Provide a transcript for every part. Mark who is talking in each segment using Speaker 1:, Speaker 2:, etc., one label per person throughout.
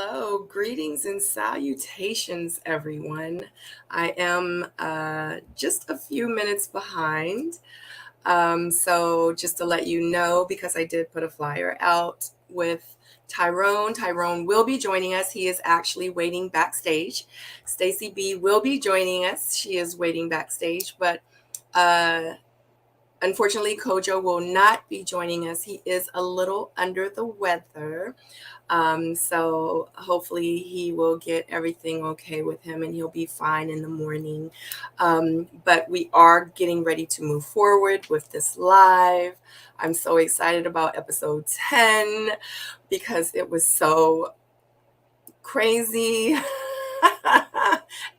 Speaker 1: Hello, greetings and salutations, everyone. I am just a few minutes behind. So, just to let you know, because I did put a flyer out with Tyrone. Tyrone will be joining us. He is actually waiting backstage. Stacy B will be joining us. She is waiting backstage, but uh, unfortunately, Kojo will not be joining us. He is a little under the weather. So hopefully he will get everything okay with him and he'll be fine in the morning. But we are getting ready to move forward with this live. I'm so excited about episode 10 because it was so crazy.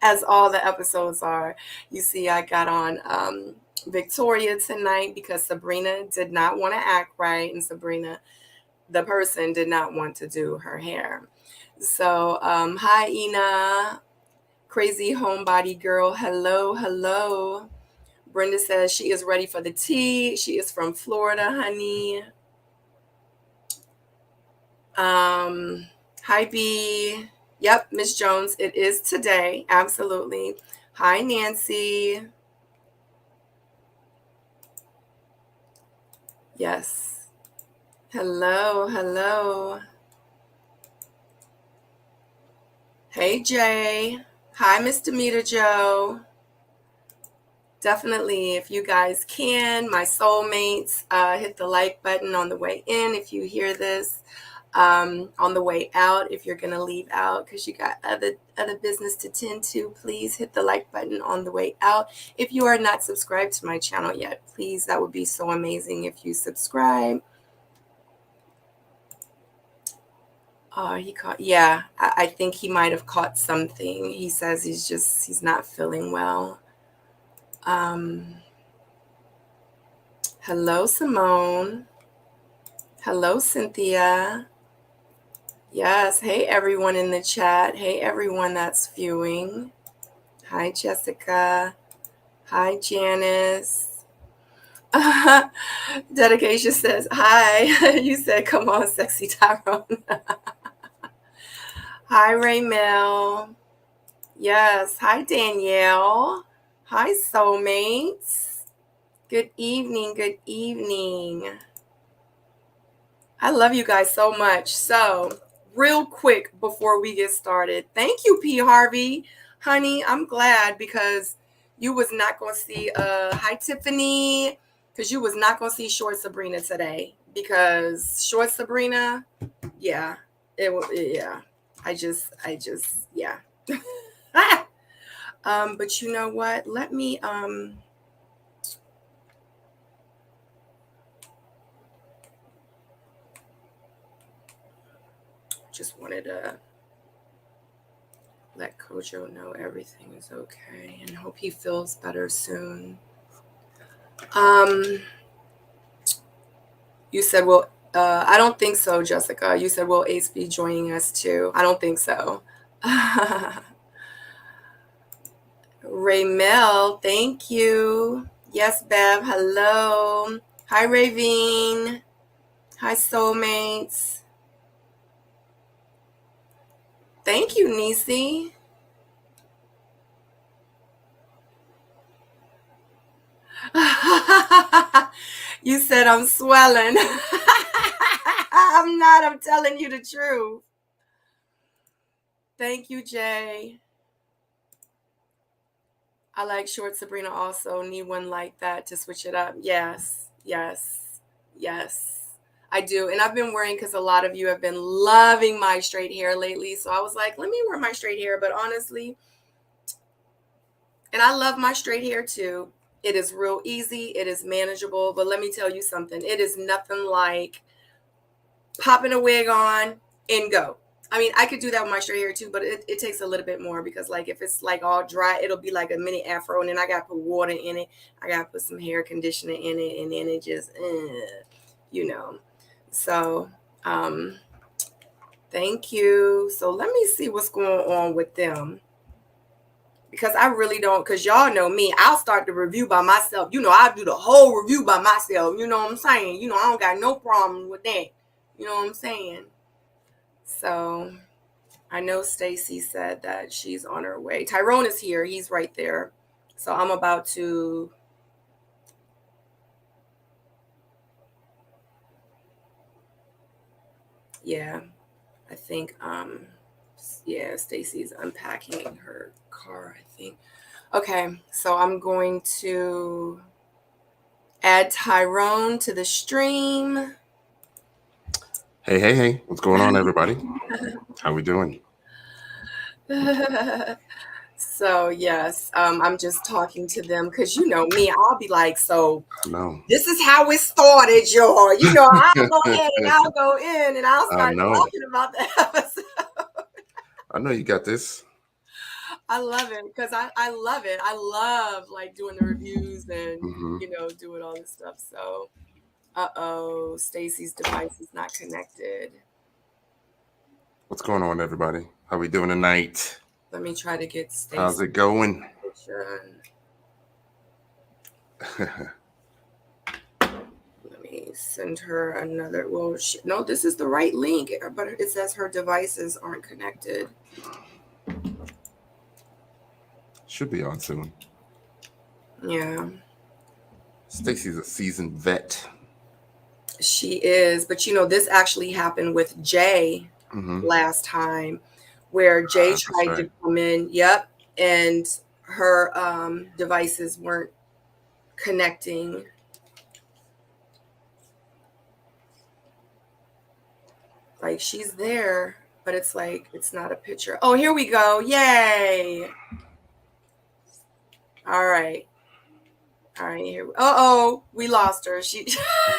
Speaker 1: As all the episodes are. You see, I got on Victoria tonight because Sabrina did not want to act right, and Sabrina, the person, did not want to do her hair. So, hi, Ina, crazy homebody girl. Hello, hello. Brenda says she is ready for the tea. She is from Florida, honey. Hi, B. Yep, Miss Jones, it is today. Absolutely. Hi, Nancy. Yes. Hello, hello. Hey, Jay. Hi, Mr. Meter Joe. Definitely, if you guys can, my soulmates, hit the like button on the way in if you hear this. On the way out, if you're going to leave out because you got other business to tend to, please hit the like button on the way out. If you are not subscribed to my channel yet, please, that would be so amazing if you subscribe. He caught, yeah, I think he might have caught something. He says he's not feeling well. Hello, Simone. Hello, Cynthia. Yes. Hey, everyone in the chat. Hey, everyone that's viewing. Hi, Jessica. Hi, Janice. Dedication says, hi. You said, come on, sexy Tyrone. Hi, Raymel. Yes. Hi, Danielle. Hi, soulmates. Good evening. Good evening. I love you guys so much. So, real quick before we get started, thank you, P. Harvey. Honey, I'm glad because you was not going to see hi, Tiffany, because you was not going to see Short Sabrina today because Short Sabrina, yeah, yeah. I just, yeah. But you know what? Let me, just wanted to let Kojo know everything is okay and hope he feels better soon. You said, well, I don't think so, Jessica. You said, will Ace be joining us too? I don't think so. Raymel, thank you. Yes, Bev, hello. Hi, Ravine. Hi, soulmates. Thank you, Nisi. You said I'm swelling. I'm not. I'm telling you the truth. Thank you, Jay. I like Short Sabrina also. Need one like that to switch it up. Yes, yes, yes. I do. And I've been wearing, because a lot of you have been loving my straight hair lately. So I was like, let me wear my straight hair. But honestly, and I love my straight hair too. It is real easy. It is manageable. But let me tell you something. It is nothing like popping a wig on and go. I mean, I could do that with my straight hair too, but it takes a little bit more because, like, if it's like all dry, it'll be like a mini afro, and then I gotta put water in it. I gotta put some hair conditioner in it, and then it just, you know. So, thank you. So let me see what's going on with them because I really don't. Because y'all know me, I'll start the review by myself. You know, I'll do the whole review by myself. You know what I'm saying? I don't got no problem with that. You know what I'm saying? So, I know Stacy said that she's on her way. Tyrone is here. He's right there. So I'm about to. Yeah, I think yeah, Stacy's unpacking her car, I think. Okay, so I'm going to add Tyrone to the stream.
Speaker 2: Hey. What's going on, everybody? How we doing?
Speaker 1: So yes, I'm just talking to them because you know me, I'll be like, so
Speaker 2: No.
Speaker 1: this is how it started, y'all. You know, I'll go in and I'll
Speaker 2: I
Speaker 1: start
Speaker 2: know.
Speaker 1: talking about the episode.
Speaker 2: I know you got this.
Speaker 1: I love it because I love it. I love like doing the reviews and
Speaker 2: Mm-hmm.
Speaker 1: doing all this stuff. So, Stacy's device is not connected.
Speaker 2: What's going on, everybody? How we doing tonight?
Speaker 1: Let me try to get Stacy.
Speaker 2: How's it going?
Speaker 1: Let me send her another. Well, no, this is the right link, but it says her devices aren't connected.
Speaker 2: Should be on soon.
Speaker 1: Yeah.
Speaker 2: Stacy's a seasoned vet.
Speaker 1: She is, but this actually happened with Jay last time, where Jay tried to come in. Yep, and her devices weren't connecting. Like she's there, but it's like it's not a picture. Oh, here we go! Yay! All right. Here. We lost her. She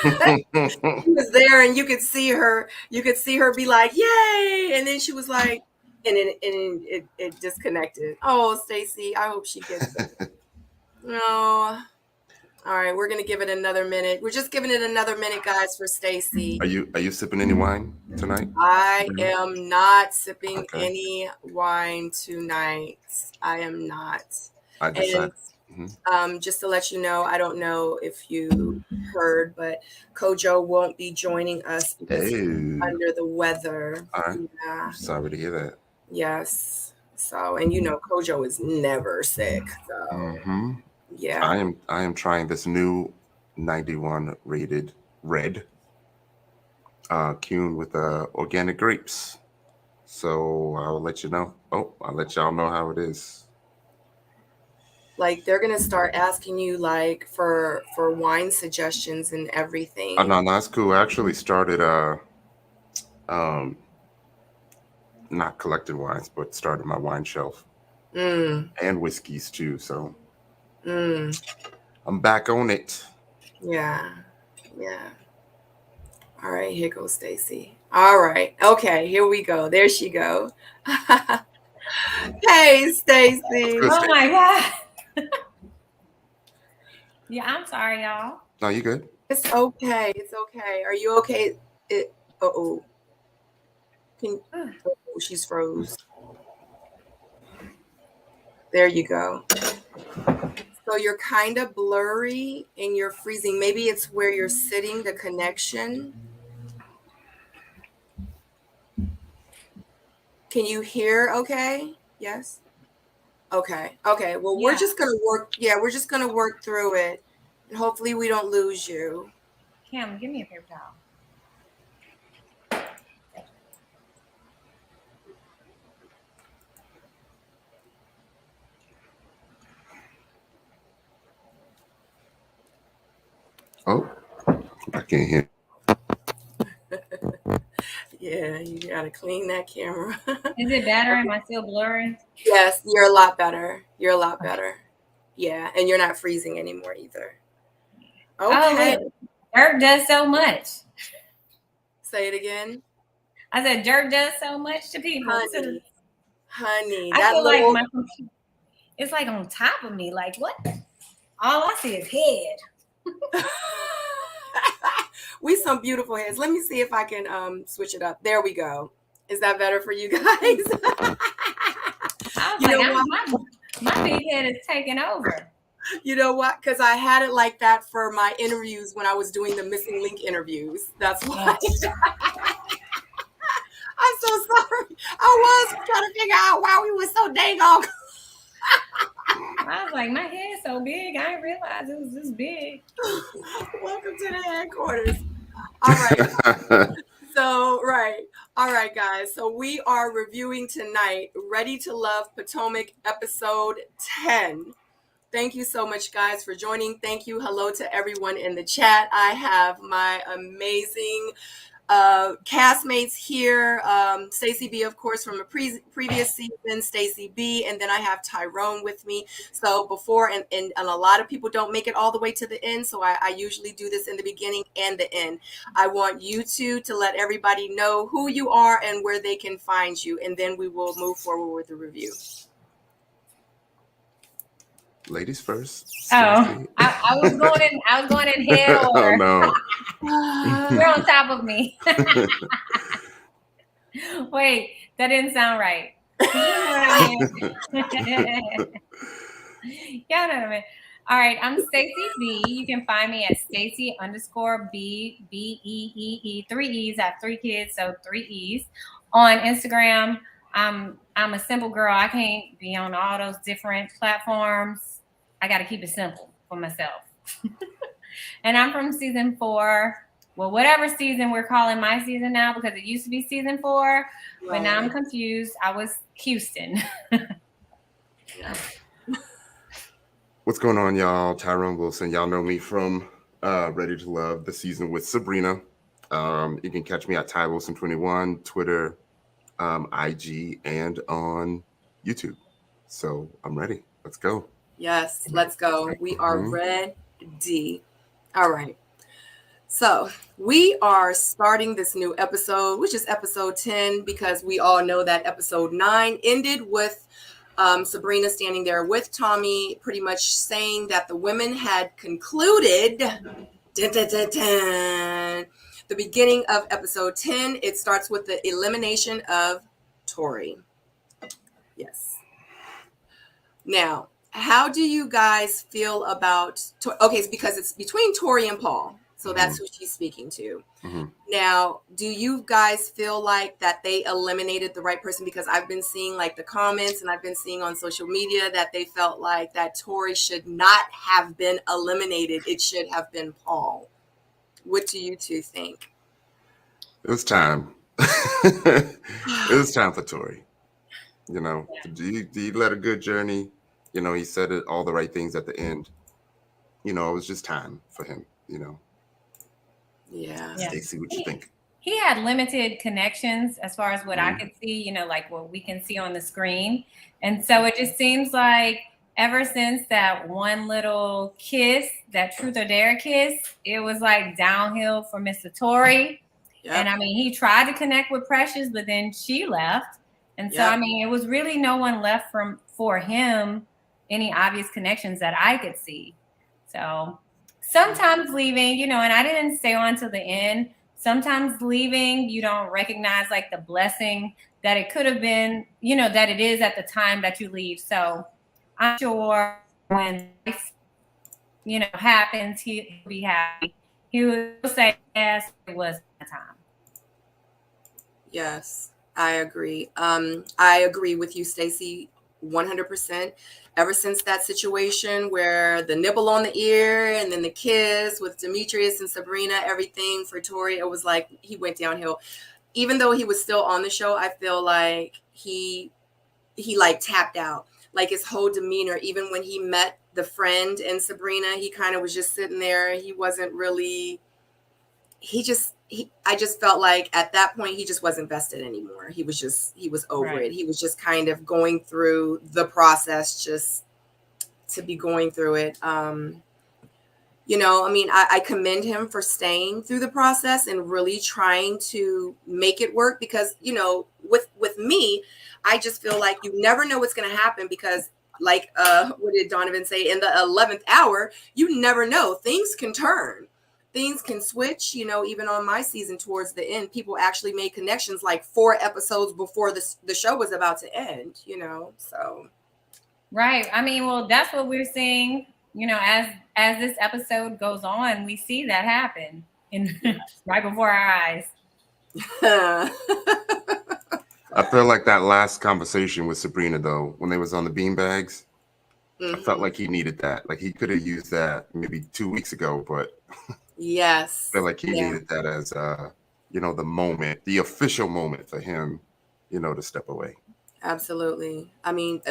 Speaker 1: was there, and you could see her. You could see her be like, "Yay!" And then she was like, and it disconnected. Oh, Stacy, I hope she gets it. No. All right, we're gonna give it another minute. We're just giving it another minute, guys, for Stacy.
Speaker 2: Are you sipping any wine tonight?
Speaker 1: I am not sipping any wine tonight. I am not.
Speaker 2: I decided.
Speaker 1: Just to let you know, I don't know if you heard, but Kojo won't be joining us because he's under the weather.
Speaker 2: All right. Yeah. Sorry to hear that.
Speaker 1: Yes. So, and Kojo is never sick. So, yeah.
Speaker 2: I am trying this new 91 rated red Kuhn with organic grapes. So I'll let you know. I'll let y'all know how it is.
Speaker 1: Like they're gonna start asking you like for wine suggestions and everything.
Speaker 2: Oh no, that's cool. I actually started not collecting wines, but started my wine shelf and whiskeys too. So I'm back on it.
Speaker 1: Yeah. All right, here goes Stacy. All right, okay, here we go. There she go. Hey, Stacy.
Speaker 3: Oh my God. Yeah, I'm sorry, y'all.
Speaker 2: No, you good?
Speaker 1: It's okay. Are you okay? She's froze. There you go. So you're kind of blurry and you're freezing. Maybe it's where you're sitting, the connection. Can you hear okay? Yes? Okay. Well, we're just going to work. Yeah, we're just going to work through it. And hopefully we don't lose you.
Speaker 3: Kim, give me a paper
Speaker 2: towel. Oh, I can't hear.
Speaker 1: Yeah, you got to clean that camera.
Speaker 3: Is it better? Am I still blurry?
Speaker 1: Yes, you're a lot better. Yeah, and you're not freezing anymore either. Okay.
Speaker 3: Oh, dirt does so much.
Speaker 1: Say it again.
Speaker 3: I said dirt does so much to people.
Speaker 1: Honey,
Speaker 3: I feel like my computer, it's like on top of me. Like what? All I see is head.
Speaker 1: We some beautiful heads. Let me see if I can switch it up. There we go. Is that better for you guys?
Speaker 3: My big head is taking over.
Speaker 1: You know what? Because I had it like that for my interviews when I was doing the missing link interviews. That's why. I'm so sorry. I was trying to figure out why we were so dang on.
Speaker 3: I was like, my head's so big. I didn't realize it was this big.
Speaker 1: Welcome to the headquarters. All right. So, right. All right, guys. So we are reviewing tonight Ready to Love Potomac episode 10. Thank you so much, guys, for joining. Thank you. Hello to everyone in the chat. I have my amazing castmates here. Stacey B, of course, from a previous season, Stacey B, and then I have Tyrone with me. So before, and a lot of people don't make it all the way to the end, so I usually do this in the beginning and the end. I want you two to let everybody know who you are and where they can find you, and then we will move forward with the review.
Speaker 2: Ladies first.
Speaker 3: Oh, I was going in head order.
Speaker 2: Oh no.
Speaker 3: You're on top of me. Wait, that didn't sound right. Yeah, know what I mean. All right, I'm Stacey B. You can find me at Stacey_B, 3 E's. I have 3 kids, so 3 E's. On Instagram, I'm a simple girl. I can't be on all those different platforms. I got to keep it simple for myself. And I'm from season 4. Well, whatever season we're calling my season now, because it used to be season 4, right. But now I'm confused. I was Houston.
Speaker 1: Yeah.
Speaker 2: What's going on, y'all? Tyrone Wilson. Y'all know me from Ready to Love, the season with Sabrina. You can catch me at Ty Wilson21, Twitter, IG, and on YouTube. So I'm ready. Let's go.
Speaker 1: Yes, let's go. We are ready. All right. So we are starting this new episode, which is episode 10, because we all know that episode 9 ended with Sabrina standing there with Tommy, pretty much saying that the women had concluded. Dun, dun, dun, dun. The beginning of episode 10, it starts with the elimination of Tori. Yes. Now, how do you guys feel about, okay, because it's between Tori and Paul. So that's who she's speaking to. Now, do you guys feel like that they eliminated the right person? Because I've been seeing like the comments and I've been seeing on social media that they felt like that Tori should not have been eliminated. It should have been Paul. What do you two think?
Speaker 2: It was time. It was time for Tori. You know, he led a good journey. You know, he said all the right things at the end. You know, it was just time for him, you know.
Speaker 1: Yeah.
Speaker 2: Stacey, what you think?
Speaker 3: He had limited connections as far as what I could see, you know, like what we can see on the screen. And so it just seems like ever since that one little kiss, that truth or dare kiss, it was like downhill for Mr. Tori. Yep. And I mean, he tried to connect with Precious, but then she left. And so, I mean, it was really no one left for him, any obvious connections that I could see. So sometimes leaving, you know, and I didn't stay on to the end. Sometimes leaving, you don't recognize like the blessing that it could have been, you know, that it is at the time that you leave. So I'm sure when life, you know, happens, he'll be happy. He will say, yes, it was my time.
Speaker 1: Yes, I agree. I agree with you, Stacey, 100%. Ever since that situation where the nibble on the ear and then the kiss with Demetrius and Sabrina, everything for Tori, it was like he went downhill. Even though he was still on the show, I feel like he like tapped out. Like his whole demeanor, even when he met the friend and Sabrina, he kind of was just sitting there. He wasn't really, I just felt like at that point, he just wasn't vested anymore. He was over it. He was just kind of going through the process just to be going through it. You know, I mean, I commend him for staying through the process and really trying to make it work because, you know, with me, I just feel like you never know what's going to happen because like, what did Donovan say? In the 11th hour, you never know. Things can turn. Things can switch, you know, even on my season towards the end, people actually made connections like 4 episodes before the show was about to end, you know, so.
Speaker 3: Right. I mean, well, that's what we're seeing, you know, as this episode goes on, we see that happen right before our eyes.
Speaker 2: I feel like that last conversation with Sabrina, though, when they was on the beanbags, I felt like he needed that. Like he could have used that maybe 2 weeks ago, but I
Speaker 1: Yes.
Speaker 2: feel like he
Speaker 1: Yeah.
Speaker 2: needed that as the moment, the official moment for him, to step away.
Speaker 1: Absolutely. I mean,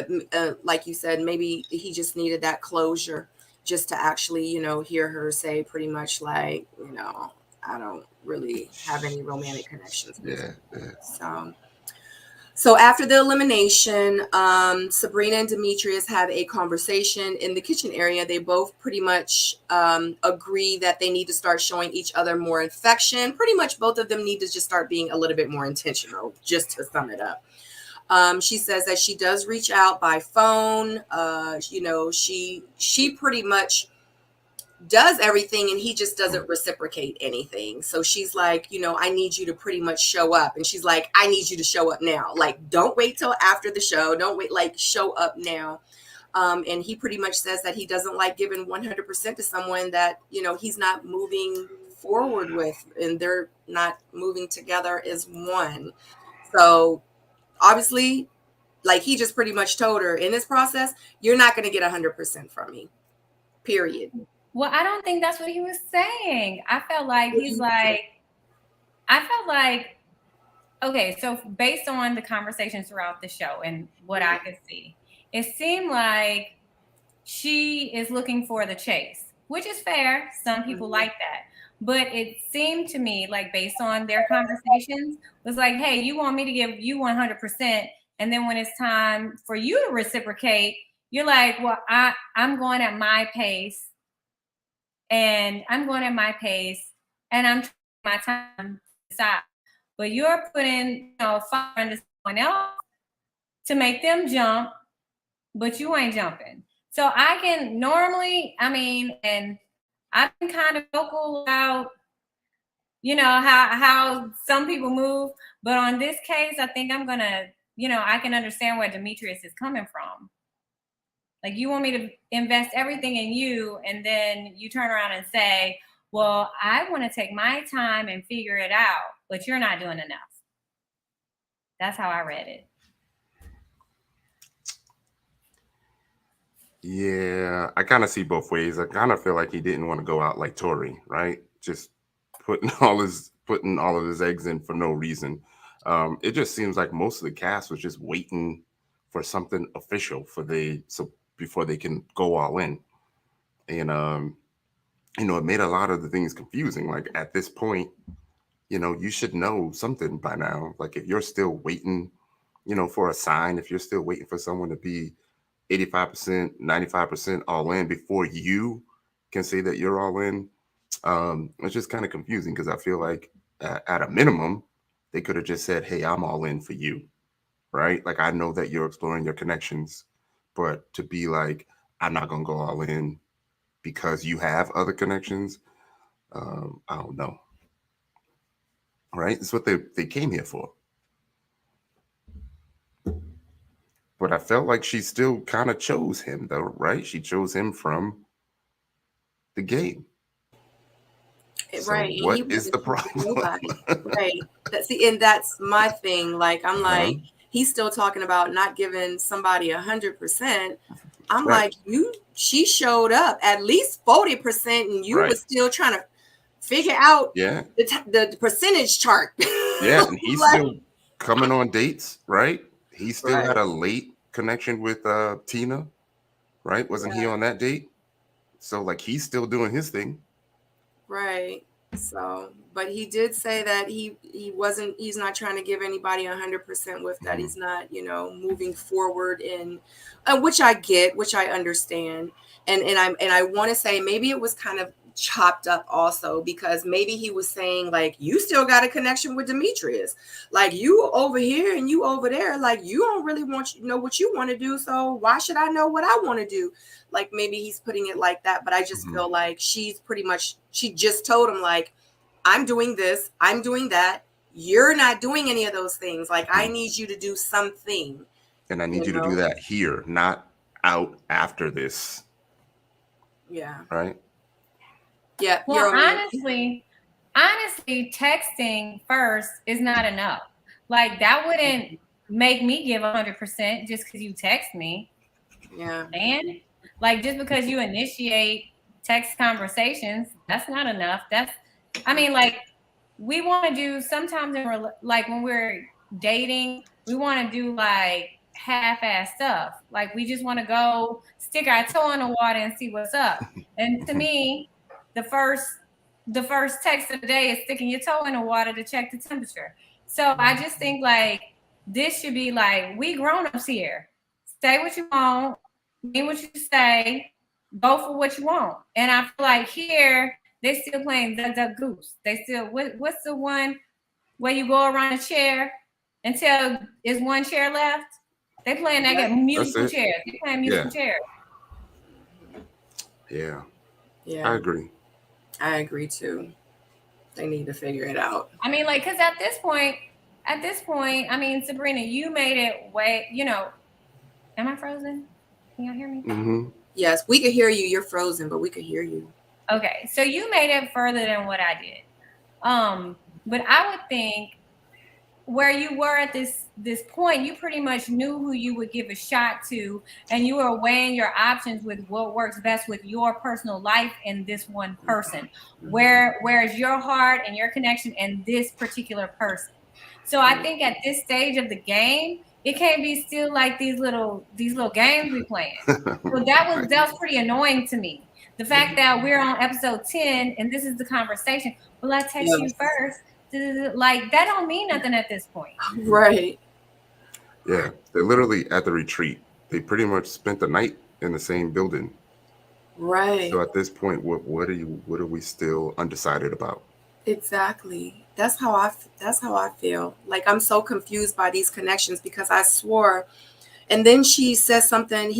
Speaker 1: like you said, maybe he just needed that closure just to actually, hear her say pretty much like, I don't really have any romantic connections with
Speaker 2: Yeah,
Speaker 1: you.
Speaker 2: yeah.
Speaker 1: So after the elimination, Sabrina and Demetrius have a conversation in the kitchen area. They both pretty much agree that they need to start showing each other more affection. Pretty much both of them need to just start being a little bit more intentional, just to sum it up. She says that she does reach out by phone. She pretty much does everything and he just doesn't reciprocate anything. So she's like, I need you to pretty much show up. And she's like, I need you to show up now. Like, don't wait till after the show. Don't wait, like, show up now. And he pretty much says that he doesn't like giving 100% to someone that, he's not moving forward with and they're not moving together as one. So obviously, like he just pretty much told her in this process, you're not going to get 100% from me, period.
Speaker 3: Well, I don't think that's what he was saying. I felt like okay, so based on the conversations throughout the show and what I could see, it seemed like she is looking for the chase, which is fair. Some people like that. But it seemed to me like based on their conversations was like, hey, you want me to give you 100%. And then when it's time for you to reciprocate, you're like, well, I'm going at my pace and I'm going at my pace and I'm taking my time to decide. But you're putting, fire into someone else to make them jump, but you ain't jumping. So I can normally, and I've been kind of vocal about, how some people move. But on this case, I think I'm going to, I can understand where Demetrius is coming from. Like, you want me to invest everything in you, and then you turn around and say, well, I want to take my time and figure it out, but you're not doing enough. That's how I read it.
Speaker 2: Yeah, I kind of see both ways. I kind of feel like he didn't want to go out like Tori, right? Just putting all of his eggs in for no reason. It just seems like most of the cast was just waiting for something official before they can go all in. And it made a lot of the things confusing. Like at this point, you should know something by now. Like if you're still waiting, for a sign, if you're still waiting for someone to be 85%, 95% all in before you can say that you're all in. It's just kind of confusing because I feel like at a minimum, they could have just said, hey, I'm all in for you, right? Like I know that you're exploring your connections, but to be like, I'm not going to go all in because you have other connections, I don't know. Right? It's what they came here for. But I felt like she still kind of chose him, though, right? She chose him from the game. So
Speaker 1: Right. And he
Speaker 2: what
Speaker 1: wasn't
Speaker 2: is the
Speaker 1: with
Speaker 2: problem?
Speaker 1: nobody. Right. And that's my thing. Like, I'm
Speaker 2: Uh-huh.
Speaker 1: like, he's still talking about not giving somebody 100%. I'm
Speaker 2: Right.
Speaker 1: like, she showed up at least 40%, and you
Speaker 2: Right.
Speaker 1: was still trying to figure out
Speaker 2: Yeah.
Speaker 1: the percentage chart.
Speaker 2: Yeah. And he's
Speaker 1: Like,
Speaker 2: still coming on dates, right? He still
Speaker 1: right.
Speaker 2: had a late connection with Tina, right? Wasn't he
Speaker 1: Yeah.
Speaker 2: on that date? So like he's still doing his thing.
Speaker 1: Right. So, but he did say that he's not trying to give anybody 100% with that.
Speaker 2: Mhm.
Speaker 1: He's not, moving forward in, which I get, which I understand. And I want to say maybe it was kind of chopped up also because maybe he was saying like, you still got a connection with Demetrius. Like you over here and you over there, like you don't really know what you want to do. So why should I know what I want to do? Like maybe he's putting it like that, but I just
Speaker 2: Mhm.
Speaker 1: feel like she just told him like, I'm doing this, I'm doing that. You're not doing any of those things. Like I
Speaker 2: Mhm.
Speaker 1: need you to do something.
Speaker 2: And I need
Speaker 1: You
Speaker 2: you to do
Speaker 1: know?
Speaker 2: that here, not out after this,
Speaker 1: Yeah.
Speaker 2: right?
Speaker 1: Yeah.
Speaker 3: Well,
Speaker 1: You're on mute.
Speaker 3: honestly, texting first is not enough. Like that wouldn't make me give 100% just because you text me.
Speaker 1: Yeah.
Speaker 3: And like, just because you initiate text conversations, that's not enough. I mean, like, we want to do sometimes like when we're dating, we want to do like half-ass stuff. Like, we just want to go stick our toe in the water and see what's up. And to me, the first text of the day is sticking your toe in the water to check the temperature. So I just think like this should be like, we grown-ups here. Say what you want, mean what you say, go for what you want. And I feel like here they still playing Duck Duck Goose. They still what's the one where you go around a chair until there's one chair left? They playing that game, musical chairs. They playing musical chairs.
Speaker 2: Yeah.
Speaker 1: Yeah.
Speaker 2: I agree.
Speaker 1: I agree too. They need to figure it out.
Speaker 3: I mean, like, because at this point, I mean, Sabrina, you made it way, you know. Am I frozen? Can y'all hear me?
Speaker 2: Mm-hmm.
Speaker 1: Yes, we could hear you. You're frozen, but we could hear you.
Speaker 3: Okay, so you made it further than what I did. But I would think where you were at this point, you pretty much knew who you would give a shot to, and you were weighing your options with what works best with your personal life and this one person. Where's your heart and your connection and this particular person? So I think at this stage of the game, it can't be still like these little games we playing. So that was pretty annoying to me. The fact that we're on episode 10 and this is the conversation. Well, I text you first. Like, that don't mean nothing at this point.
Speaker 1: Right.
Speaker 2: Yeah, they're literally at the retreat. They pretty much spent the night in the same building.
Speaker 1: Right.
Speaker 2: So at this point, what are we still undecided about?
Speaker 1: Exactly. That's how I feel. Like, I'm so confused by these connections because I swore. And then he says something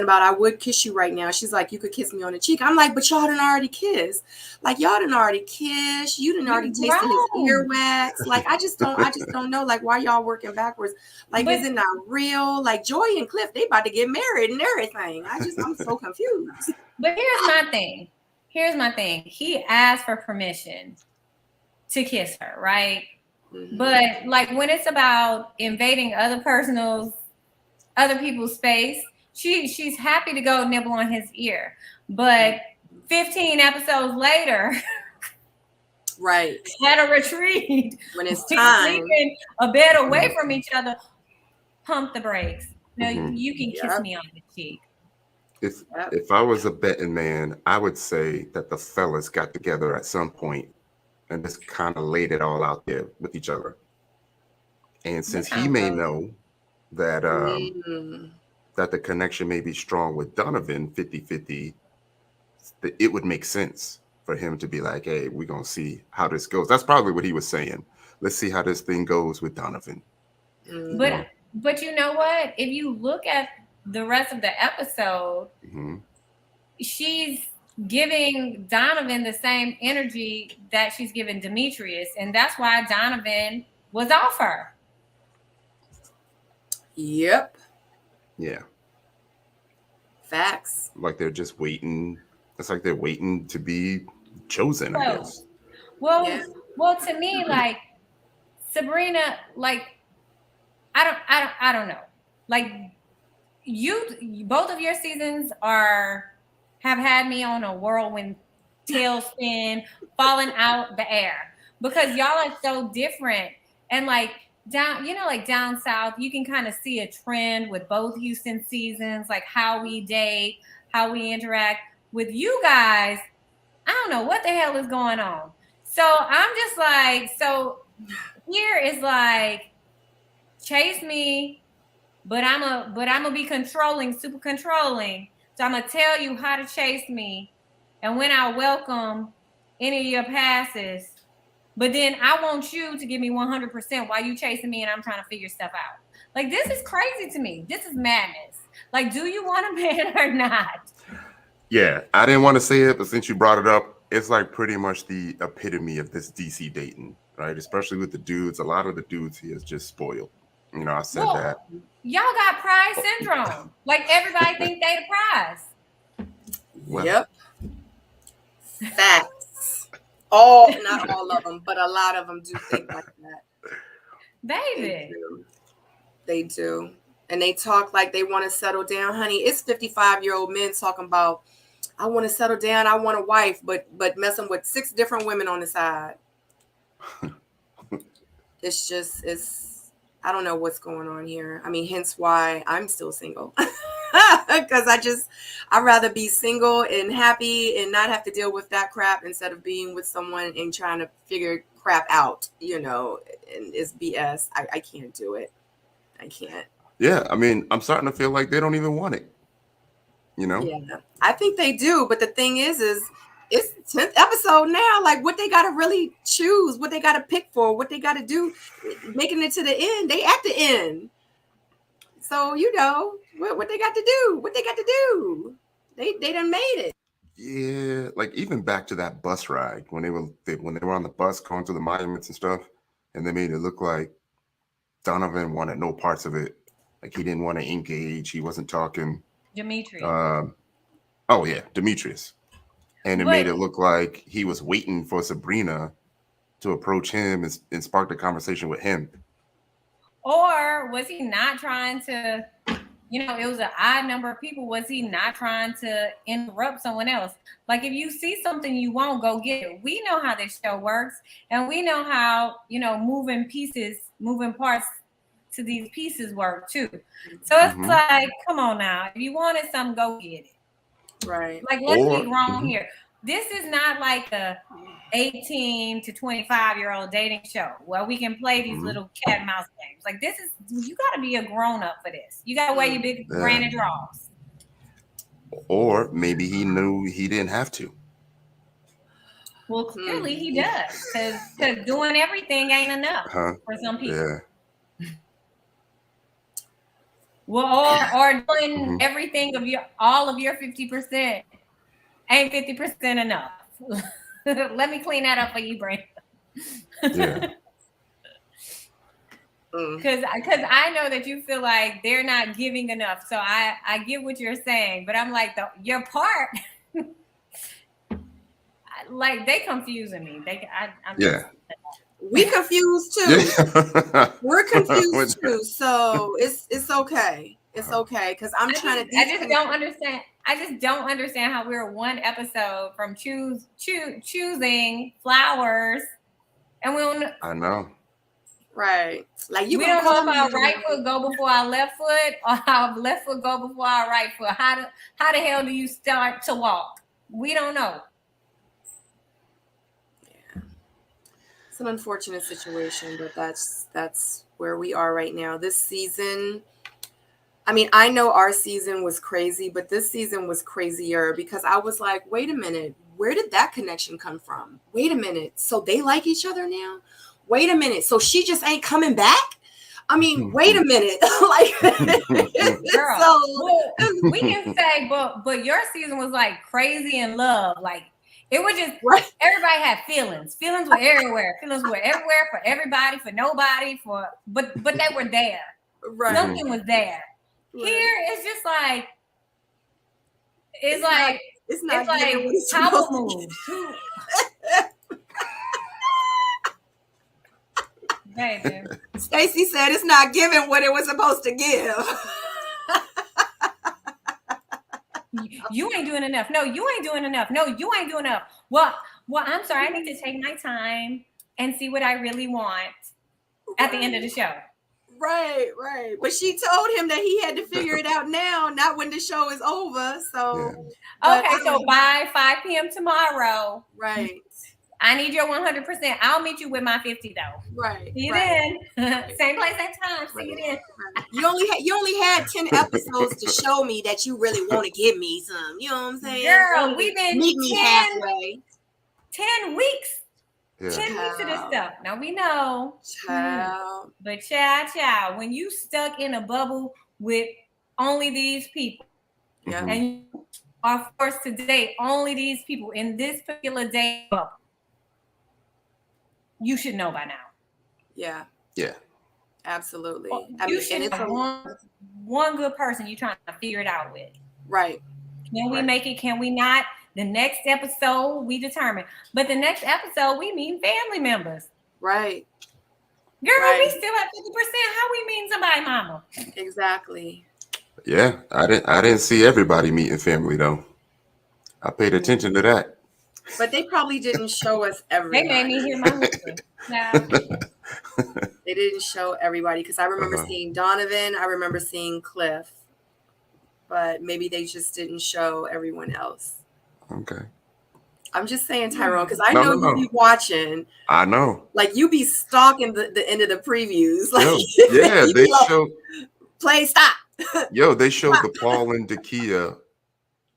Speaker 1: about, I would kiss you right now. She's like, you could kiss me on the cheek. I'm like, but y'all done already kissed. Like, y'all done already kissed. You done already tasted his earwax. Like, I just don't know, like, why y'all working backwards? Like, is it not real? Like, Joy and Cliff, they about to get married and everything. I'm so confused.
Speaker 3: But here's my thing. He asked for permission to kiss her, right? Mm-hmm. But like, when it's about invading other people's space, she's happy to go nibble on his ear. But 15 episodes later,
Speaker 1: right,
Speaker 3: at a retreat,
Speaker 1: when it's time,
Speaker 3: sleeping a bed away from each other, pump the brakes. No, you can kiss me on the cheek.
Speaker 2: If I was a betting man, I would say that the fellas got together at some point and just kind of laid it all out there with each other. And since he may know that that the connection may be strong with Donovan 50-50, it would make sense for him to be like, hey, we're going to see how this goes. That's probably what he was saying. Let's see how this thing goes with Donovan.
Speaker 3: But you know what? If you look at the rest of the episode, she's giving Donovan the same energy that she's giving Demetrius. And that's why Donovan was off her.
Speaker 1: Yep.
Speaker 2: Yeah.
Speaker 1: Facts.
Speaker 2: Like they're just waiting. It's like they're waiting to be chosen, I guess.
Speaker 3: Well, to me, like, Sabrina, like, I don't know. Like, both of your seasons have had me on a whirlwind tailspin, falling out the air, because y'all are so different. And like, down south, you can kind of see a trend with both Houston seasons, like how we date, how we interact. With you guys, I don't know what the hell is going on. So I'm just like, so here is like, chase me, but I'm gonna be controlling, super controlling. So I'm gonna tell you how to chase me, and when I welcome any of your passes. But then I want you to give me 100% while you chasing me and I'm trying to figure stuff out. Like, this is crazy to me. This is madness. Like, do you want a man or not?
Speaker 2: Yeah, I didn't want to say it, but since you brought it up, it's like pretty much the epitome of this DC dating, right? Especially with the dudes. A lot of the dudes he is just spoiled. You know, I said that.
Speaker 3: Y'all got prize syndrome. Like, everybody think they the prize.
Speaker 1: Well, yep. Facts. Not all of them, but a lot of them do think like that.
Speaker 3: Baby.
Speaker 1: They do. And they talk like they want to settle down. Honey, it's 55-year-old men talking about, I want to settle down, I want a wife, but messing with 6 different women on the side. It's I don't know what's going on here. I mean, hence why I'm still single. Because I'd rather be single and happy and not have to deal with that crap instead of being with someone and trying to figure crap out, and it's BS. I can't do it. I can't.
Speaker 2: Yeah, I mean, I'm starting to feel like they don't even want it.
Speaker 1: Yeah, I think they do. But the thing is it's 10th episode now. Like, what they got to really choose, what they got to pick for, what they got to do, making it to the end. They at the end. So, what they got to do, They done made it.
Speaker 2: Yeah, like even back to that bus ride when they were on the bus going to the monuments and stuff, and they made it look like Donovan wanted no parts of it. Like he didn't want to engage. He wasn't talking.
Speaker 3: Demetrius.
Speaker 2: Oh yeah, Demetrius. And it made it look like he was waiting for Sabrina to approach him and spark the conversation with him.
Speaker 3: Or was he not trying to, it was an odd number of people. Was he not trying to interrupt someone else? Like, if you see something you want, go get it. We know how this show works. And we know how, moving parts to these pieces work too. So it's like, come on now. If you wanted something, go get it.
Speaker 1: Right.
Speaker 3: Like, let's be wrong here. This is not like a 18 to 25-year-old dating show where we can play these little cat and mouse games. Like, you got to be a grown up for this. You got to wear your big granny drawers.
Speaker 2: Or maybe he knew he didn't have to.
Speaker 3: Well, clearly he does, because doing everything ain't enough for some people.
Speaker 2: Yeah.
Speaker 3: Well, or doing everything of all of your 50% ain't 50% enough. Let me clean that up for you, Brandon.
Speaker 2: Yeah.
Speaker 3: Because I know that you feel like they're not giving enough. So I get what you're saying, but I'm like, your part, like, they confusing me.
Speaker 1: We confused too. We're confused too. So it's okay. It's okay, because I just
Speaker 3: don't understand. I just don't understand how we're one episode from choosing flowers, and we don't.
Speaker 2: I know.
Speaker 1: Right. Like,
Speaker 3: we don't know if our right foot go before our left foot, or our left foot go before our right foot. How the hell do you start to walk? We don't know.
Speaker 1: Yeah. It's an unfortunate situation, but that's where we are right now. This season, I mean, I know our season was crazy, but this season was crazier because I was like, wait a minute, where did that connection come from? Wait a minute. So they like each other now? Wait a minute. So she just ain't coming back? I mean, wait a minute.
Speaker 3: Girl, so, we can say, but your season was like crazy in love. Like, it was just, everybody had feelings. Feelings were everywhere. Feelings were everywhere for everybody, for nobody, but they were there.
Speaker 1: Right.
Speaker 3: Something was there. Right. Here it's just like, it's like power moves. Baby.
Speaker 1: Stacey said it's not giving what it was supposed to give.
Speaker 3: You ain't doing enough. No, you ain't doing enough. No, you ain't doing enough. Well, I'm sorry. I need to take my time and see what I really want at the end of the show.
Speaker 1: Right. But she told him that he had to figure it out now, not when the show is over. So,
Speaker 3: okay. So by 5 p.m. tomorrow.
Speaker 1: Right.
Speaker 3: I need your 100%. I'll meet you with my 50 though.
Speaker 1: Right.
Speaker 3: See you then. Same place, same time. See you then.
Speaker 1: You only had 10 episodes to show me that you really want to give me some. You know what I'm saying?
Speaker 3: Girl, we've been
Speaker 1: meet me halfway.
Speaker 3: 10 weeks.
Speaker 2: Yeah.
Speaker 3: 10 weeks of this stuff. Now we know.
Speaker 1: Child.
Speaker 3: But child, when you stuck in a bubble with only these people, and you are forced to date only these people in this particular day bubble, you should know by now.
Speaker 1: Yeah.
Speaker 2: Yeah.
Speaker 1: Absolutely.
Speaker 3: You should know one good person you're trying to figure it out with.
Speaker 1: Right.
Speaker 3: Can we make it? Can we not? The next episode we determine. But the next episode we meet family members.
Speaker 1: Right.
Speaker 3: Girl,
Speaker 1: Right.
Speaker 3: we still have 50%. How we mean somebody mama?
Speaker 1: Exactly.
Speaker 2: Yeah, I didn't see everybody meeting family though. I paid attention to that.
Speaker 1: But they probably didn't show us
Speaker 3: They
Speaker 1: everybody.
Speaker 3: made me hear my husband. Yeah.
Speaker 1: They didn't show everybody because I remember
Speaker 2: Uh-huh.
Speaker 1: seeing Donovan. I remember seeing Cliff. But maybe they just didn't show everyone else.
Speaker 2: Okay.
Speaker 1: I'm just saying, Tyrone, because I
Speaker 2: No,
Speaker 1: know
Speaker 2: no,
Speaker 1: you
Speaker 2: no.
Speaker 1: be watching.
Speaker 2: I know.
Speaker 1: Like, you be stalking the end of the previews. Like,
Speaker 2: Yo, yeah,
Speaker 1: you
Speaker 2: they
Speaker 1: be like,
Speaker 2: showed.
Speaker 1: play, stop.
Speaker 2: Yo, they showed the Paul and Dakia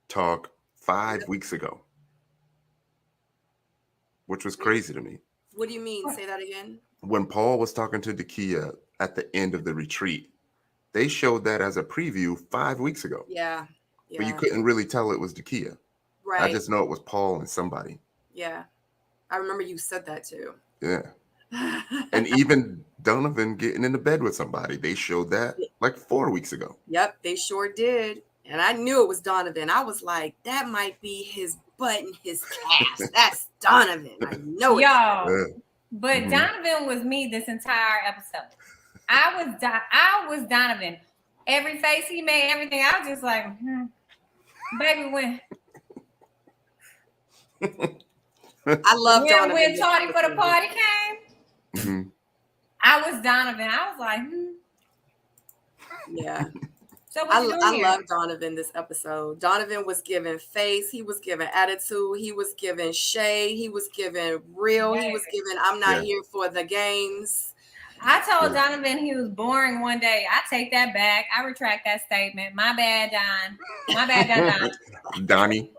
Speaker 2: talk 5 weeks ago, which was crazy to me.
Speaker 1: What do you mean? Say that again.
Speaker 2: When Paul was talking to Dakia at the end of the retreat, they showed that as a preview 5 weeks ago.
Speaker 1: Yeah.
Speaker 2: But you couldn't really tell it was Dakia.
Speaker 1: Right.
Speaker 2: I just know it was Paul and somebody.
Speaker 1: Yeah. I remember you said that too.
Speaker 2: Yeah. And even Donovan getting into bed with somebody, they showed that like 4 weeks ago.
Speaker 1: Yep, they sure did. And I knew it was Donovan. I was like, that might be his butt and his cast. That's Donovan. I know it.
Speaker 3: Yo, but
Speaker 2: Mhm.
Speaker 3: Donovan was me this entire episode. I was Donovan. Every face he made, everything. I was just like, baby, when
Speaker 1: I love Donovan.
Speaker 3: When Tardy for the party came,
Speaker 2: Mhm.
Speaker 3: I was Donovan. I was like,
Speaker 1: Yeah.
Speaker 3: So what you doing here?
Speaker 1: love Donovan this episode. Donovan was given face. He was given attitude. He was given shade. He was given real. He was given, I'm not here for the games.
Speaker 3: I told Donovan he was boring one day. I take that back. I retract that statement. My bad, Don. My bad, Don.
Speaker 2: Donnie.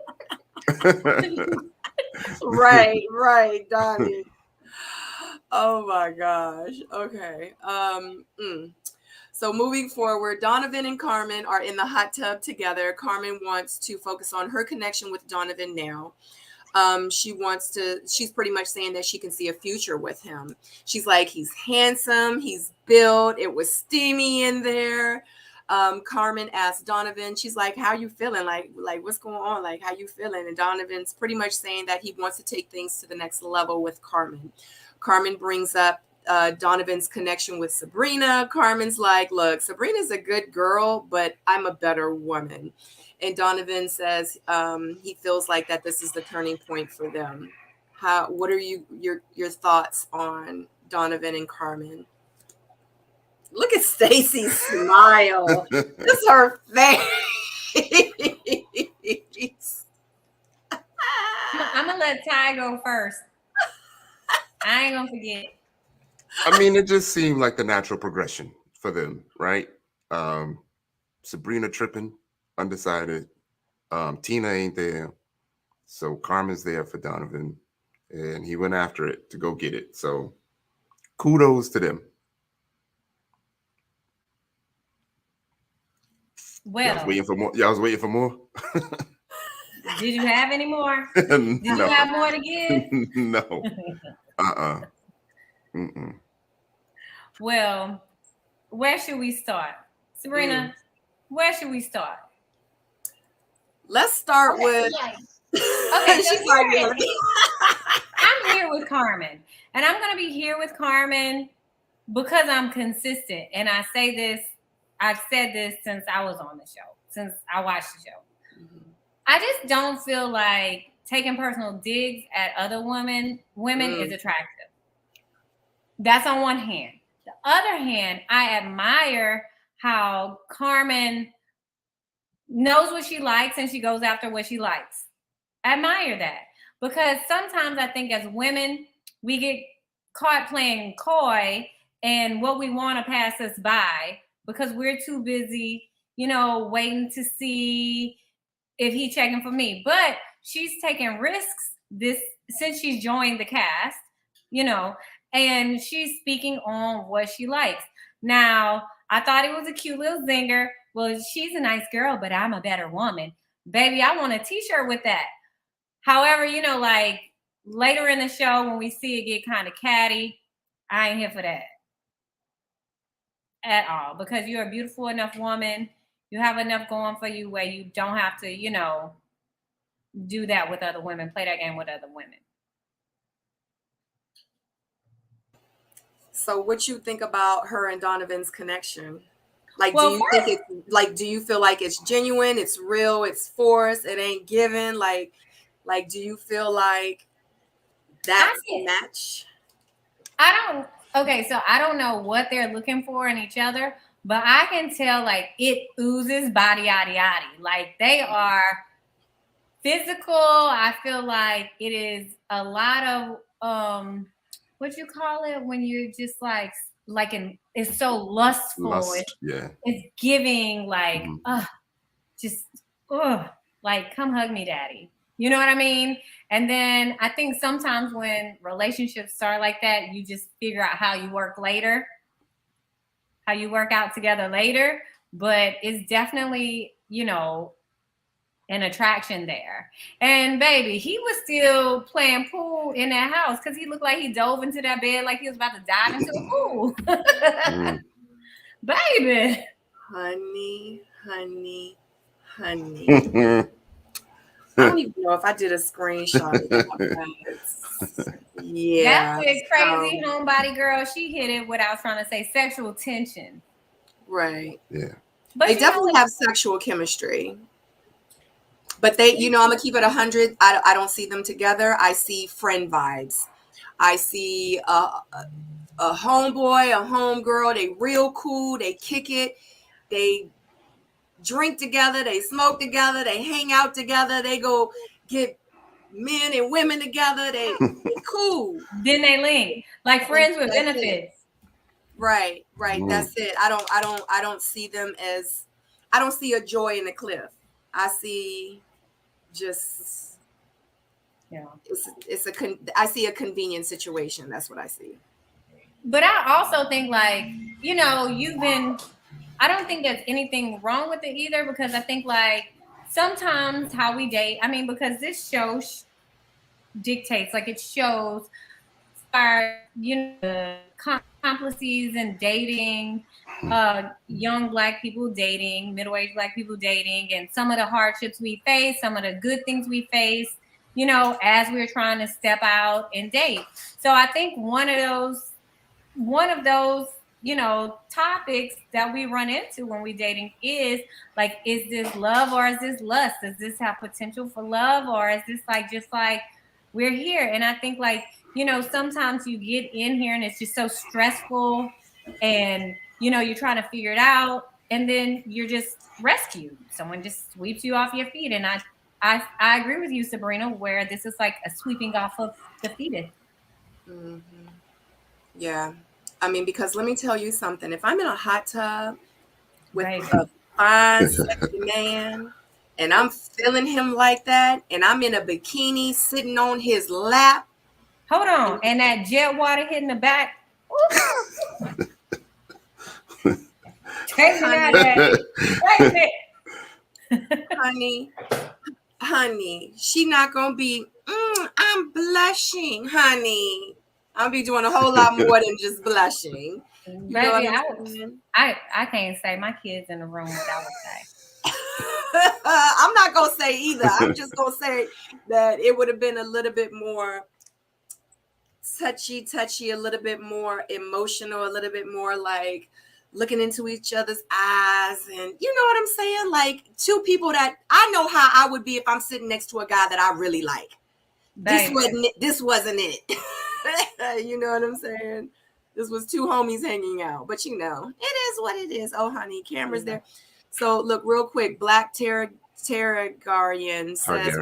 Speaker 1: Right, Donnie. Oh my gosh. Okay. So moving forward, Donovan and Carmen are in the hot tub together. Carmen wants to focus on her connection with Donovan now. She's pretty much saying that she can see a future with him. She's like, he's handsome, he's built, it was steamy in there. Carmen asked Donovan, she's like, how you feeling? Like what's going on? Like, how you feeling? And Donovan's pretty much saying that he wants to take things to the next level with Carmen. Carmen brings up Donovan's connection with Sabrina. Carmen's like, look, Sabrina's a good girl, but I'm a better woman. And Donovan says he feels like that this is the turning point for them. What are your thoughts on Donovan and Carmen? Look at Stacy's smile. Just her face.
Speaker 3: I'm gonna let Ty go first. I ain't gonna forget.
Speaker 2: I mean, it just seemed like the natural progression for them, right? Sabrina tripping, undecided. Tina ain't there. So Carmen's there for Donovan. And he went after it to go get it. So kudos to them.
Speaker 3: Well,
Speaker 2: y'all was waiting for more. Y'all was waiting for more?
Speaker 3: Did you have any more? Did you have more to give?
Speaker 2: No. Mm-mm.
Speaker 3: Well, where should we start? Sabrina, where should we start?
Speaker 1: Let's start with...
Speaker 3: Okay, so I'm here with Carmen. And I'm going to be here with Carmen because I'm consistent. And I say this, I've said this since I was on the show, since I watched the show. Mm-hmm. I just don't feel like taking personal digs at other women is attractive. That's on one hand. The other hand, I admire how Carmen knows what she likes and she goes after what she likes. I admire that because sometimes I think as women, we get caught playing coy and what we want to pass us by because we're too busy, waiting to see if he's checking for me. But she's taking risks since she's joined the cast, and she's speaking on what she likes. Now, I thought it was a cute little zinger. Well, she's a nice girl, but I'm a better woman. Baby, I want a t-shirt with that. However, like later in the show when we see it get kind of catty, I ain't here for that at all because you're a beautiful enough woman. You have enough going for you where you don't have to, do that with other women, play that game with other women.
Speaker 1: So what you think about her and Donovan's connection? Like,
Speaker 3: Well,
Speaker 1: do you think it's like, do you feel like it's genuine, it's real, it's forced, it ain't given? Like, do you feel like that's a match?
Speaker 3: Okay, so I don't know what they're looking for in each other, but I can tell like it oozes body yaddy yaddy. Like they are physical. I feel like it is a lot of what you call it when you're just like it's so lustful. It's giving like just like come hug me, daddy. You know what I mean? And then I think sometimes when relationships start like that, you just figure out how you work out together later. But it's definitely, an attraction there. And baby, he was still playing pool in that house because he looked like he dove into that bed like he was about to dive into a pool. Baby.
Speaker 1: Honey. I don't even know if I did a screenshot of that. Yeah.
Speaker 3: That's with crazy homebody girl. She hit it what I was trying to say, sexual tension.
Speaker 1: Right.
Speaker 2: Yeah.
Speaker 1: But they definitely have sexual chemistry. But they, I'm going to keep it 100. I don't see them together. I see friend vibes. I see a homeboy, a homegirl. They real cool. They kick it. They drink together. They smoke together. They hang out together. They go get men and women together. They cool.
Speaker 3: Then they link like friends with benefits.
Speaker 1: Right. That's it. I don't see them as, I don't see a joy in the cliff. I see just, I see a convenient situation. That's what I see.
Speaker 3: But I also think like, I don't think there's anything wrong with it either, because I think like sometimes how we date, because this show dictates, like it shows our, complices and dating, young Black people dating, middle-aged Black people dating, and some of the hardships we face, some of the good things we face, as we're trying to step out and date. So I think one of those topics that we run into when we dating is like, is this love or is this lust? Does this have potential for love, or is this like just like we're here? And I think like, sometimes you get in here and it's just so stressful, and you're trying to figure it out, and then you're just rescued. Someone just sweeps you off your feet. And I agree with you, Sabrina, where this is like a sweeping off of the fetus.
Speaker 1: Mm-hmm. Yeah. Because let me tell you something. If I'm in a hot tub with a fine, sexy man, and I'm feeling him like that, and I'm in a bikini sitting on his lap.
Speaker 3: Hold on. And that jet water hitting the back. Take me out of
Speaker 1: that. Honey, she not going to be, I'm blushing, honey. I'll be doing a whole lot more than just blushing.
Speaker 3: Baby, I can't say my kids in the room what I would say.
Speaker 1: I'm not going to say either. I'm just going to say that it would have been a little bit more touchy, a little bit more emotional, a little bit more like looking into each other's eyes. And you know what I'm saying? Like two people that I know how I would be if I'm sitting next to a guy that I really like. Baby. This wasn't it. You know what I'm saying? This was two homies hanging out, but it is what it is. Oh, honey, camera's there. So look real quick. Black Targaryen says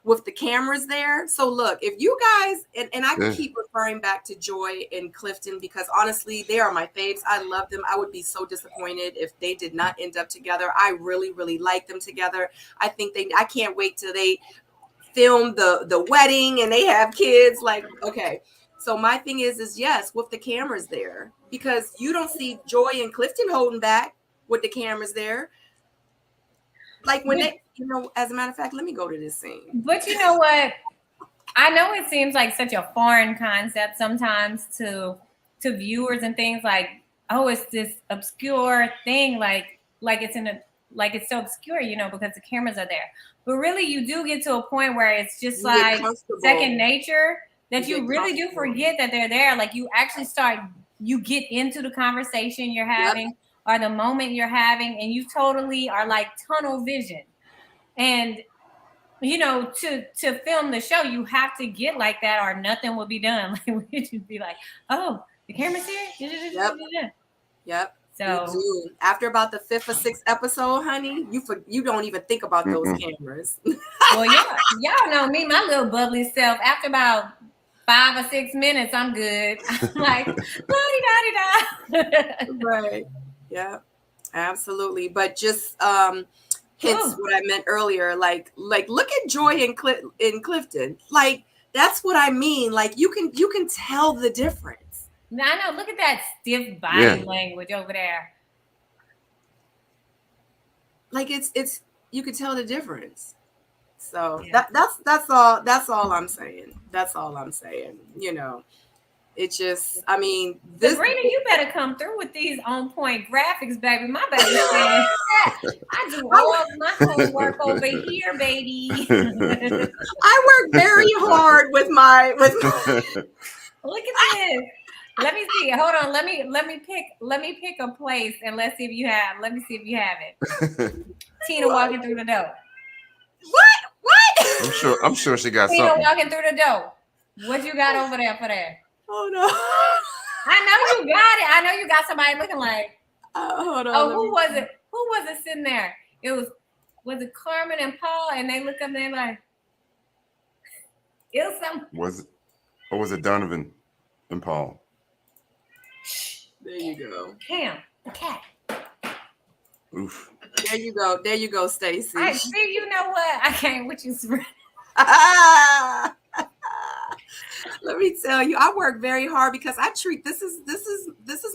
Speaker 1: with the cameras there. So look, if you guys, and I keep referring back to Joy and Clifton, because honestly, they are my faves. I love them. I would be so disappointed if they did not end up together. I really, really like them together. I think I can't wait till they film the wedding and they have kids. Like, okay. So my thing is yes, with the cameras there, because you don't see Joy and Clifton holding back with the cameras there. Like when they, as a matter of fact, let me go to this scene.
Speaker 3: But you know what? I know it seems like such a foreign concept sometimes to viewers and things like, oh, it's this obscure thing, like it's so obscure, because the cameras are there. But really, you do get to a point where it's just like second nature. that you really do forget that they're there. Like you actually you get into the conversation you're having or the moment you're having, and you totally are like tunnel vision. And you know, to film the show, you have to get like that, or nothing will be done. Like we just be like, oh, the camera's here.
Speaker 1: Yep.
Speaker 3: So
Speaker 1: you do. After about the 5th or 6th episode, honey, you don't even think about those cameras.
Speaker 3: Well, y'all know me, my little bubbly self. After about 5 or 6 minutes, I'm good. I'm like, la-di-da-di-da.
Speaker 1: Right. Yeah. Absolutely. But just hence what I meant earlier. Like look at Joy in Clifton. Like that's what I mean. Like you can tell the difference.
Speaker 3: I know. Look at that stiff body language over there.
Speaker 1: Like it's you can tell the difference. So that's all I'm saying. That's all I'm saying. You know, it just, I mean,
Speaker 3: Sabrina, you better come through with these on point graphics, baby. My baby said, I do all of my homework over here, baby.
Speaker 1: I work very hard with my.
Speaker 3: Look at this. Let me see. Hold on. Let me pick a place and let's see if you have. Let me see if you have it. Tina walking through the door.
Speaker 1: What?
Speaker 2: I'm sure she got
Speaker 3: Tina
Speaker 2: something.
Speaker 3: walking through the door. What you got over there for that?
Speaker 1: Oh no.
Speaker 3: I know you got it. I know you got somebody looking like.
Speaker 1: Hold on.
Speaker 3: Oh, who was it? Who was it sitting there? It was it Carmen and Paul, and they look up and they're like, it was some.
Speaker 2: Or was it Donovan and Paul?
Speaker 1: There you go.
Speaker 3: Cam, the cat.
Speaker 2: Oof.
Speaker 1: There you go, Stacy.
Speaker 3: I see. You know what? I can't with you.
Speaker 1: Let me tell you, I work very hard because I treat this is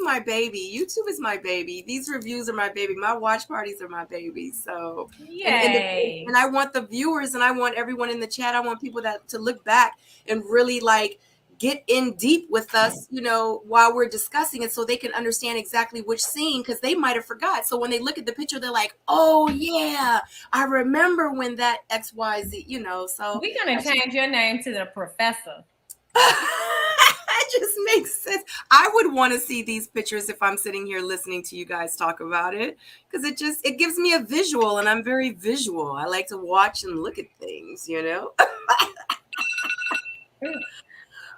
Speaker 1: my baby. YouTube is my baby. These reviews are my baby. My watch parties are my baby. So
Speaker 3: yay.
Speaker 1: And I want the viewers and I want everyone in the chat. I want people to look back and really like get in deep with us, you know, while we're discussing it so they can understand exactly which scene, because they might have forgot. So when they look at the picture, they're like, oh yeah, I remember when that XYZ, you know. So
Speaker 3: we're gonna change your name to the Professor.
Speaker 1: It just makes sense. I would want to see these pictures if I'm sitting here listening to you guys talk about it, because it gives me a visual, and I'm very visual. I like to watch and look at things, you know.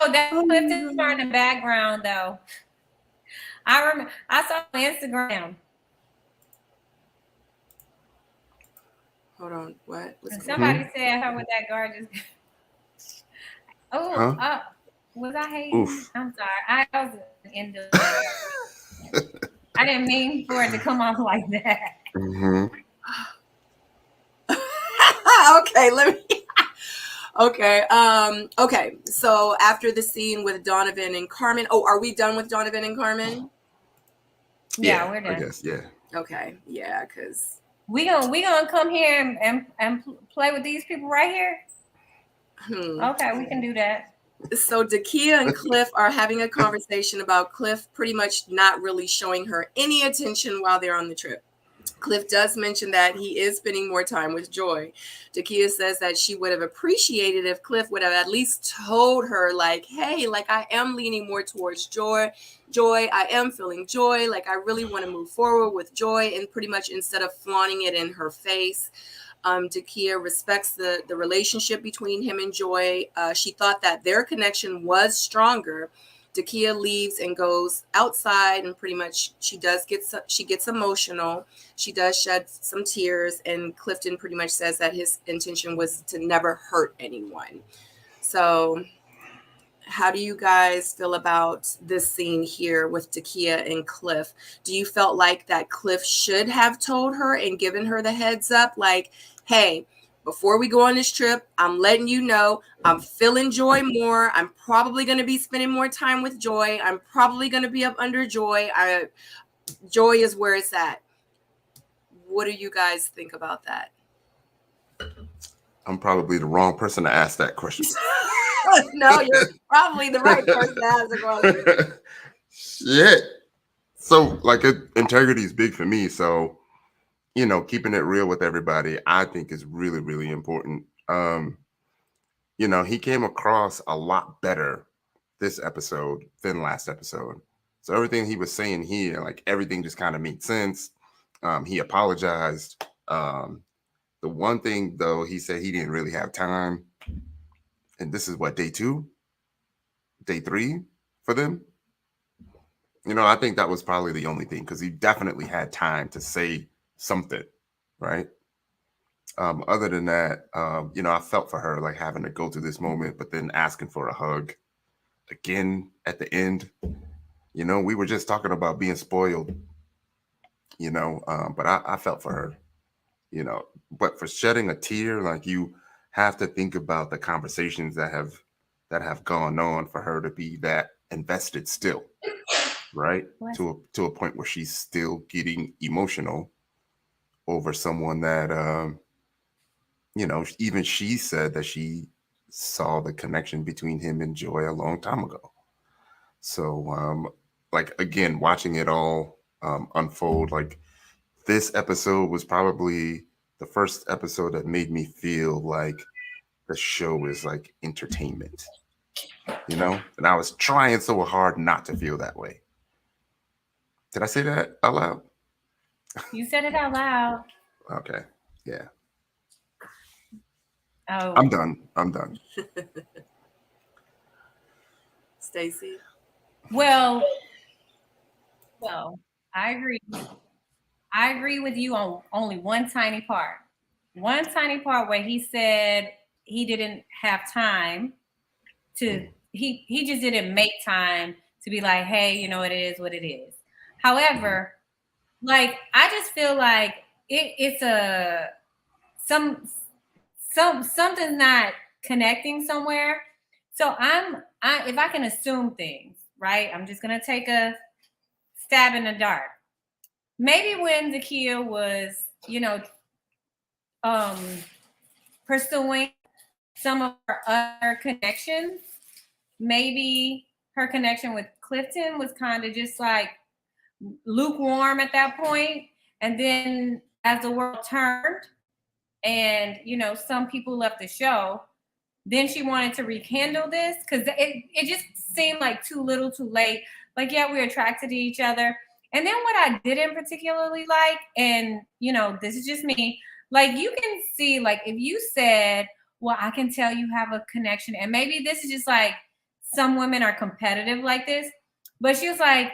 Speaker 3: Oh, that Clifton part in the background, though. I remember I saw on Instagram.
Speaker 1: Hold on, what?
Speaker 3: Somebody said her with that gorgeous. Was I hating?
Speaker 2: Oof.
Speaker 3: I'm sorry. I was in the. I didn't mean for it to come off like that.
Speaker 2: Mm-hmm.
Speaker 1: Okay, let me. Okay. Okay. So after the scene with Donovan and Carmen. Oh, are we done with Donovan and Carmen?
Speaker 3: Yeah, we're done.
Speaker 2: I guess, yeah.
Speaker 1: Okay. Yeah, because
Speaker 3: we gonna come here and play with these people right here. Okay, we can do that.
Speaker 1: So Dakia and Cliff are having a conversation about Cliff pretty much not really showing her any attention while they're on the trip. Cliff does mention that he is spending more time with Joy. Dakia says that she would have appreciated if Cliff would have at least told her, like, hey, like, I am leaning more towards Joy. I am feeling Joy. Like, I really want to move forward with Joy, and pretty much instead of flaunting it in her face. Dakia respects the relationship between him and Joy. She thought that their connection was stronger. Dakia leaves and goes outside, and pretty much she gets emotional. She does shed some tears, and Clifton pretty much says that his intention was to never hurt anyone. So how do you guys feel about this scene here with Dakia and Cliff? Do you felt like that Cliff should have told her and given her the heads up, like, hey, before we go on this trip, I'm letting you know I'm feeling Joy more. I'm probably going to be spending more time with Joy. I'm probably going to be up under Joy. Joy is where it's at. What do you guys think about that?
Speaker 2: I'm probably the wrong person to ask that question.
Speaker 1: No, you're probably the right person to ask the question.
Speaker 2: Shit. So, like, integrity is big for me. So, you know, keeping it real with everybody, I think is really, really important. You he came across a lot better this episode than last episode. So everything he was saying here, like everything just kind of made sense. He apologized. The one thing though, he said he didn't really have time. And this is what, day 2? Day 3 for them? I think that was probably the only thing, because he definitely had time to say something, right? Other than that, I felt for her, like having to go through this moment, but then asking for a hug again at the end. We were just talking about being spoiled, but I felt for her, but for shedding a tear, like, you have to think about the conversations that have gone on for her to be that invested still, right? To a point where she's still getting emotional over someone that, even she said that she saw the connection between him and Joy a long time ago. So, like, again, watching it all unfold, like, this episode was probably the first episode that made me feel like the show is like entertainment, and I was trying so hard not to feel that way. Did I say that out loud?
Speaker 3: You said it out loud.
Speaker 2: Okay. Yeah.
Speaker 3: Oh.
Speaker 2: I'm done.
Speaker 1: Stacey?
Speaker 3: Well, I agree. I agree with you on only one tiny part. One tiny part where he said he didn't have time to, he just didn't make time to be like, hey, it is what it is. However, like, I just feel like it's something's not connecting somewhere. So if I can assume things, right? I'm just gonna take a stab in the dark. Maybe when Zakiya was, pursuing some of her other connections, maybe her connection with Clifton was kind of just like lukewarm at that point. And then as the world turned and, some people left the show, then she wanted to rekindle this because it just seemed like too little too late. Like, yeah, we're attracted to each other. And then what I didn't particularly like, and, this is just me, like, you can see, like, if you said, well, I can tell you have a connection, and maybe this is just like some women are competitive like this, but she was like,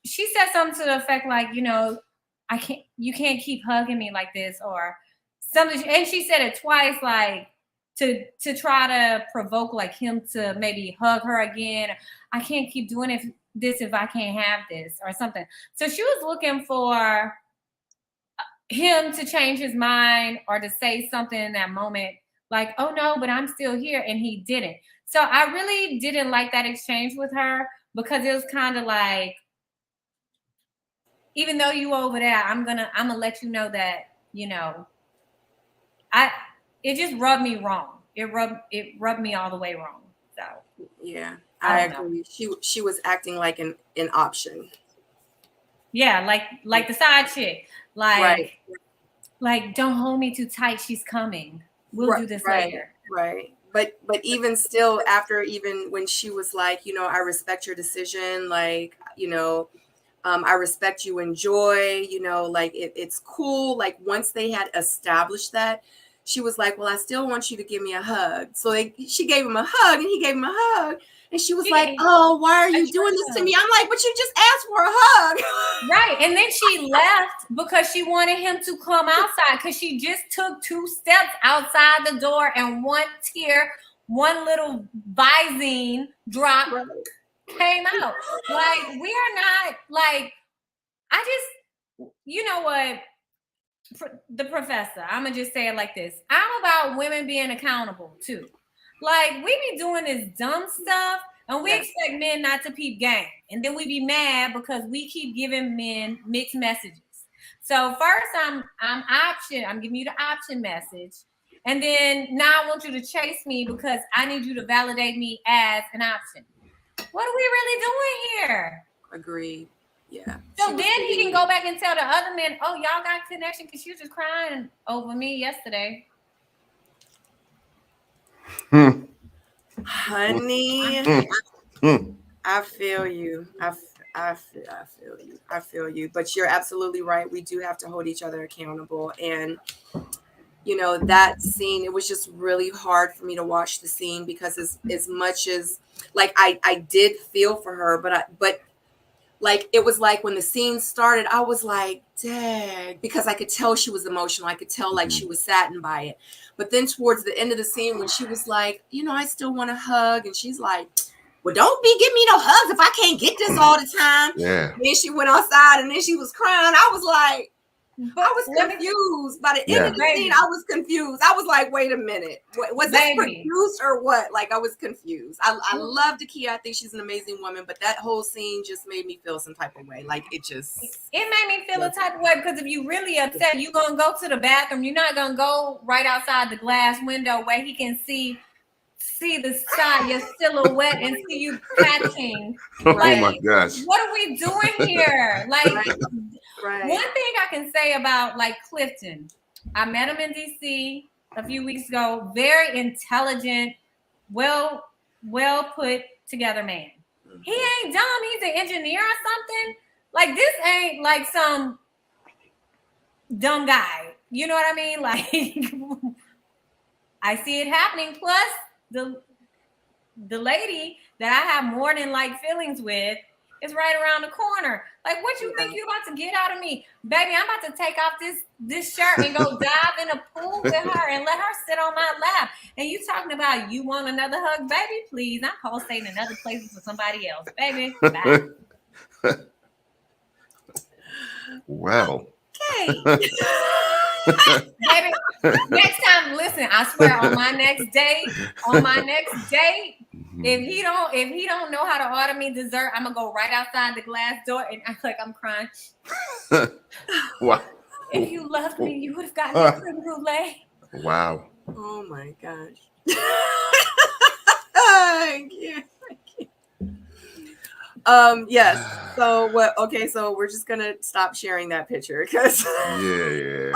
Speaker 3: she said something to the effect like, you can't keep hugging me like this or something. And she said it twice, like, to try to provoke like him to maybe hug her again. I can't keep doing this if I can't have this or something. So she was looking for him to change his mind or to say something in that moment like, oh no, but I'm still here, and he didn't. So I really didn't like that exchange with her because it was kind of like, even though you over there, I'm gonna let you know that, it just rubbed me wrong. It rubbed me all the way wrong. So
Speaker 1: yeah, I agree. She was acting like an option.
Speaker 3: Yeah, like the side chick. Like,
Speaker 1: right.
Speaker 3: Like, don't hold me too tight. She's coming. We'll do this later.
Speaker 1: Right. But even still, even when she was like, I respect your decision. Like, I respect you and Joy, like it's cool. Like, once they had established that, she was like, well, I still want you to give me a hug. So she gave him a hug and he gave him a hug. And she was like, oh, why are you doing this to me? I'm like, but you just asked for a hug.
Speaker 3: Right. And then she left because she wanted him to come outside because she just took 2 steps outside the door and one little Visine drop came out. Like, we are not like, you know what? The professor, I'm gonna just say it like this. I'm about women being accountable too. Like, we be doing this dumb stuff and we expect men not to peep game, and then we be mad because we keep giving men mixed messages. So first I'm giving you the option message, and then now I want you to chase me because I need you to validate me as an option. What are we really doing here?
Speaker 1: Agreed. Yeah.
Speaker 3: So then he can go back and tell the other men, oh, y'all got connection because she was just crying over me yesterday.
Speaker 1: Honey,
Speaker 2: Hmm.
Speaker 1: I feel you. I feel you. I feel you. But you're absolutely right. We do have to hold each other accountable. And that scene, it was just really hard for me to watch the scene because as much as like I did feel for her, but like it was like when the scene started, I was like, dang, because I could tell she was emotional. I could tell like she was saddened by it. But then towards the end of the scene, when she was like, I still want a hug, and she's like, well, don't be giving me no hugs if I can't get this all the time.
Speaker 2: Yeah.
Speaker 1: Then she went outside and then she was crying. I was like, I was confused. By the end of the scene, I was confused. I was like, wait a minute. Was this produced or what? Like, I was confused. I love Takia. I think she's an amazing woman, but that whole scene just made me feel some type of way. Like, it
Speaker 3: made me feel a type of way because if you really upset, you're going to go to the bathroom. You're not going to go right outside the glass window where he can see the side, your silhouette, and see you patching.
Speaker 2: Oh my gosh.
Speaker 3: What are we doing here? Like,
Speaker 1: right.
Speaker 3: One thing I can say about like Clifton, I met him in DC a few weeks ago. Very intelligent, well put together man. He ain't dumb. He's an engineer or something. Like, this ain't like some dumb guy. You know what I mean? Like, I see it happening. Plus, the lady that I have more than like feelings with is right around the corner. Like, what you think you about to get out of me? Baby, I'm about to take off this shirt and go dive in a pool with her and let her sit on my lap. And you talking about you want another hug? Baby, please. I'm pulsating in other places with somebody else. Baby, bye.
Speaker 2: Well.
Speaker 3: Okay. Baby, next time, listen, I swear on my next date, if he don't know how to order me dessert, I'm gonna go right outside the glass door and act like I'm crying.
Speaker 2: Wow.
Speaker 3: If you loved me, you would have gotten me creme brulee.
Speaker 2: Wow.
Speaker 1: Oh my gosh. I can't. Yes. So what? Okay. So we're just gonna stop sharing that picture because.
Speaker 2: Yeah.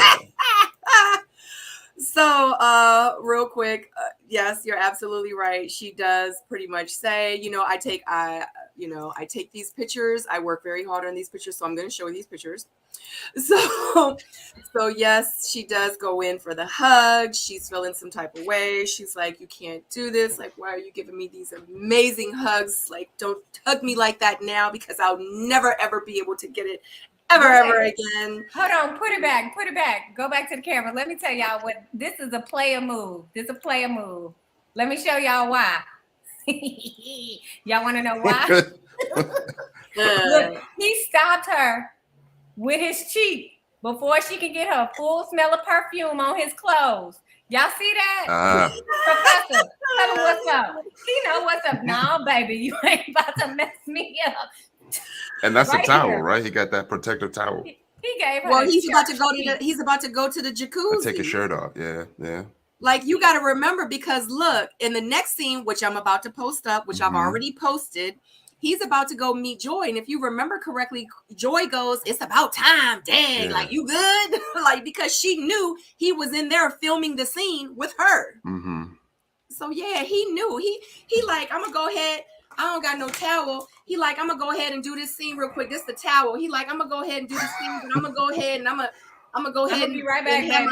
Speaker 1: So, real quick, yes, you're absolutely right. She does pretty much say, I take these pictures. I work very hard on these pictures, so I'm going to show you these pictures. So yes, she does go in for the hug. She's feeling some type of way. She's like, you can't do this. Like, why are you giving me these amazing hugs? Like, don't hug me like that now because I'll never, ever be able to get it ever again.
Speaker 3: Hold on, put it back. Go back to the camera. Let me tell y'all what this is. A player move. Let me show y'all why. Y'all want to know why? Look, he stopped her with his cheek before she could get her full smell of perfume on his clothes. Y'all see that? Professor, tell him what's up. He know what's up. No, baby, you ain't about to mess me up.
Speaker 2: And that's a towel, right? He got that protective towel.
Speaker 3: He gave her.
Speaker 1: Well, he's about to go to the jacuzzi.
Speaker 2: Take his shirt off. Yeah.
Speaker 1: Like, you got to remember, because look, in the next scene, which I'm about to post up, which I've already posted, he's about to go meet Joy. And if you remember correctly, Joy goes, it's about time. Dang, like, you good? Like, because she knew he was in there filming the scene with her.
Speaker 2: Mm-hmm.
Speaker 1: So yeah, he knew. He like, I'm gonna go ahead. I don't got no towel. He like, I'm gonna go ahead and do this scene real quick. This the towel. He like, I'm gonna go ahead and do this scene, but I'm gonna go ahead and I'm gonna go ahead and
Speaker 3: be right back,
Speaker 1: and have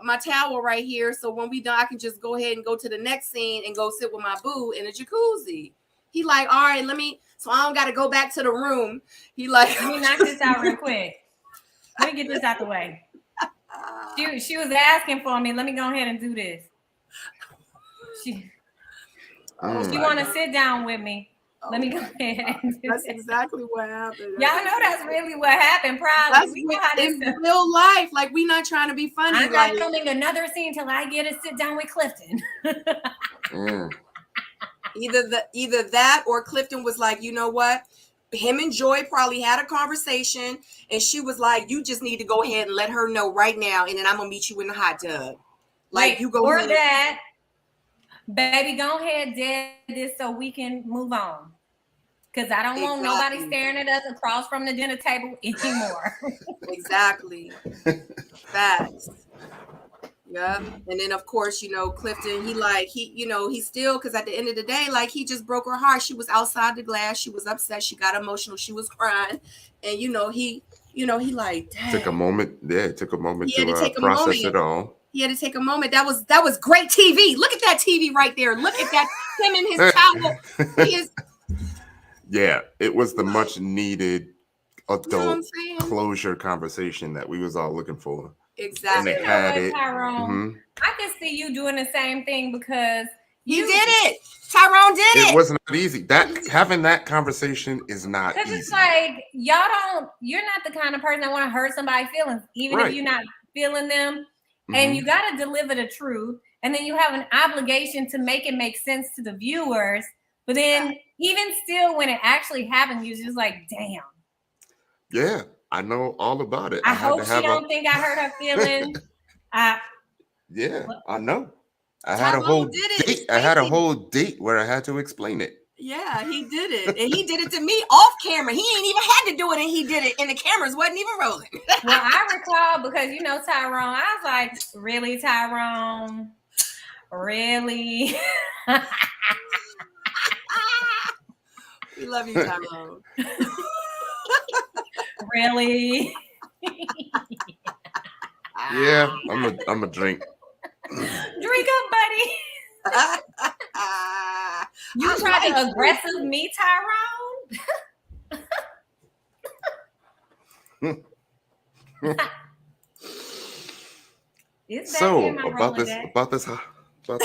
Speaker 1: my towel right here. So when we done, I can just go ahead and go to the next scene and go sit with my boo in a jacuzzi. He like, all right, so I don't got to go back to the room. He like,
Speaker 3: let me knock this out real quick. Let me get this out the way. She was asking for me. Let me go ahead and do this. She want to sit down with me. Let me go ahead and do
Speaker 1: that's
Speaker 3: this.
Speaker 1: exactly what happened.
Speaker 3: Y'all know that's really what happened. Probably.
Speaker 1: In real life. Like, we not trying to be funny.
Speaker 3: I'm not filming another scene till I get to sit down with Clifton.
Speaker 1: Either that or Clifton was like, you know what? Him and Joy probably had a conversation, and she was like, you just need to go ahead and let her know right now, and then I'm gonna meet you in the hot tub. Like, you go
Speaker 3: or
Speaker 1: ahead.
Speaker 3: that, baby, go ahead, dead this so we can move on. Because I don't want nobody staring at us across from the dinner table anymore.
Speaker 1: Exactly. Facts. Yep. And then of course, Clifton, he still, because at the end of the day, like, he just broke her heart. She was outside the glass. She was upset. She got emotional. She was crying. And he like, dang.
Speaker 2: Took a moment. Yeah, it took a moment to
Speaker 1: take a
Speaker 2: process
Speaker 1: moment.
Speaker 2: it all.
Speaker 1: He had to take a moment. That was great TV. Look at that TV right there. Look at that. Him in his towel.
Speaker 2: Yeah, it was the much needed adult
Speaker 1: saying?
Speaker 2: closure conversation that we was all looking for.
Speaker 1: Exactly.
Speaker 2: And it
Speaker 3: You know
Speaker 2: had
Speaker 3: what,
Speaker 2: it.
Speaker 3: Tyrone? I can see you doing the same thing because
Speaker 1: you did it. Tyrone did it.
Speaker 2: It was not easy. Having that conversation is not easy.
Speaker 3: It's like you're not the kind of person that want to hurt somebody's feelings, even if you're not feeling them. And you got to deliver the truth. And then you have an obligation to make it make sense to the viewers. But then even still, when it actually happens, you're just like, damn.
Speaker 2: Yeah, I know all about it.
Speaker 3: I hope she don't think I hurt her feelings.
Speaker 2: Yeah, I know. I had a whole date. I had a whole date where I had to explain it.
Speaker 1: Yeah, he did it. And he did it to me off camera. He ain't even had to do it, and he did it. And the cameras wasn't even rolling.
Speaker 3: Well, I recall because Tyrone, I was like, really, Tyrone? Really?
Speaker 1: We love you, Tyrone.
Speaker 3: Really?
Speaker 2: Yeah, I'm a drink.
Speaker 3: Drink up, buddy. You tried to aggressive me, Tyrone?
Speaker 2: So about this hot tub.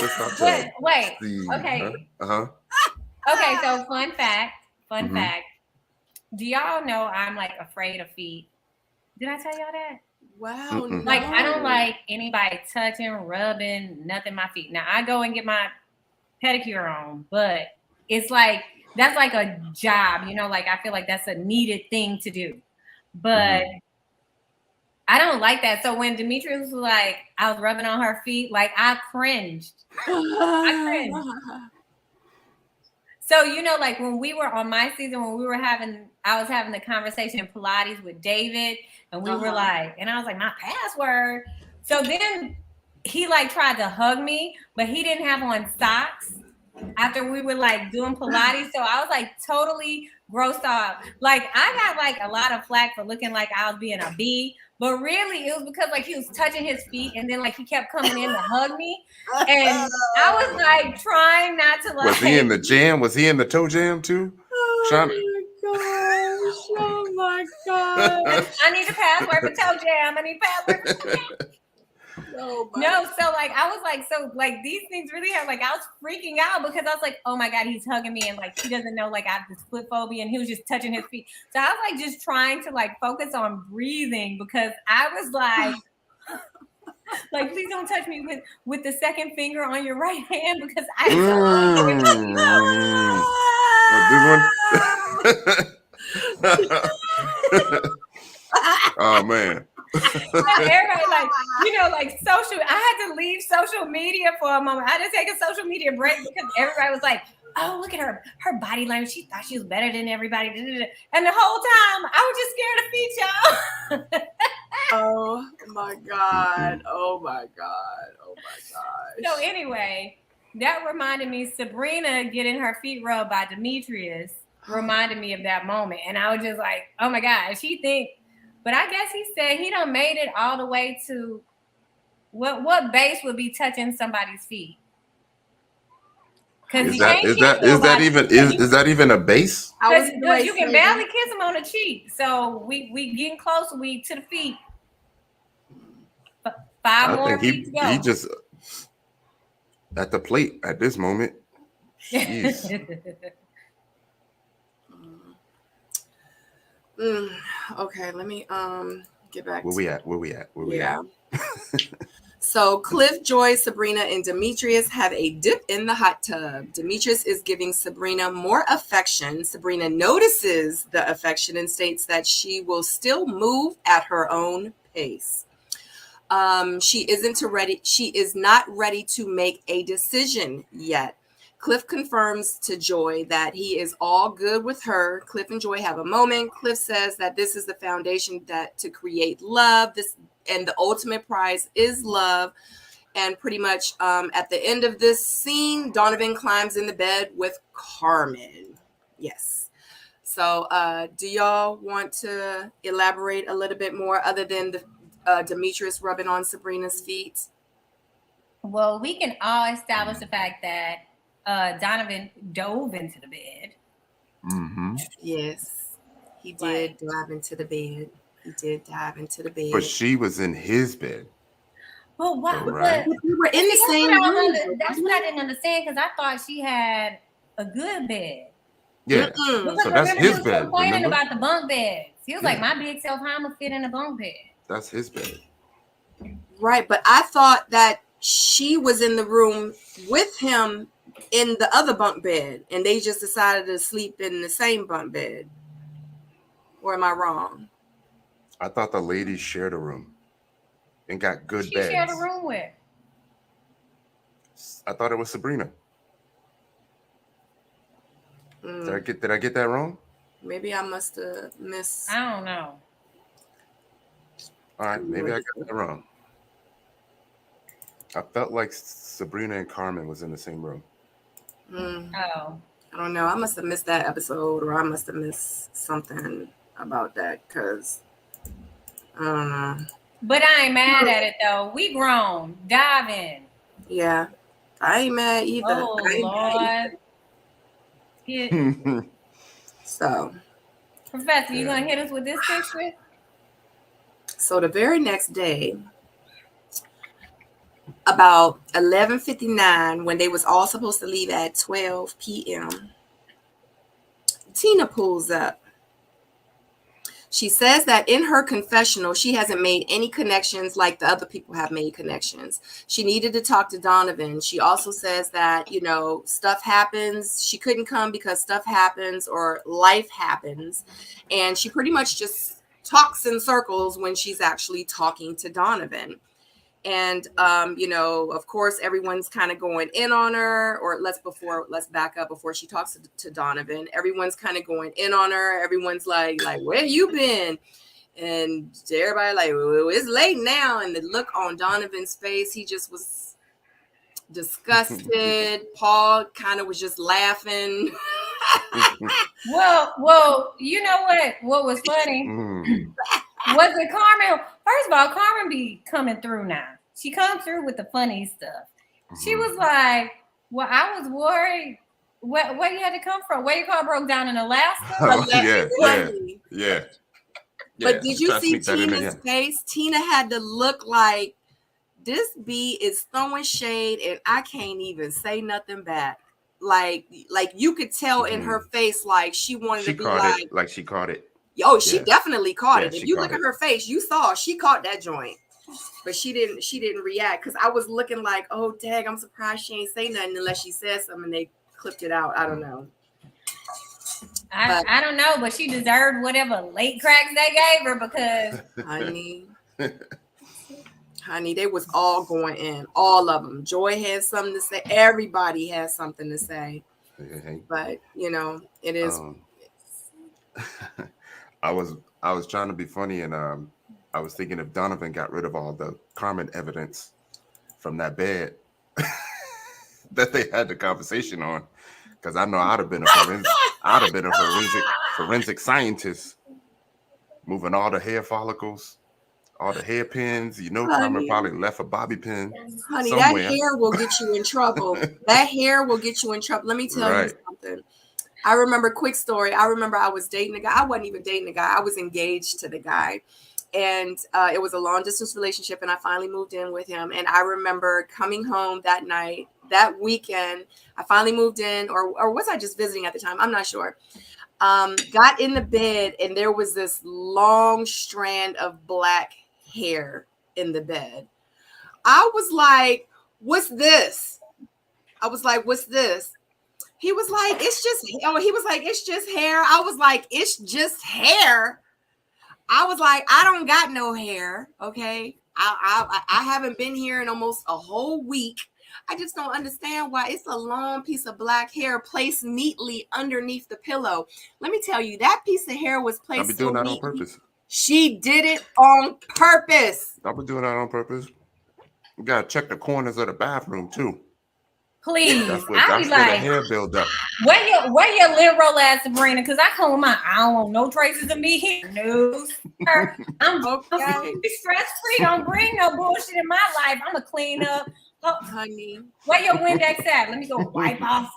Speaker 3: Wait. Okay. Okay. So fun fact. Do y'all know I'm like afraid of feet? Did I tell y'all that?
Speaker 1: Wow. No.
Speaker 3: Like, I don't like anybody touching, rubbing, nothing my feet. Now I go and get my pedicure on, but it's like that's like a job, like I feel like that's a needed thing to do. But I don't like that. So when Demetrius was like, I was rubbing on her feet, like I cringed. So, like when we were on my season, when I was having the conversation in Pilates with David, and we were like, and I was like, my password. So then he like tried to hug me, but he didn't have on socks after we were like doing Pilates. So I was like totally grossed out. Like I got like a lot of flack for looking like I was being a bee, but really it was because like he was touching his feet and then like he kept coming in to hug me. And I was like trying not to like.
Speaker 2: Was he in the jam? Was he in the toe jam too?
Speaker 1: Oh my gosh.
Speaker 3: I need a password for toe jam. I need a password for toe jam. No, so like I was like, so like these things really have like I was freaking out because I was like, oh my God, he's hugging me and like he doesn't know like I have this foot phobia and he was just touching his feet. So I was like just trying to like focus on breathing because I was like please don't touch me with the second finger on your right hand because
Speaker 2: Oh man.
Speaker 3: Everybody like social. I had to leave social media for a moment. I had to take a social media break because everybody was like, "Oh, look at her body language. She thought she was better than everybody." And the whole time, I was just scared of feet, y'all.
Speaker 1: Oh my God! Oh my God! Oh my gosh!
Speaker 3: So anyway, that reminded me. Sabrina getting her feet rubbed by Demetrius reminded me of that moment, and I was just like, "Oh my God!" She think. But I guess he said he done made it all the way to what base would be touching somebody's feet?
Speaker 2: Is that even a base?
Speaker 3: Because you can barely kiss him on the cheek. So we getting close. We to the feet. 5 more feet to go.
Speaker 2: He just at the plate at this moment. Jeez.
Speaker 1: Okay, let me get back.
Speaker 2: Where we at?
Speaker 1: So Cliff, Joy, Sabrina, and Demetrius have a dip in the hot tub. Demetrius is giving Sabrina more affection. Sabrina notices the affection and states that she will still move at her own pace. She is not ready to make a decision yet. Cliff confirms to Joy that he is all good with her. Cliff and Joy have a moment. Cliff says that this is the foundation to create love. And the ultimate prize is love. And pretty much at the end of this scene, Donovan climbs in the bed with Carmen. Yes. So do y'all want to elaborate a little bit more other than the Demetrius rubbing on Sabrina's feet?
Speaker 3: Well, we can all establish the fact that Donovan dove into the bed.
Speaker 2: Mm-hmm.
Speaker 1: Yes, he did dive into the bed. He did dive into the bed.
Speaker 2: But she was in his bed.
Speaker 3: Well, why?
Speaker 2: Oh, right.
Speaker 1: But we were in the same room.
Speaker 3: That's what I didn't understand, because I thought she had a good bed.
Speaker 2: Yeah.
Speaker 3: Because
Speaker 2: So that's his
Speaker 3: he was
Speaker 2: bed.
Speaker 3: complaining
Speaker 2: Remember?
Speaker 3: about the bunk beds. He was like, my big self, how I'm gonna fit in a bunk bed?
Speaker 2: That's his bed.
Speaker 1: Right, but I thought that she was in the room with him in the other bunk bed, and they just decided to sleep in the same bunk bed. Or am I wrong?
Speaker 2: I thought the ladies shared a room and got good beds.
Speaker 3: She shared a room with.
Speaker 2: I thought it was Sabrina. Did I get that wrong?
Speaker 1: Maybe I must have missed.
Speaker 3: I don't know.
Speaker 2: All right, maybe I got that wrong. I felt like Sabrina and Carmen was in the same room.
Speaker 3: Oh.
Speaker 1: I don't know. I must have missed that episode, or I must have missed something about that, because I don't know.
Speaker 3: But I ain't mad at it, though. We grown. Dive in.
Speaker 1: Yeah. I ain't mad either.
Speaker 3: Oh, Lord.
Speaker 1: So,
Speaker 3: Professor, you gonna hit us with this picture?
Speaker 1: So the very next day, about 11:59, when they was all supposed to leave at 12 p.m., Tina pulls up. She says that in her confessional, she hasn't made any connections like the other people have made connections. She needed to talk to Donovan. She also says that, stuff happens. She couldn't come because stuff happens or life happens. And she pretty much just talks in circles when she's actually talking to Donovan. And, of course, everyone's kind of going in on her, or let's back up before she talks to Donovan. Everyone's kind of going in on her. Everyone's like, where you been? And everybody like, well, it's late now. And the look on Donovan's face, he just was disgusted. Paul kind of was just laughing.
Speaker 3: Well, you know what was funny? Was it Carmen? First of all, Carmen be coming through now. She comes through with the funny stuff. She was like, well, I was worried. Where you had to come from? Where your car broke down in Alaska?
Speaker 2: Yeah.
Speaker 1: But did you see Tina's face? Tina had to look like, this bee is throwing shade and I can't even say nothing back. Like you could tell in her face, like she wanted to be like
Speaker 2: she caught it.
Speaker 1: Oh, she definitely caught it. If you look
Speaker 2: at
Speaker 1: her face, you saw she caught that joint. But she didn't react, because I was looking like, oh dang, I'm surprised she ain't say nothing unless she said something and they clipped it out. I don't know.
Speaker 3: I don't know, but she deserved whatever late cracks they gave her, because
Speaker 1: honey, they was all going in, all of them. Joy had something to say. Everybody has something to say. But it is.
Speaker 2: I was trying to be funny, and I was thinking if Donovan got rid of all the Carmen evidence from that bed that they had the conversation on, because I know I'd have been a forensic scientist, moving all the hair follicles, all the hairpins. Carmen probably left a bobby pin.
Speaker 1: Honey,
Speaker 2: somewhere.
Speaker 1: That hair will get you in trouble. That hair will get you in trouble. Let me tell you something. I remember, quick story. I remember I was dating a guy. I wasn't even dating a guy. I was engaged to the guy. And it was a long distance relationship. And I finally moved in with him. And I remember coming home that night, that weekend. I finally moved in, or was I just visiting at the time? I'm not sure. Got in the bed, and there was this long strand of black hair in the bed. I was like, what's this? I was like, what's this? He was like, it's just hair. I was like, it's just hair. I was like, I don't got no hair. Okay. I haven't been here in almost a whole week. I just don't understand why it's a long piece of black hair placed neatly underneath the pillow. Let me tell you, that piece of hair was placed.
Speaker 2: I'll be doing that on purpose.
Speaker 1: She did it on purpose.
Speaker 2: I'll be doing that on purpose. You gotta check the corners of the bathroom too.
Speaker 3: Please,
Speaker 2: That's
Speaker 3: I
Speaker 2: where
Speaker 3: be
Speaker 2: the
Speaker 3: like,
Speaker 2: hair build up.
Speaker 3: where your lint roll at, Sabrina? Because I come with I don't want no traces of me here. No, sir. I'm
Speaker 1: Okay.
Speaker 3: stress-free. Don't bring no bullshit in my life. I'm going to clean up. Oh,
Speaker 1: Honey.
Speaker 3: where your Windex at? Let me go wipe off.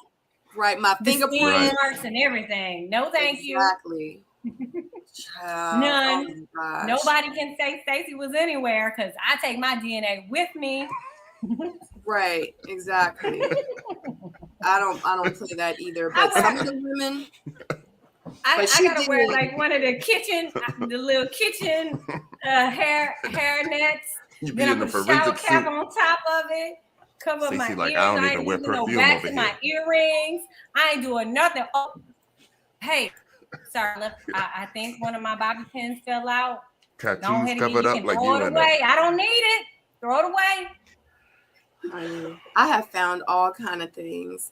Speaker 1: Right, my
Speaker 3: The
Speaker 1: fingerprint
Speaker 3: marks and everything. No, thank you.
Speaker 1: Exactly.
Speaker 3: None.
Speaker 1: Oh
Speaker 3: Nobody can say Stacey was anywhere because I take my DNA with me.
Speaker 1: Right, exactly. I don't play that either. But some of the women,
Speaker 3: I gotta wear like one of the little kitchen hair nets. Then I put a shower cap on top of it. Cover up my ears.
Speaker 2: Like, I don't even wear perfume over here.
Speaker 3: My earrings. I ain't doing nothing. Oh, hey, sorry. I think one of my bobby pins fell out.
Speaker 2: Tattoos covered up like you.
Speaker 3: Throw it away. I don't need it. Throw it away.
Speaker 1: I have found all kind of things,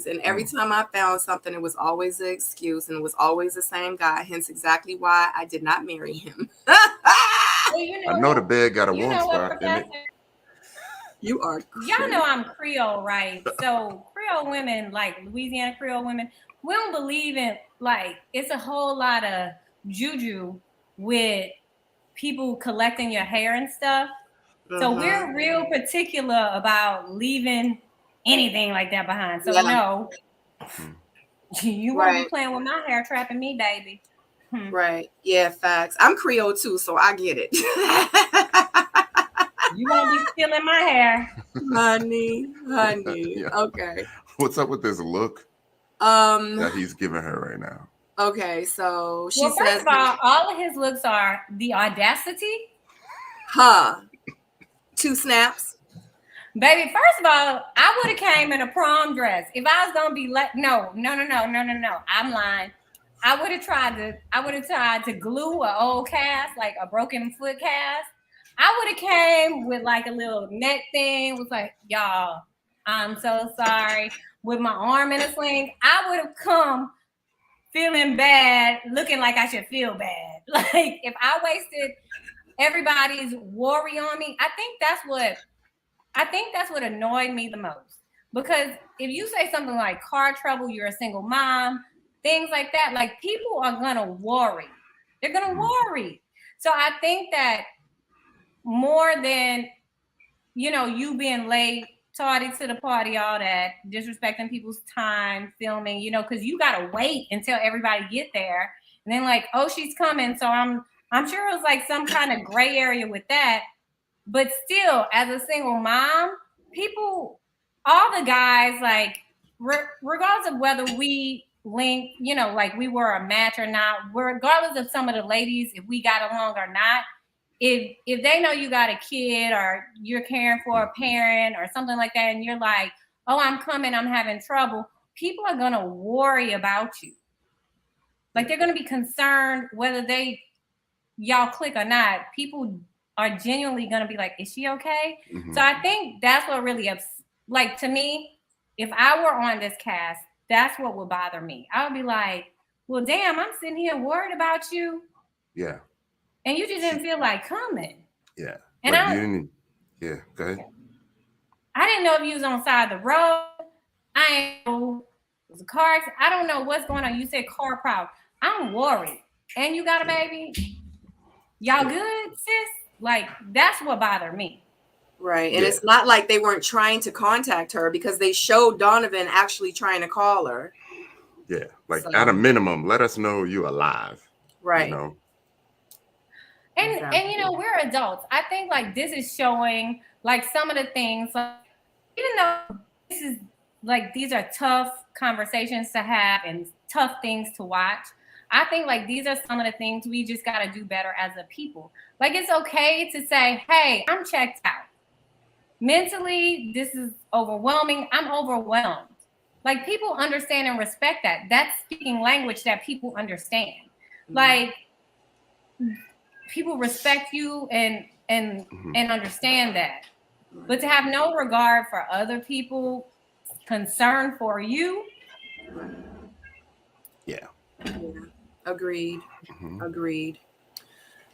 Speaker 1: and every time I found something, it was always an excuse, and it was always the same guy. Hence, exactly why I did not marry him.
Speaker 3: I
Speaker 2: know the bed got a warm spot in it.
Speaker 1: You are crazy.
Speaker 3: Y'all know I'm Creole, right? So Creole women, like Louisiana Creole women, we don't believe in, like, it's a whole lot of juju with people collecting your hair and stuff. So we're real particular about leaving anything like that behind. So no, you won't be playing with my hair, trapping me, baby.
Speaker 1: Right. Yeah, facts. I'm Creole too, so I get it.
Speaker 3: You won't be stealing my hair.
Speaker 1: Honey. Yeah. Okay.
Speaker 2: What's up with this look that he's giving her right now?
Speaker 1: Okay, so she says,
Speaker 3: first of all of his looks are the audacity.
Speaker 1: 2 snaps.
Speaker 3: Baby, first of all, I would have came in a prom dress. If I was gonna be like, no. I'm lying. I would have tried to glue an old cast, like a broken foot cast. I would have came with like a little neck thing, was like, y'all, I'm so sorry. With my arm in a sling, I would have come feeling bad, looking like I should feel bad. Like if I wasted everybody's worry on me, I think that's what annoyed me the most. Because if you say something like car trouble, you're a single mom, things like that, like people are gonna worry. They're gonna worry. So I think that more than, you being late, tardy to the party, all that, disrespecting people's time, filming, because you gotta wait until everybody get there. And then like, oh, she's coming. So I'm sure it was like some kind of gray area with that. But still, as a single mom, people, all the guys, like, regardless of whether we link, like we were a match or not, regardless of some of the ladies, if we got along or not, if they know you got a kid or you're caring for a parent or something like that, and you're like, oh, I'm coming, I'm having trouble, people are going to worry about you. Like, they're going to be concerned whether y'all click or not. People are genuinely going to be like, is she okay? So I think that's what really, like, to me, if I were on this cast, that's what would bother me. I would be like, well, damn, I'm sitting here worried about you.
Speaker 2: Yeah.
Speaker 3: And you just didn't feel like coming.
Speaker 2: Yeah.
Speaker 3: And
Speaker 2: go ahead.
Speaker 3: I didn't know if you was on the side of the road. I ain't know it was a car accident. I don't know what's going on. You said car problem. I'm worried. And you got a baby? Y'all good, sis? Like, that's what bothered me.
Speaker 1: Right. And it's not like they weren't trying to contact her, because they showed Donovan actually trying to call her.
Speaker 2: Yeah. Like, at a minimum, let us know you're alive.
Speaker 1: Right.
Speaker 3: And we're adults. I think like this is showing like some of the things, like, even though this is like, these are tough conversations to have and tough things to watch, I think like these are some of the things we just got to do better as a people. Like, it's okay to say, hey, I'm checked out. Mentally, this is overwhelming. I'm overwhelmed. Like, people understand and respect that. That's speaking language that people understand. Like, people respect you and understand that. But to have no regard for other people, concern for you.
Speaker 1: Yeah. Agreed. Agreed.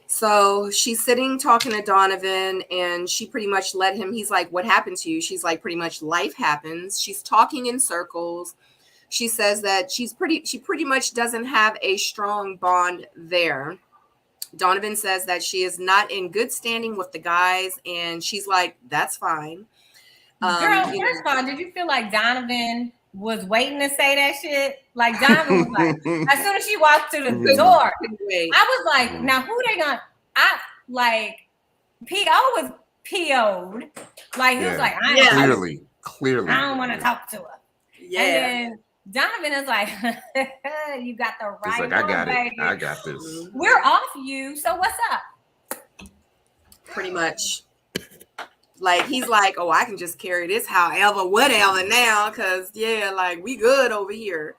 Speaker 1: So she's sitting talking to Donovan, and she pretty much let him. He's like, "What happened to you?" She's like, "Pretty much life happens." She's talking in circles. She says that she pretty much doesn't have a strong bond there. Donovan says that she is not in good standing with the guys, and she's like, "That's fine."
Speaker 3: Girl, first of all, did you feel like Donovan was waiting to say that shit? Like Donovan was like, as soon as she walked to the door, I was like, now who they gonna? I like P.O. was P.O.'d. Like he was like,
Speaker 2: clearly,
Speaker 3: I don't want to talk to her.
Speaker 1: Yeah.
Speaker 3: And then Donovan is like, you got the right.
Speaker 2: He's like, I got it. I got this.
Speaker 3: We're off you. So what's up?
Speaker 1: Pretty much. Like, he's like, oh, I can just carry this however, whatever now, because, yeah, like, we good over here.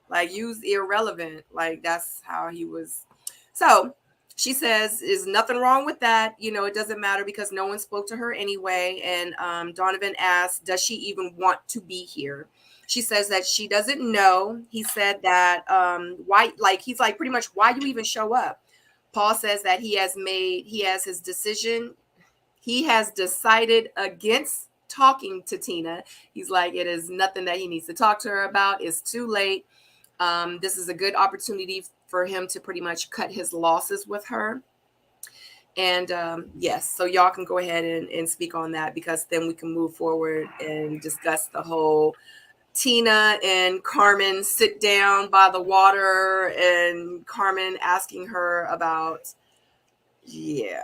Speaker 1: Like, you's irrelevant. Like, that's how he was. So she says, is nothing wrong with that. You know, it doesn't matter because no one spoke to her anyway. And Donovan asked, does she even want to be here? She says that she doesn't know. He said that, why, like, he's like, pretty much, why you even show up? Paul says that he has his decision. He has decided against talking to Tina. He's like, it is nothing that he needs to talk to her about. It's too late. This is a good opportunity for him to pretty much cut his losses with her. And yes, so y'all can go ahead and speak on that, because then we can move forward and discuss the whole Tina and Carmen sit down by the water and Carmen asking her about, yeah.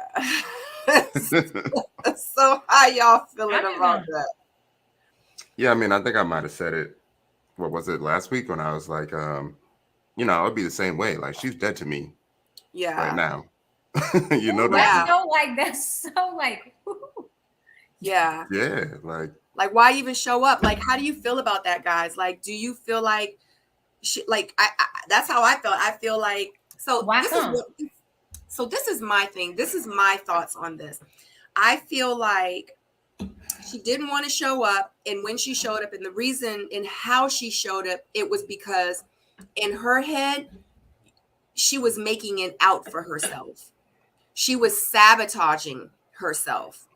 Speaker 1: So how y'all feeling about that?
Speaker 2: Yeah, I mean, I think I might have said it. What was it, last week, when I was like, you know, it'd be the same way. Like, she's dead to me.
Speaker 1: Yeah.
Speaker 2: Right now. You know,
Speaker 3: that's so like.
Speaker 1: Yeah.
Speaker 2: Yeah,
Speaker 1: like why even show up? Like, how do you feel about that, guys? Like, do you feel like I that's how I felt. I feel like, so this is my thing. This is my thoughts on this. I feel like she didn't want to show up, and when she showed up, and the reason and how she showed up, it was because in her head she was making it out for herself. She was sabotaging herself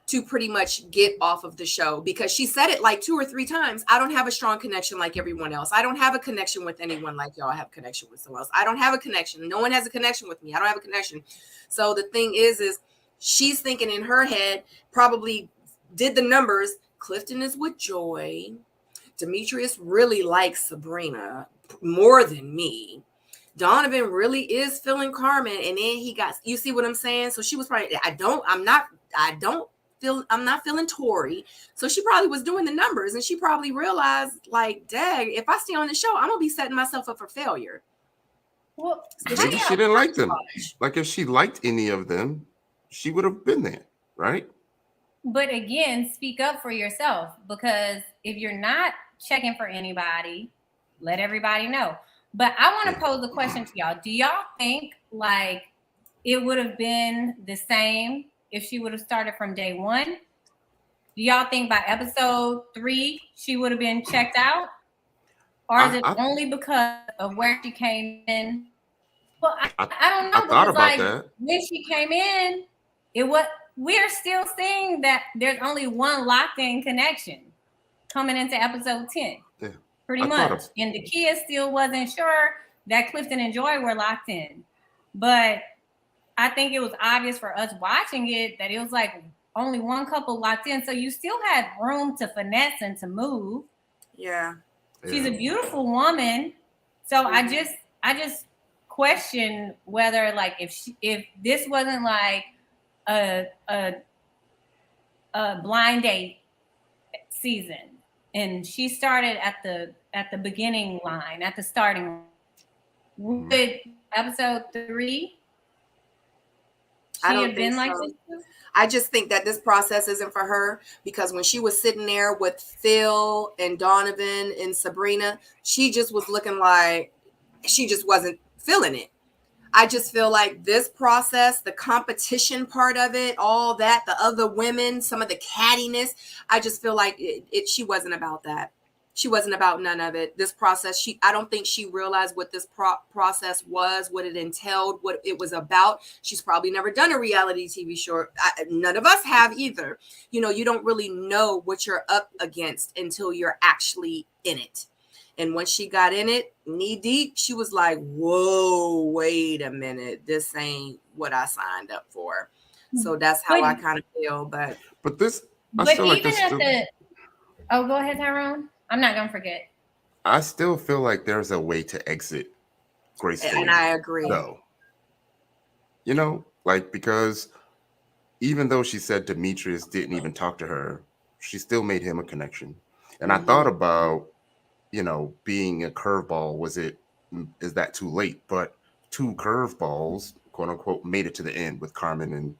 Speaker 1: to pretty much get off of the show, because she said it like 2 or 3 times. I don't have a strong connection like everyone else. I don't have a connection with anyone like y'all have a connection with someone else. I don't have a connection. No one has a connection with me. I don't have a connection. So the thing is she's thinking in her head, probably did the numbers. Clifton is with Joy. Demetrius really likes Sabrina more than me. Donovan really is feeling Carmen. And then he got, you see what I'm saying? So she was probably, I'm not feeling Tori. So she probably was doing the numbers, and she probably realized, like, dang, if I stay on the show, I'm gonna be setting myself up for failure.
Speaker 3: Well,
Speaker 2: maybe she didn't like them. Like, if she liked any of them, she would have been there, right?
Speaker 3: But again, speak up for yourself, because if you're not checking for anybody, let everybody know. But I want to pose a question to y'all. Do y'all think like it would have been the same if she would have started from day one? Do y'all think by episode 3 she would have been checked out? Or is it only because of where she came in? Well, I don't know.
Speaker 2: I thought about that.
Speaker 3: When she came in, we're still seeing that there's only one locked in connection coming into episode 10.
Speaker 2: Yeah.
Speaker 3: Pretty much. And the kids still wasn't sure that Clifton and Joy were locked in. But I think it was obvious for us watching it that it was like only one couple locked in. So you still had room to finesse and to move.
Speaker 1: Yeah.
Speaker 3: She's a beautiful woman. So I just question whether, like, if this wasn't like a blind date season, and she started at the beginning line, at the starting, would episode 3
Speaker 1: I don't think so. I just think that this process isn't for her, because when she was sitting there with Phil and Donovan and Sabrina, she just was looking like she just wasn't feeling it. I just feel like this process, the competition part of it, all that, the other women, some of the cattiness, I just feel like she wasn't about that. She wasn't about none of it. This process, I don't think she realized what this process was, what it entailed, what it was about. She's probably never done a reality TV show. None of us have either. You know, you don't really know what you're up against until you're actually in it. And once she got in it, knee deep, she was like, whoa, wait a minute. This ain't what I signed up for. So that's how I kind of feel. But
Speaker 3: even at the, oh, go ahead, Tyrone. I'm not going to forget.
Speaker 2: I still feel like there's a way to exit gracefully.
Speaker 1: And I agree.
Speaker 2: Though. You know, like, because even though she said Demetrius didn't even talk to her, she still made him a connection. And I thought about, you know, being a curveball. Is that too late? But 2 curveballs, quote unquote, made it to the end with Carmen and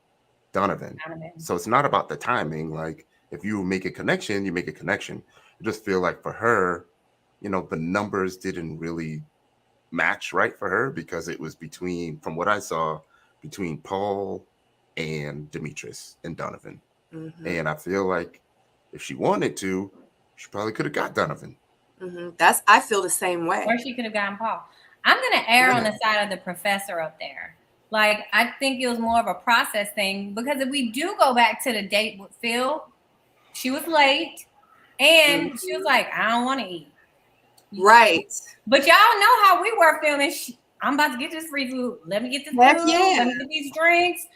Speaker 2: Donovan. So it's not about the timing. Like, if you make a connection, you make a connection. I just feel like for her, you know, the numbers didn't really match right for her because it was from what I saw, between Paul and Demetrius and Donovan. And I feel like if she wanted to, she probably could have got Donovan.
Speaker 1: I feel the same way.
Speaker 3: Or she could have gotten Paul. I'm going to err on the side of the professor up there. Like, I think it was more of a process thing, because if we do go back to the date with Phil, she was late and she was like, I don't want to eat.
Speaker 1: Right.
Speaker 3: But y'all know how we were feeling. I'm about to get this free food. Let me get this food. Let me get these drinks.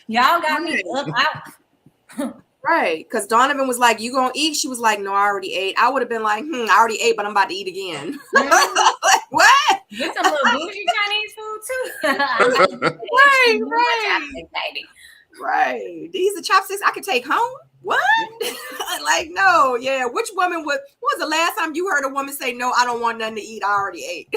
Speaker 3: Y'all got me up out.
Speaker 1: Right. Because Donovan was like, you gonna eat? She was like, no, I already ate. I would have been like, I already ate, but I'm about to eat again. Like, what?
Speaker 3: Get some little bougie Chinese food too.
Speaker 1: Right. These are chopsticks I could take home. What? Like, no. Yeah. Which woman what was the last time you heard a woman say, no, I don't want nothing to eat, I already ate?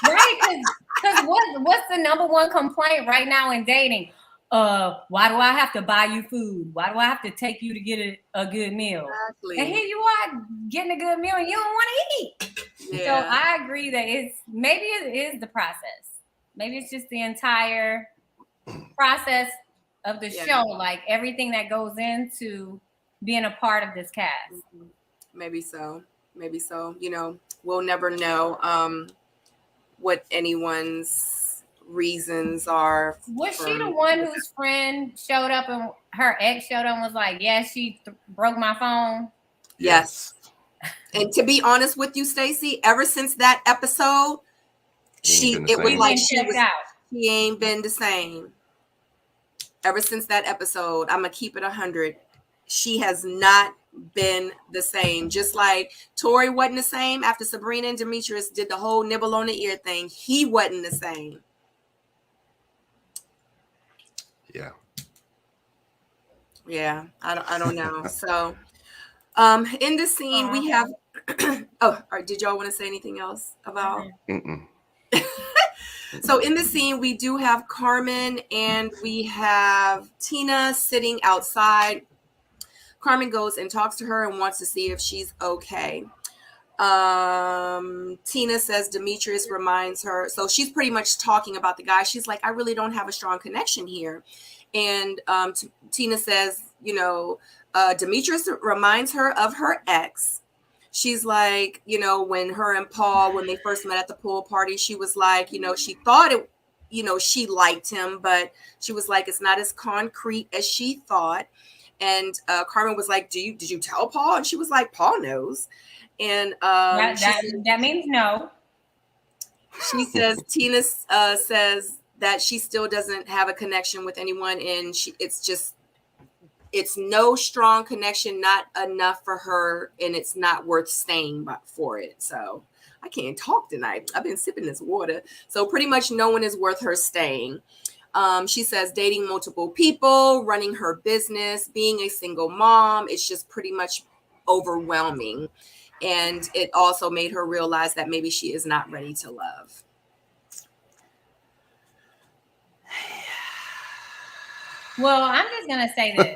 Speaker 3: Right. Because what's the number one complaint right now in dating? Why do I have to buy you food? Why do I have to take you to get a good meal? Exactly. And here you are getting a good meal and you don't want to eat. Yeah. So I agree that maybe it is the process. Maybe it's just the entire process of the show, like everything that goes into being a part of this cast.
Speaker 1: Maybe so. You know, we'll never know what anyone's reasons are.
Speaker 3: Was she the one whose friend showed up and her ex showed up and was like, yeah, she broke my phone?
Speaker 1: Yes. And to be honest with you, Stacey, ever since that episode, she ain't been the same. Ever since that episode, I'm gonna keep it 100. She has not been the same. Just like Tori wasn't the same after Sabrina and Demetrius did the whole nibble on the ear thing. He wasn't the same. Yeah. I don't know. So in this scene we have did y'all want to say anything else about? So in the scene, we do have Carmen and we have Tina sitting outside. Carmen goes and talks to her and wants to see if she's okay. Tina says Demetrius reminds her. So she's pretty much talking about the guy. She's like, I really don't have a strong connection here. And Tina says, you know, Demetrius reminds her of her ex. She's like, you know, when her and Paul, when they first met at the pool party, she was like, you know, she thought it, you know, she liked him, but she was like, it's not as concrete as she thought. And Carmen was like, did you tell Paul? And she was like, Paul knows. And
Speaker 3: that means no.
Speaker 1: She says, Tina says that she still doesn't have a connection with anyone. And it's no strong connection, not enough for her, and it's not worth staying for it. So I can't talk tonight. I've been sipping this water. So pretty much no one is worth her staying. She says dating multiple people, running her business, being a single mom, it's just pretty much overwhelming. And it also made her realize that maybe she is not ready to love.
Speaker 3: Well, I'm just going to say this.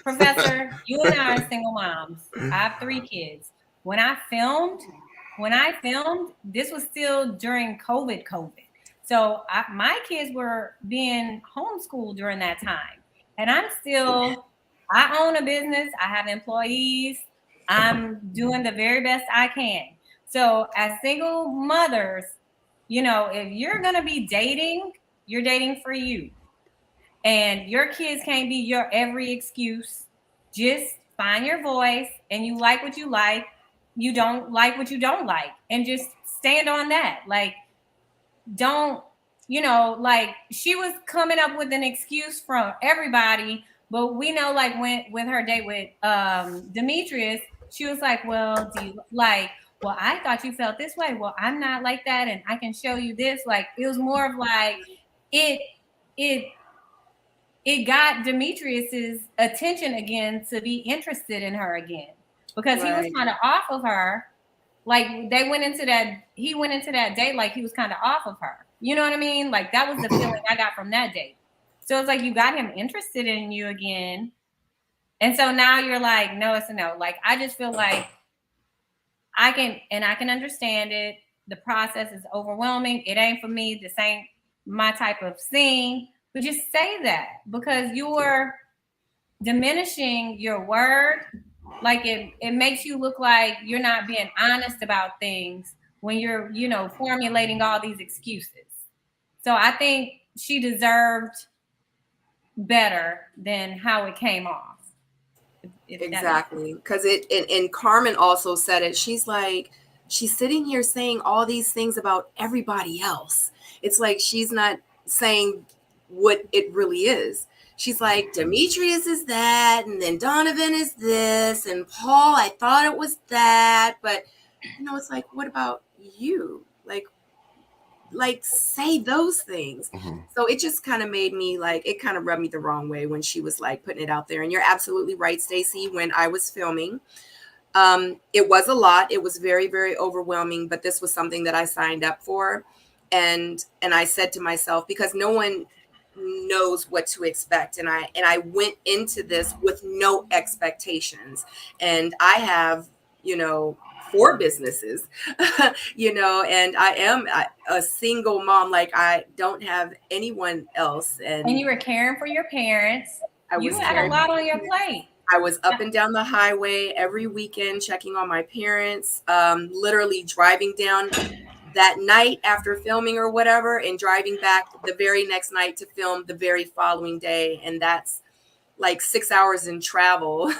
Speaker 3: Professor, you and I are single moms. I have 3 kids. When I filmed, this was still during COVID. So my kids were being homeschooled during that time. And I own a business. I have employees. I'm doing the very best I can. So as single mothers, you know, if you're going to be dating, you're dating for you. And your kids can't be your every excuse. Just find your voice, and you like what you like. You don't like what you don't like, and just stand on that. Like, don't, you know, like she was coming up with an excuse from everybody, but we know, like, when with her date with Demetrius, she was like, well, do you like, well, I thought you felt this way. Well, I'm not like that, and I can show you this. Like, it was more of like it it it got Demetrius's attention again to be interested in her again, because he was kind of off of her. Like, he went into that date like he was kind of off of her. You know what I mean? Like, that was the feeling I got from that date. So it's like you got him interested in you again. And so now you're like, no, it's a no. Like, I just feel like I can understand it. The process is overwhelming. It ain't for me. This ain't my type of scene. But just say that, because you're diminishing your word. Like, it makes you look like you're not being honest about things when you're, you know, formulating all these excuses. So I think she deserved better than how it came off.
Speaker 1: Exactly. Because and Carmen also said it. She's like, she's sitting here saying all these things about everybody else. It's like she's not saying what it really is. She's like, Demetrius is that, and then Donovan is this, and Paul, I thought it was that, but you know, it's like, what about you? Like say those things. So it just kind of made me like, it kind of rubbed me the wrong way when she was like putting it out there. And you're absolutely right, Stacey. When I was filming, it was a lot. It was very, very overwhelming, but this was something that I signed up for. And I said to myself, because no one knows what to expect. And I went into this with no expectations. And I have, you know, 4 businesses, you know, and I am a single mom. Like, I don't have anyone else. And
Speaker 3: you were caring for your parents. You had
Speaker 1: caring.
Speaker 3: A lot on your plate.
Speaker 1: I was up and down the highway every weekend, checking on my parents, literally driving down that night after filming or whatever, and driving back the very next night to film the very following day. And that's like 6 hours in travel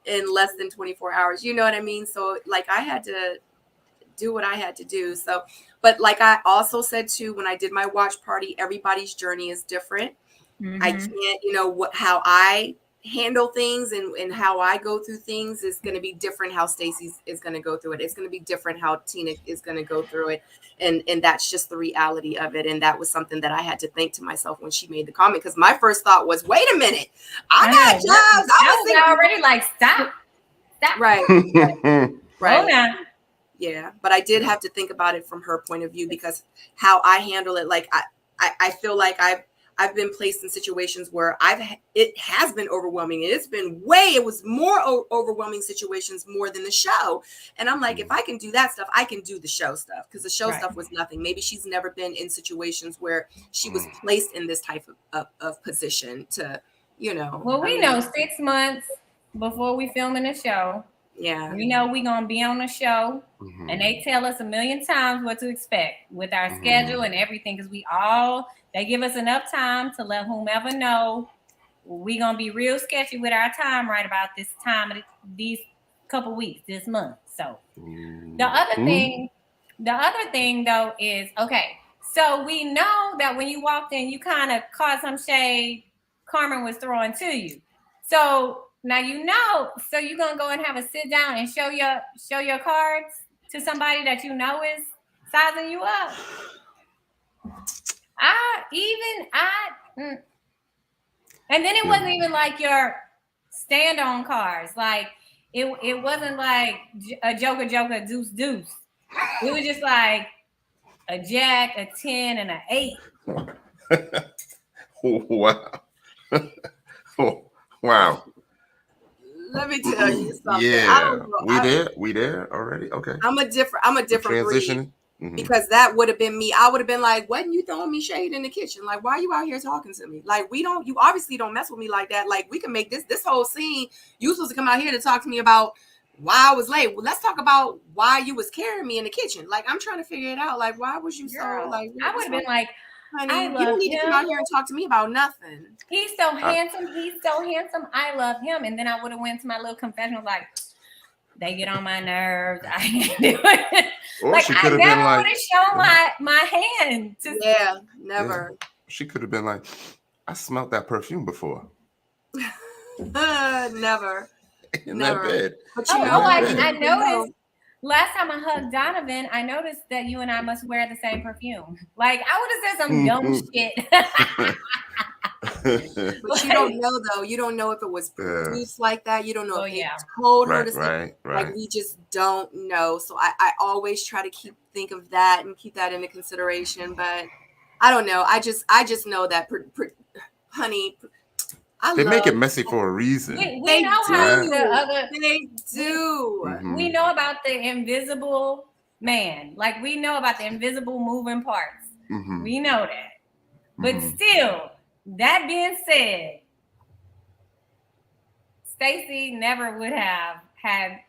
Speaker 1: in less than 24 hours. You know what I mean? So like, I had to do what I had to do. So, but like I also said too, when I did my watch party, everybody's journey is different. I can't, you know, how I handle things and how I go through things is going to be different. How Stacey is going to go through it. It's going to be different how Tina is going to go through it. And that's just the reality of it. And that was something that I had to think to myself when she made the comment, because my first thought was, wait a minute, I got jobs.
Speaker 3: I was already like, stop.
Speaker 1: Right. Right.
Speaker 3: Hold on.
Speaker 1: Yeah. But I did have to think about it from her point of view, because how I handle it, like I feel like I've been placed in situations where it has been overwhelming. It was more overwhelming situations more than the show. And I'm like, if I can do that stuff, I can do the show stuff, because the show stuff was nothing. Maybe she's never been in situations where she was placed in this type of position to, you know.
Speaker 3: Well, we know 6 months before we film in the show.
Speaker 1: Yeah.
Speaker 3: We know we're going to be on the show, and they tell us a million times what to expect with our schedule and everything, because they give us enough time to let whomever know we're going to be real sketchy with our time right about this time of these couple weeks, this month. So the other thing though is, okay, so we know that when you walked in, you kind of caught some shade Carmen was throwing to you. So now so you're going to go and have a sit down and show your cards to somebody that you know is sizing you up. And then it wasn't even like your stand-on cards. Like, it wasn't like a joker, deuce. It was just like a jack, a 10, and an 8.
Speaker 2: Wow. Wow.
Speaker 1: Let me tell you something.
Speaker 2: Yeah, we there already. Okay.
Speaker 1: I'm a different breed. Because that would have been me. I would have been like, wasn't you throwing me shade in the kitchen? Like, why are you out here talking to me? Like, you obviously don't mess with me like that. Like, we can make this whole scene. You supposed to come out here to talk to me about why I was late. Well, let's talk about why you was carrying me in the kitchen. Like, I'm trying to figure it out. Like, why was you so,
Speaker 3: Girl,
Speaker 1: like,
Speaker 3: I would
Speaker 1: what's
Speaker 3: have
Speaker 1: wrong?
Speaker 3: been like, I
Speaker 1: Honey, you
Speaker 3: love
Speaker 1: don't need to come out
Speaker 3: him.
Speaker 1: here and talk to me about nothing.
Speaker 3: He's so handsome. He's so handsome. I love him. And then I would have went to my little confessional like, they get on my nerves. I can't do it.
Speaker 2: Or
Speaker 3: like,
Speaker 2: she
Speaker 3: I
Speaker 2: could have
Speaker 3: never
Speaker 2: been like,
Speaker 3: would have shown my hand.
Speaker 1: Yeah, never.
Speaker 2: Yeah. She could have been like, I smelled that perfume before.
Speaker 1: Never.
Speaker 2: In
Speaker 1: Never.
Speaker 2: that bed.
Speaker 1: But
Speaker 3: I noticed last time I hugged Donovan, I noticed that you and I must wear the same perfume. Like, I would have said some dumb shit.
Speaker 1: But you don't know, though. You don't know if it was produced like that. You don't know if they told her to say.
Speaker 2: Right.
Speaker 1: Like, we just don't know. So I always try to think of that and keep that into consideration. But I don't know. I just know that, honey,
Speaker 2: they make it messy for a reason.
Speaker 3: We know how the other.
Speaker 1: They do.
Speaker 2: Mm-hmm.
Speaker 3: We know about the invisible man. Like, we know about the invisible moving parts.
Speaker 2: Mm-hmm.
Speaker 3: We know that. But still, that being said, Stacey never would have had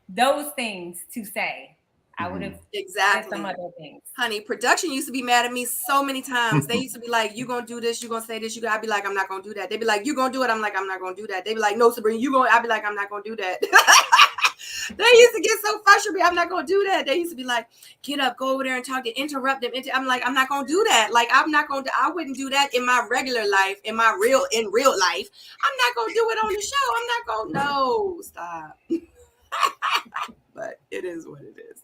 Speaker 3: those things to say. I would have said some other things.
Speaker 1: Honey, production used to be mad at me so many times. They used to be like, you gonna do this, you gonna say this, I'd be like, I'm not gonna do that. They'd be like, you gonna do it. I'm like, I'm not gonna do that. They'd be like, no, Sabrina, I'd be like, I'm not gonna do that. They used to get so frustrated. I'm not gonna do that. They used to be like, get up, go over there and talk and interrupt them. I'm like, I'm not gonna do that. Like, I wouldn't do that in my regular life, in real life. I'm not gonna do it on the show. I'm not gonna, no, stop. But it is what it is.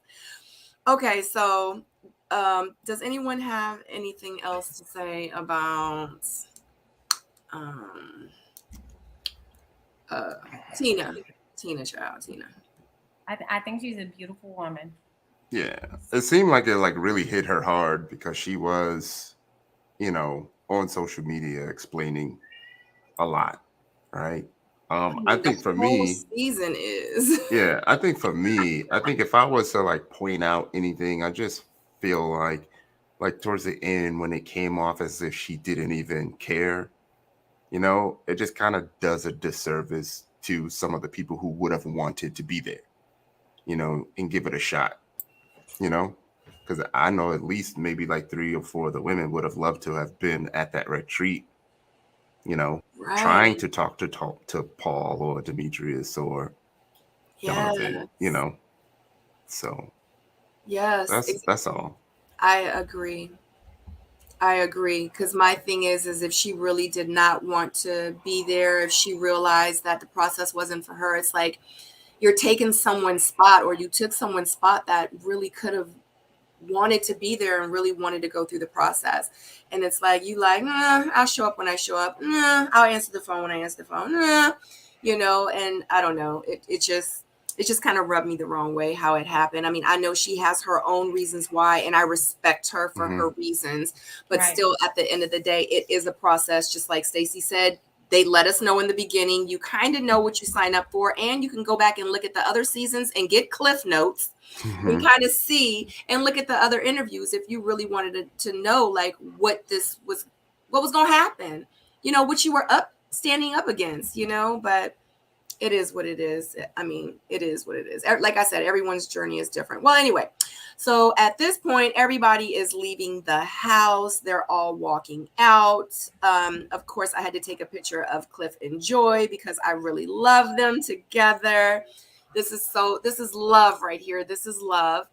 Speaker 1: Okay, so does anyone have anything else to say about Tina?
Speaker 3: I think she's a beautiful woman.
Speaker 2: Yeah, it seemed like it really hit her hard because she was, on social media explaining a lot, right? I think for me,
Speaker 1: season is.
Speaker 2: Yeah, I think for me, if I was to point out anything, I just feel like towards the end when it came off as if she didn't even care, it just kind of does a disservice to some of the people who would have wanted to be there, and give it a shot, because I know at least maybe 3 or 4 of the women would have loved to have been at that retreat, trying to talk to Paul or Demetrius or Donovan, so
Speaker 1: yes,
Speaker 2: that's all.
Speaker 1: I agree because my thing is if she really did not want to be there, if she realized that the process wasn't for her, it's like you're taking someone's spot, or you took someone's spot that really could have wanted to be there and really wanted to go through the process. And it's like, I'll show up when I show up. I'll answer the phone when I answer the phone. And I don't know. It just kind of rubbed me the wrong way how it happened. I mean, I know she has her own reasons why, and I respect her for her reasons, but still at the end of the day, it is a process. Just like Stacey said, they let us know in the beginning. You kind of know what you sign up for, and you can go back and look at the other seasons and get cliff notes and kind of see and look at the other interviews if you really wanted to know what was going to happen, what you were standing up against, but it is what it is. I mean, it is what it is. Like I said, everyone's journey is different. Well, anyway, so at this point, everybody is leaving the house. They're all walking out. Of course, I had to take a picture of Cliff and Joy because I really love them together. This is love right here. This is love.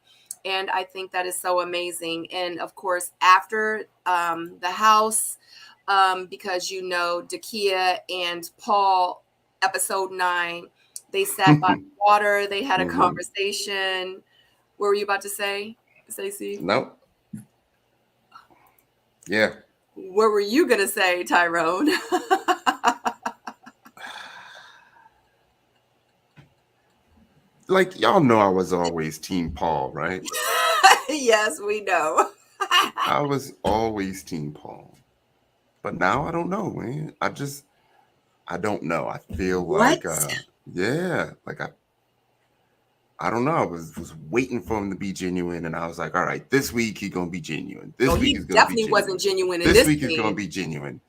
Speaker 1: And I think that is so amazing. And of course, after the house, because Dakia and Paul, episode 9, they sat by water. They had a conversation. What were you about to say, Stacey?
Speaker 2: Nope. Yeah.
Speaker 1: What were you going to say, Tyrone?
Speaker 2: Y'all know I was always Team Paul, right?
Speaker 1: Yes, we know.
Speaker 2: I was always Team Paul. But now I don't know, man. I don't know. I feel like, I don't know. I was waiting for him to be genuine, and I was like, all right, this week he's gonna be genuine. This week is gonna be genuine.
Speaker 1: Definitely wasn't genuine.
Speaker 2: This week is gonna be genuine.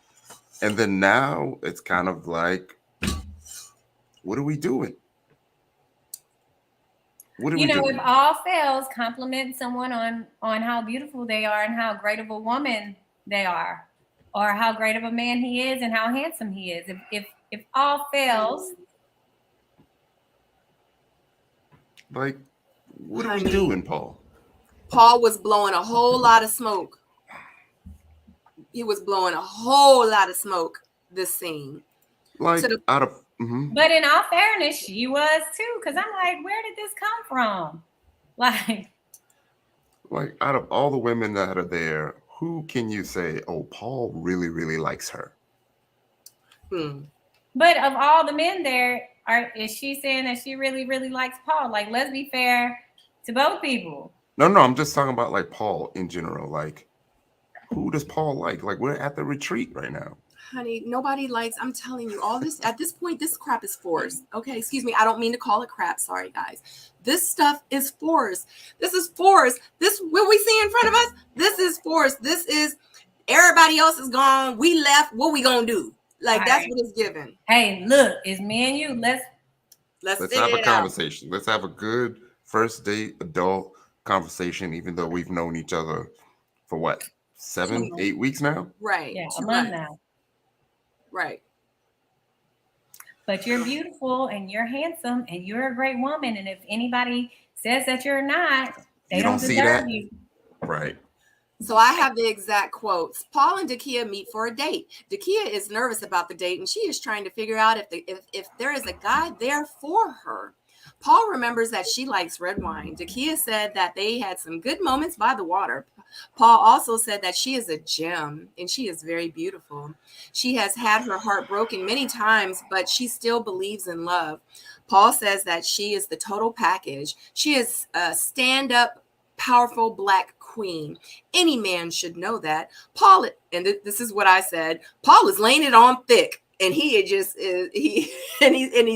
Speaker 2: And then now it's kind of like, what are we doing? What are we doing?
Speaker 3: If all fails, compliment someone on how beautiful they are and how great of a woman they are, or how great of a man he is and how handsome he is. If all fails,
Speaker 2: like, what are we doing, Paul?
Speaker 1: Paul was blowing a whole lot of smoke. He was blowing a whole lot of smoke this scene.
Speaker 2: Like out of
Speaker 3: But in all fairness, she was too, because I'm like, where did this come from? Like
Speaker 2: out of all the women that are there, who can you say, oh, Paul really, really likes her?
Speaker 3: But of all the men there, is she saying that she really, really likes Paul? Like, let's be fair to both people.
Speaker 2: No, I'm just talking about like Paul in general. Like, who does Paul like? Like, we're at the retreat right now.
Speaker 1: Honey, nobody likes, I'm telling you, all this, at this point, this crap is forced. Okay, excuse me, I don't mean to call it crap. Sorry, guys. This stuff is forced. This is forced. This, what we see in front of us, this is forced. This is, everybody else is gone. We left. What we gonna do? Like, that's what it's given.
Speaker 3: Hey, look, it's me and you.
Speaker 2: Let's have a conversation. Let's have a good first date adult conversation, even though we've known each other for what, 7, 8 weeks now?
Speaker 1: Right.
Speaker 3: Yeah, a month now.
Speaker 1: Right.
Speaker 3: But you're beautiful and you're handsome and you're a great woman. And if anybody says that you're not, they don't deserve you.
Speaker 2: Right.
Speaker 1: So I have the exact quotes. Paul and Dakia meet for a date. Dakia is nervous about the date and she is trying to figure out if there is a guy there for her. Paul remembers that she likes red wine. Dakia said that they had some good moments by the water. Paul also said that she is a gem and she is very beautiful. She has had her heart broken many times, but she still believes in love. Paul says that she is the total package. She is a stand-up, powerful Black queen. Any man should know that. Paul, and this is what I said, Paul is laying it on thick. And he just he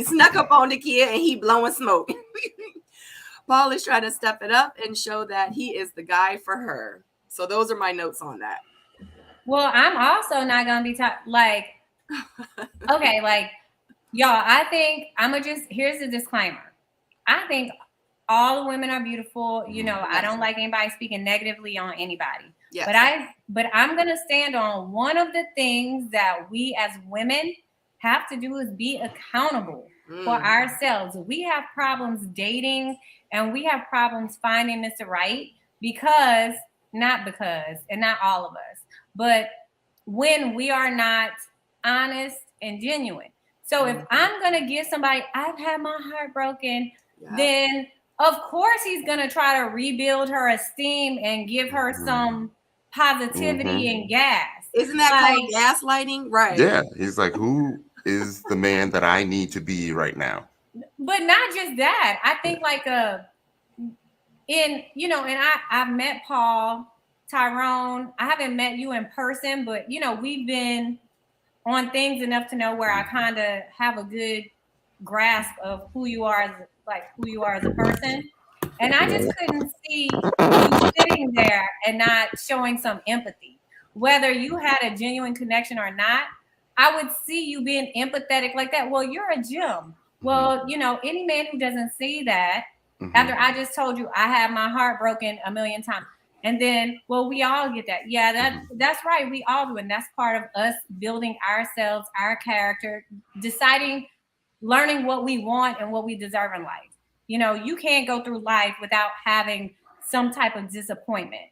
Speaker 1: snuck up on Dakia and he blowing smoke. Paul is trying to step it up and show that he is the guy for her. So those are my notes on that.
Speaker 3: Well, I'm also not gonna be like, okay, like y'all. I think I'm gonna here's the disclaimer. I think all the women are beautiful. I don't like anybody speaking negatively on anybody. Yes. But I'm gonna stand on one of the things that we as women have to do is be accountable for ourselves. We have problems dating and we have problems finding Mr. Right and not all of us, but when we are not honest and genuine. So if I'm gonna give somebody, I've had my heart broken, then of course he's gonna try to rebuild her esteem and give her some positivity and gas.
Speaker 1: Isn't that called gaslighting? Right.
Speaker 2: Yeah. He's like, who is the man that I need to be right now?
Speaker 3: But not just that. I think I've met Paul, Tyrone. I haven't met you in person, but we've been on things enough to know where I kind of have a good grasp of who you are as a person. And I just couldn't see you sitting there and not showing some empathy. Whether you had a genuine connection or not, I would see you being empathetic like that. Well, you're a gem. Well, any man who doesn't see that, after I just told you I had my heart broken a million times. And then, well, we all get that. Yeah, that's right. We all do. And that's part of us building ourselves, our character, deciding, learning what we want and what we deserve in life. You can't go through life without having some type of disappointment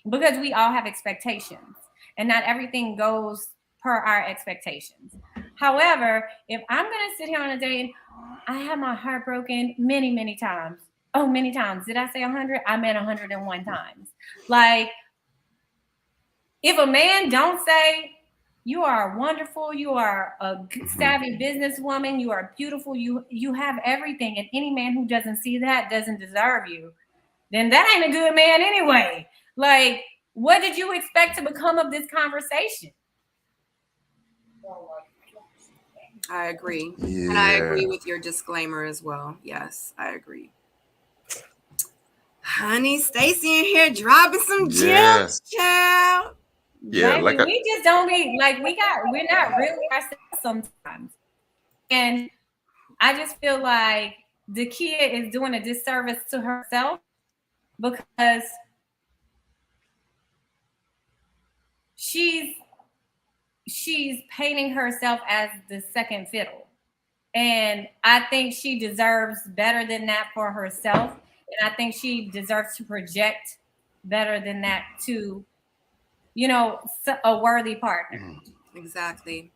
Speaker 3: because we all have expectations and not everything goes per our expectations. However, if I'm going to sit here on a day and I have my heart broken many, many times. Oh, many times. Did I say 100? I meant 101 times. Like, if a man don't say, you are wonderful, you are a savvy businesswoman, you are beautiful, you have everything, and any man who doesn't see that doesn't deserve you, then that ain't a good man anyway. Like, what did you expect to become of this conversation?
Speaker 1: I agree. Yeah. And I agree with your disclaimer as well. Yes, I agree. Honey, Stacy in here dropping some gems, child.
Speaker 2: Yeah,
Speaker 3: we just don't be like we're not really ourselves sometimes. And I just feel like Dakia is doing a disservice to herself because she's painting herself as the second fiddle. And I think she deserves better than that for herself. And I think she deserves to project better than that to, a worthy partner.
Speaker 1: Exactly.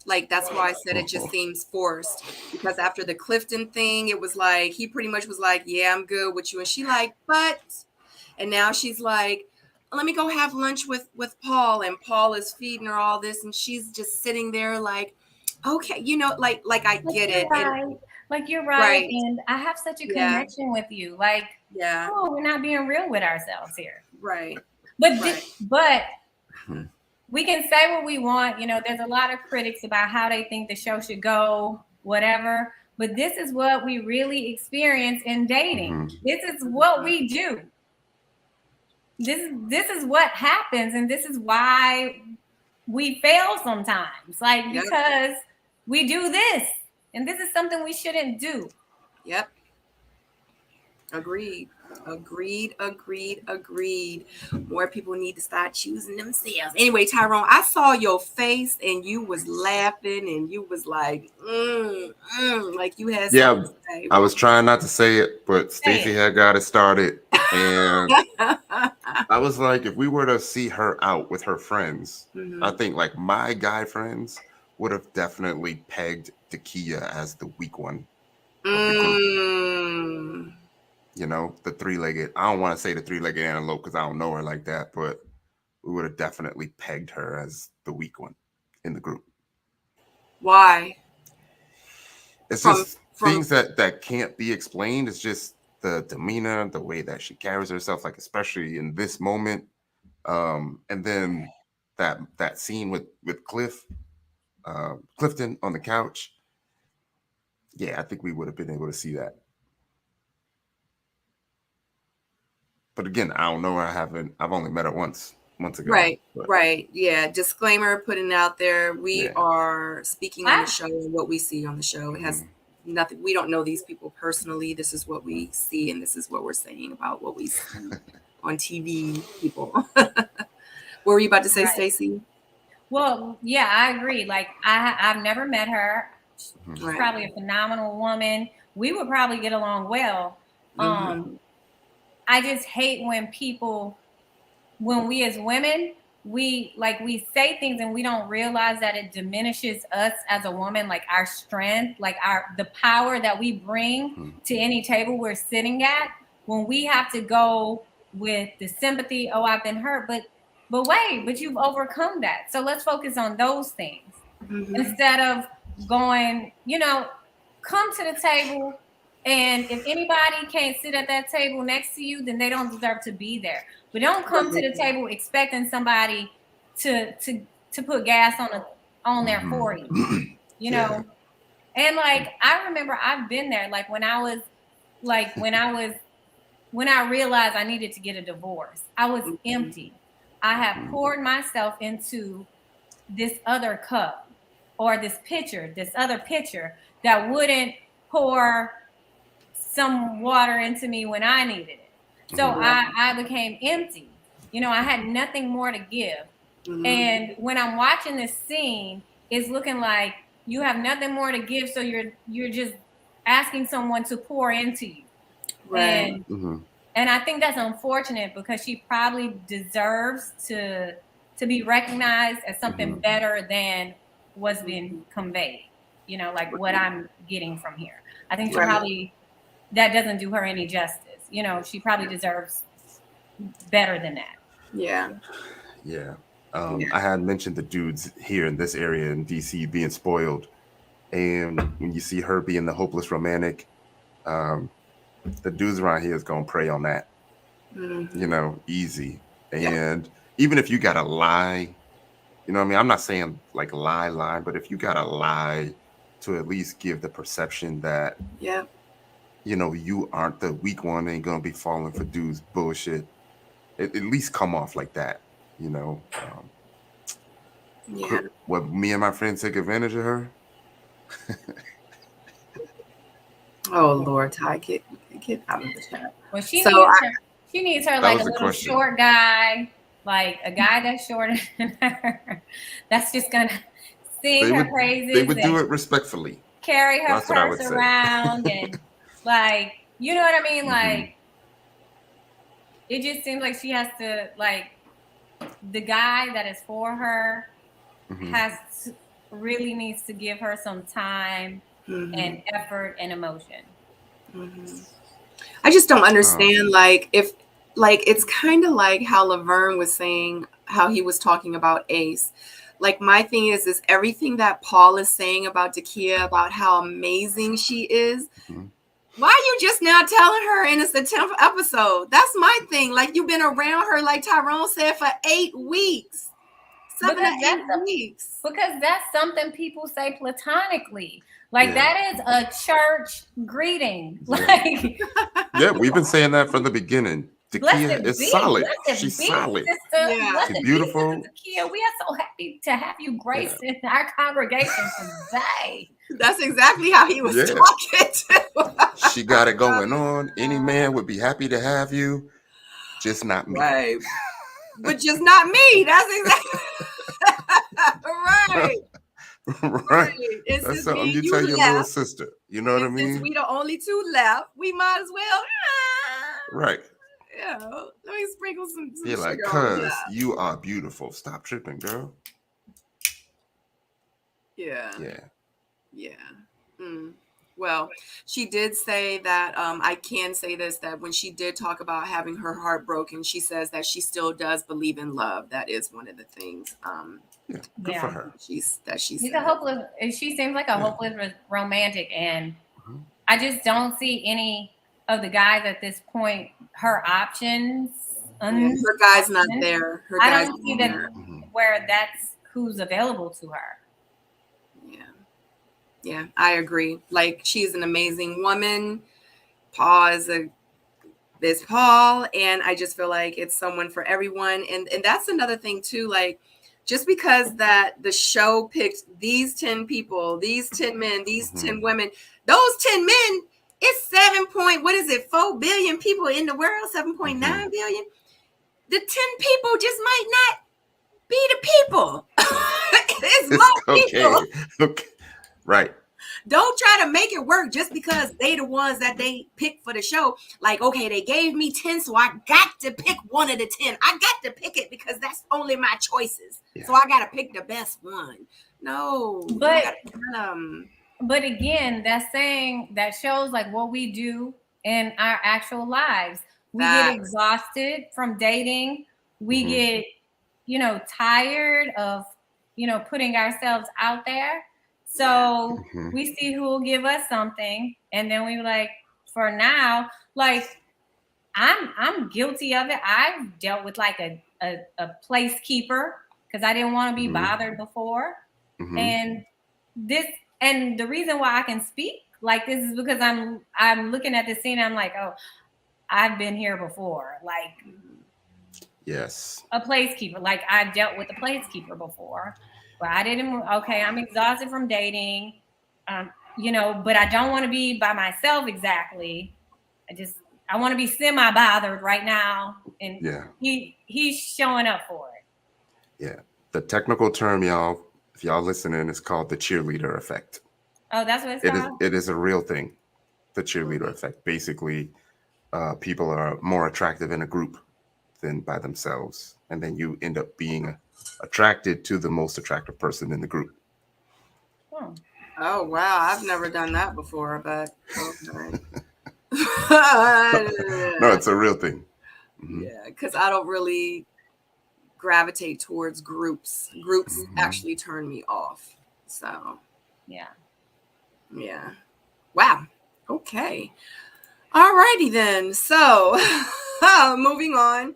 Speaker 1: Like, that's why I said it just seems forced, because after the Clifton thing, it was like he pretty much was like, yeah, I'm good with you, and she like, but, and now she's like, let me go have lunch with Paul, and Paul is feeding her all this, and she's just sitting there like, okay, like I get it. And
Speaker 3: Like you're right.
Speaker 1: right.
Speaker 3: And I have such a
Speaker 1: Yeah.
Speaker 3: connection with you. Like,
Speaker 1: Yeah.
Speaker 3: oh, we're not being real with ourselves here.
Speaker 1: Right.
Speaker 3: But
Speaker 1: Right.
Speaker 3: but we can say what we want. There's a lot of critics about how they think the show should go, whatever. But this is what we really experience in dating. This is what we do. This is what happens, and this is why we fail sometimes. Like,
Speaker 1: Yep.
Speaker 3: because we do this, and this is something we shouldn't do.
Speaker 1: Yep. Agreed. More people need to start choosing themselves. Anyway, Tyrone, I saw your face and you was laughing and you was like, like you had something to say.
Speaker 2: I was trying not to say it, but Stacey had got it started. And I was like, if we were to see her out with her friends, I think like my guy friends would have definitely pegged Dakia as the weak one. The three-legged. I don't want to say the three-legged antelope because I don't know her like that, but we would have definitely pegged her as the weak one in the group.
Speaker 1: Why?
Speaker 2: It's just things that can't be explained. It's just the demeanor, the way that she carries herself, like especially in this moment. And then that scene with Clifton on the couch. Yeah, I think we would have been able to see that. But again, I don't know her. I've only met her once ago.
Speaker 1: Right. Yeah. Disclaimer, putting it out there. We are speaking on the show and what we see on the show. It has nothing. We don't know these people personally. This is what we see, and this is what we're saying about what we see on TV. People. What were you about to say, Stacey?
Speaker 3: Well, yeah, I agree. Like I've never met her. She's probably a phenomenal woman. We would probably get along well. I just hate when we as women, we say things and we don't realize that it diminishes us as a woman, like our strength, like the power that we bring to any table we're sitting at, when we have to go with the sympathy, oh, I've been hurt, but you've overcome that. So let's focus on those things instead of going, come to the table. And if anybody can't sit at that table next to you, then they don't deserve to be there. But don't come to the table expecting somebody to put gas on there for you, know. And like I remember, I've been there. Like when I realized I needed to get a divorce, I was empty. I had poured myself into this other cup or this other pitcher that wouldn't pour some water into me when I needed it. So I became empty. I had nothing more to give. And when I'm watching this scene, it's looking like you have nothing more to give. So you're just asking someone to pour into you. Right. And I think that's unfortunate because she probably deserves to be recognized as something better than what's being conveyed. Like what I'm getting from here. I think she probably, that doesn't do her any justice. She probably deserves better than that.
Speaker 2: Yeah. I had mentioned the dudes here in this area in DC being spoiled. And when you see her being the hopeless romantic, the dudes around here is going to prey on that, easy. And even if you got to lie, I'm not saying like lie, but if you got to lie to at least give the perception that, you aren't the weak one, ain't going to be falling for dudes bullshit, at least come off like that, What me and my friend take advantage of her?
Speaker 1: Oh Lord, Ty, get out of the chat.
Speaker 3: Well,
Speaker 1: So
Speaker 3: she needs her
Speaker 2: That
Speaker 3: like
Speaker 2: was
Speaker 3: a
Speaker 2: the
Speaker 3: little
Speaker 2: question.
Speaker 3: short guy, like a guy that's shorter than her. That's just gonna sing her praises.
Speaker 2: They would do it respectfully.
Speaker 3: Carry her
Speaker 2: That's what I would
Speaker 3: purse
Speaker 2: say.
Speaker 3: around and like, you know what I mean?
Speaker 2: Mhm.
Speaker 3: Like, it just seems like she has to, like, the guy that is for her really needs to give her some time and effort and emotion.
Speaker 1: I just don't understand, like, if, like, it's kind of like how Laverne was saying, how he was talking about Ace. Like, my thing is everything that Paul is saying about Dakia, about how amazing she is. Why are you just now telling her and it's the 10th episode? That's my thing. Like, you've been around her, like Tyrone said, for 8 weeks. 7 to 8 weeks.
Speaker 3: Because that's something people say platonically. Like, that is a church greeting. Like,
Speaker 2: yeah, we've been saying that from the beginning. Dakia is solid. She's solid.
Speaker 3: Sister.
Speaker 2: She's beautiful.
Speaker 3: Dakia, we are so happy to have you grace in our congregation today.
Speaker 1: That's exactly how he was talking too.
Speaker 2: She got it going on. Any man would be happy to have you, just not me.
Speaker 1: Right. But just not me. That's exactly right.
Speaker 2: Right. That's something you tell your little sister. You know what I mean?
Speaker 1: Since we the only 2 left, we might as well.
Speaker 2: Right.
Speaker 1: Yeah. Let me sprinkle some
Speaker 2: You're like, cuz you are beautiful. Stop tripping, girl.
Speaker 1: Yeah.
Speaker 2: Yeah.
Speaker 1: Yeah. Well, she did say that, I can say this, that when she did talk about having her heart broken, she says that she still does believe in love. That is one of the things.
Speaker 2: Good for her.
Speaker 1: She's
Speaker 3: a hopeless. She seems like a hopeless romantic, and I just don't see any of the guys at this point. Her options.
Speaker 1: Her guy's not there.
Speaker 3: I don't see that where that's who's available to her.
Speaker 1: Yeah, I agree. Like, she's an amazing woman. Paul is Paul, and I just feel like it's someone for everyone. And that's another thing too. Like, just because that the show picked these 10 people, these 10 men, these 10 women, those 10 men, it's 4 billion people in the world, 7.9 billion. The 10 people just might not be the people. It's my people.
Speaker 2: Okay. Right.
Speaker 1: Don't try to make it work just because they the ones that they picked for the show. Like, okay, they gave me 10, so I got to pick one of the 10. I got to pick it because that's only my choices. Yeah. So I got to pick the best one. No.
Speaker 3: But again, that's saying that shows like what we do in our actual lives. We get exhausted from dating. We get, tired of, putting ourselves out there. So we see who will give us something, and then we like, for now, like I'm guilty of it. I've dealt with like a place keeper because I didn't want to be bothered before, and the reason why I can speak like this is because I'm looking at the scene. And I'm like, oh, I've been here before. Like,
Speaker 2: yes,
Speaker 3: a placekeeper. Like, I've dealt with a placekeeper before. But I didn't. Okay, I'm exhausted from dating, but I don't want to be by myself exactly. I want to be semi-bothered right now, and he's showing up for it.
Speaker 2: Yeah, the technical term, y'all, if y'all listening, is called the cheerleader effect.
Speaker 3: Oh, that's what it's called?
Speaker 2: It is a real thing. The cheerleader effect. Basically, people are more attractive in a group than by themselves, and then you end up being attracted to the most attractive person in the group.
Speaker 1: Oh wow, I've never done that before, but okay.
Speaker 2: No, it's a real thing.
Speaker 1: Yeah, because I don't really gravitate towards groups. Groups actually turn me off. So yeah. Wow. Okay. Alrighty then. So moving on.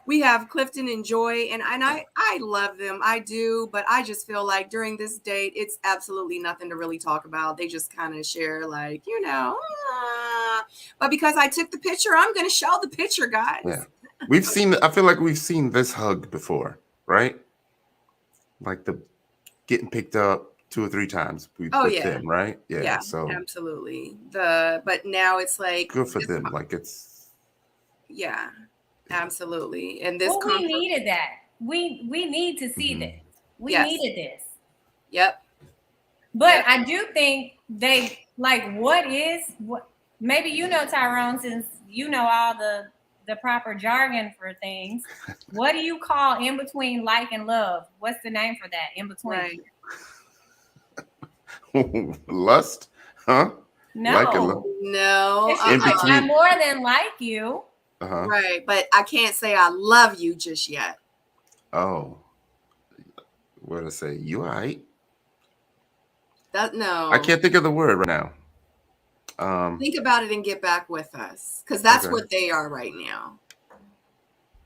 Speaker 1: We have Clifton and Joy, and I love them. I do, but I just feel like during this date, it's absolutely nothing to really talk about. They just kind of share, like, but because I took the picture, I'm going to show the picture, guys.
Speaker 2: Yeah. I feel like we've seen this hug before, right? Like the getting picked up 2 or 3 times with
Speaker 1: yeah.
Speaker 2: them, right?
Speaker 1: Yeah,
Speaker 2: So
Speaker 1: absolutely. But now it's like
Speaker 2: good for them. Like it's
Speaker 1: yeah, absolutely. And this
Speaker 3: well, we needed that. We need to see this. We
Speaker 1: yes.
Speaker 3: needed this.
Speaker 1: Yep.
Speaker 3: But
Speaker 1: Yep.
Speaker 3: I do think they like what maybe you know, Tyrone, since you know all the proper jargon for things. What do you call in between like and love? What's the name for that in between?
Speaker 2: right. Lust, huh?
Speaker 3: No,
Speaker 2: Like and love.
Speaker 1: No.
Speaker 2: In
Speaker 3: like,
Speaker 2: between.
Speaker 3: I'm more than like you.
Speaker 1: Right, but I can't say I love you just yet.
Speaker 2: Oh, what did I say? You all right?
Speaker 1: No.
Speaker 2: I can't think of the word right now.
Speaker 1: Think about it and get back with us, because that's what they are right now.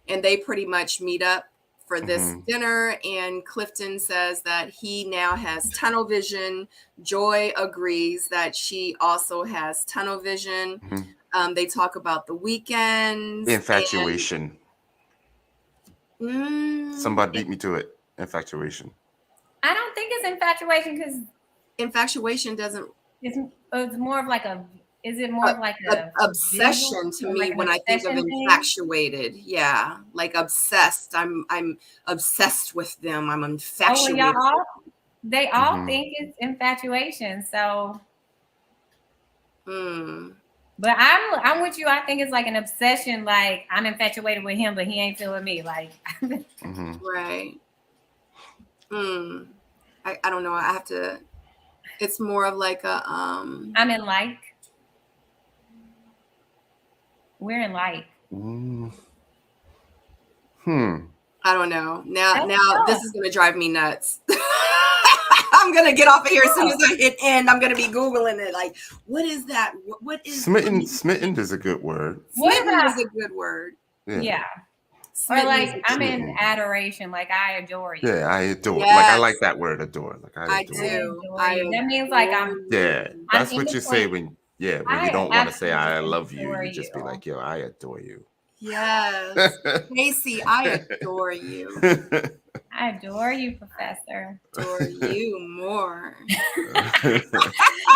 Speaker 1: And they pretty much meet up for this dinner, and Clifton says that he now has tunnel vision. Joy agrees that she also has tunnel vision. They talk about the weekends.
Speaker 2: Infatuation. Somebody beat me to it. Infatuation.
Speaker 3: I don't think it's infatuation because
Speaker 1: infatuation doesn't.
Speaker 3: It's more of like a. Is it more of like a
Speaker 1: obsession to me when I think of infatuated? Yeah, like obsessed. I'm obsessed with them. I'm infatuated.
Speaker 3: Oh, well, they all think it's infatuation. So, but I'm with you. I think it's like an obsession. Like I'm infatuated with him, but he ain't feeling me. Like
Speaker 1: right. I don't know. I have to. It's more of like a
Speaker 3: I'm in like. We're in like.
Speaker 1: I don't know. Now this is gonna drive me nuts. I'm gonna get off of here as soon as I hit end. I'm gonna be Googling it. Like, what is that? What is
Speaker 2: smitten? Smitten is a good word.
Speaker 1: Smitten is a good word.
Speaker 3: Yeah. Or like I'm in adoration. Like I adore you.
Speaker 2: Yeah, I adore. Yes. Like I like that word, adore. Like I adore.
Speaker 1: Do.
Speaker 3: That means like I'm.
Speaker 2: Yeah, that's what you say when you don't want to say I love you. You just be like, yo, I adore you.
Speaker 1: Yes. Casey, I adore you.
Speaker 3: I adore you, Professor.
Speaker 1: Adore you more.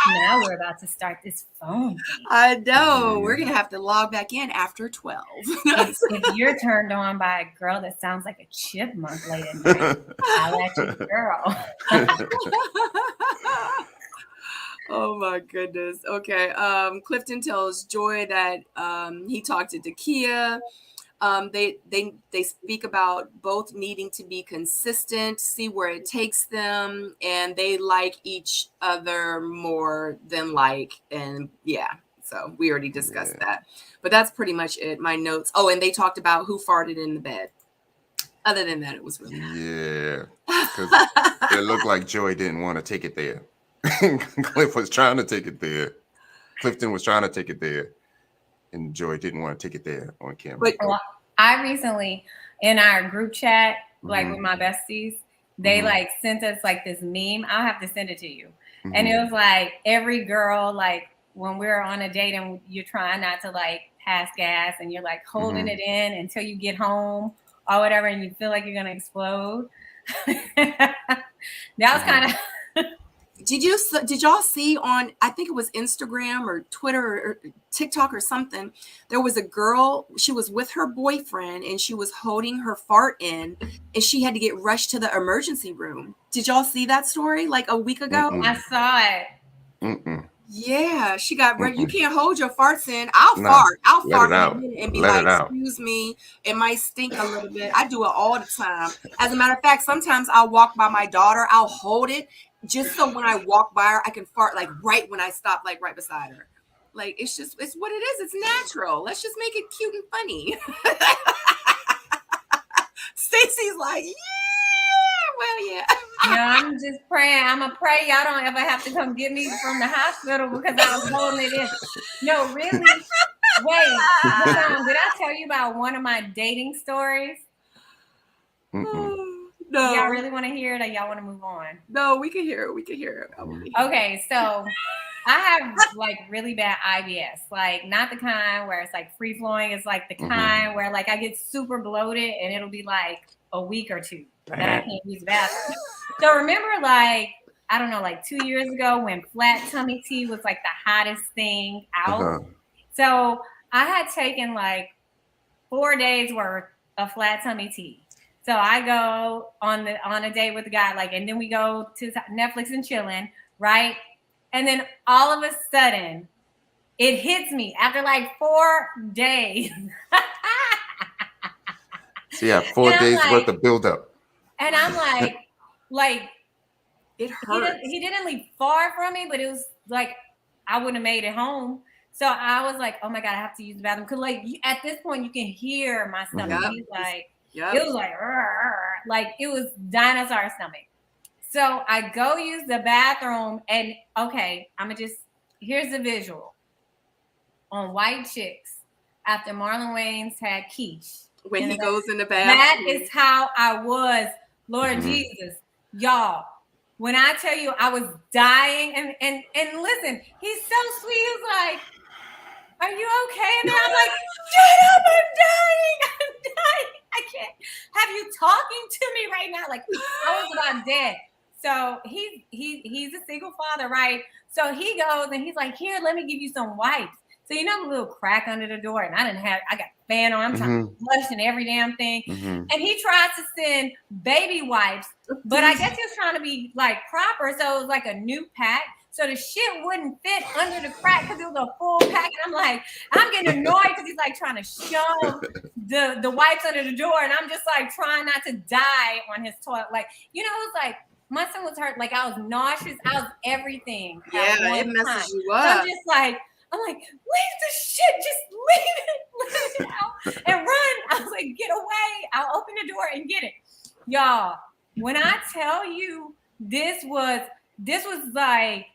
Speaker 3: Now we're about to start this phone game.
Speaker 1: I know. We're going to have to log back in after 12.
Speaker 3: if you're turned on by a girl that sounds like a chipmunk late at night, I'll let you, girl.
Speaker 1: Oh my goodness. Okay. Clifton tells Joy that he talked to Dakia. They speak about both needing to be consistent, see where it takes them, and they like each other more than like, and yeah. So we already discussed that, but that's pretty much it. My notes. Oh, and they talked about who farted in the bed. Other than that, it was really
Speaker 2: because it looked like Joy didn't want to take it there. Cliff was trying to take it there. Clifton was trying to take it there, and Joy didn't want to take it there on camera.
Speaker 3: But I recently, in our group chat, like with my besties, they like sent us like this meme. I'll have to send it to you. And it was like every girl, like when we're on a date and you're trying not to like pass gas and you're like holding it in until you get home or whatever, and you feel like you're gonna explode. That was kind of.
Speaker 1: Did y'all see on, I think it was Instagram or Twitter or TikTok or something, there was a girl, she was with her boyfriend and she was holding her fart in and she had to get rushed to the emergency room. Did y'all see that story like a week ago?
Speaker 3: I saw it.
Speaker 1: Yeah, she got rushed. You can't hold your farts in. I'll fart and be like, excuse me, it might stink a little bit. I do it all the time. As a matter of fact, sometimes I'll walk by my daughter, I'll hold it just so when I walk by her, I can fart like right when I stop, like right beside her. Like it's what it is. It's natural. Let's just make it cute and funny. Stacy's like, yeah.
Speaker 3: No, I'm just praying. I'm gonna pray y'all don't ever have to come get me from the hospital because I was holding it in. No, really. Wait, did I tell you about one of my dating stories?
Speaker 1: No.
Speaker 3: Y'all really want to hear it, or y'all want to move on?
Speaker 1: No, we can hear it.
Speaker 3: Okay, so I have like really bad IBS, like not the kind where it's like free flowing. It's like the kind where like I get super bloated and it'll be like a week or two that I can't use the bathroom. So remember, like I don't know, like 2 years ago when flat tummy tea was like the hottest thing out. So I had taken like 4 days worth of flat tummy tea. So I go on a date with the guy, like, and then we go to Netflix and chilling, right? And then all of a sudden, it hits me after like 4 days.
Speaker 2: So yeah, 4 days worth of buildup.
Speaker 3: And I'm like
Speaker 1: it hurts.
Speaker 3: He didn't leave far from me, but it was like I wouldn't have made it home. So I was like, oh my God, I have to use the bathroom. Cause like at this point you can hear my stomach.
Speaker 1: Yep.
Speaker 3: He's like,
Speaker 1: Yep.
Speaker 3: it was like it was dinosaur stomach. So I go use the bathroom and okay, here's the visual. On White Chicks, after Marlon Wayans had Quiche.
Speaker 1: When he goes in the bathroom.
Speaker 3: That is how I was, Lord Jesus. Y'all, when I tell you I was dying, and listen, he's so sweet. He was like, are you okay? And then I'm like, shut up, I'm dying. I can't have you talking to me right now. Like I was about dead. So he's a single father, right? So he goes and he's like, here, let me give you some wipes. So you know the little crack under the door, and I got fan on, I'm trying to flush and every damn thing. And he tries to send baby wipes, but I guess he was trying to be like proper. So it was like a new pack. So the shit wouldn't fit under the crack because it was a full pack. And I'm like, I'm getting annoyed because he's like trying to shove the wipes under the door. And I'm just like trying not to die on his toilet. Like, you know, it was like my son was hurt. Like I was nauseous. I was everything.
Speaker 1: Yeah, it messes you up.
Speaker 3: So I'm like, leave the shit, just leave it out and run. I was like, get away. I'll open the door and get it. Y'all, when I tell you this was like,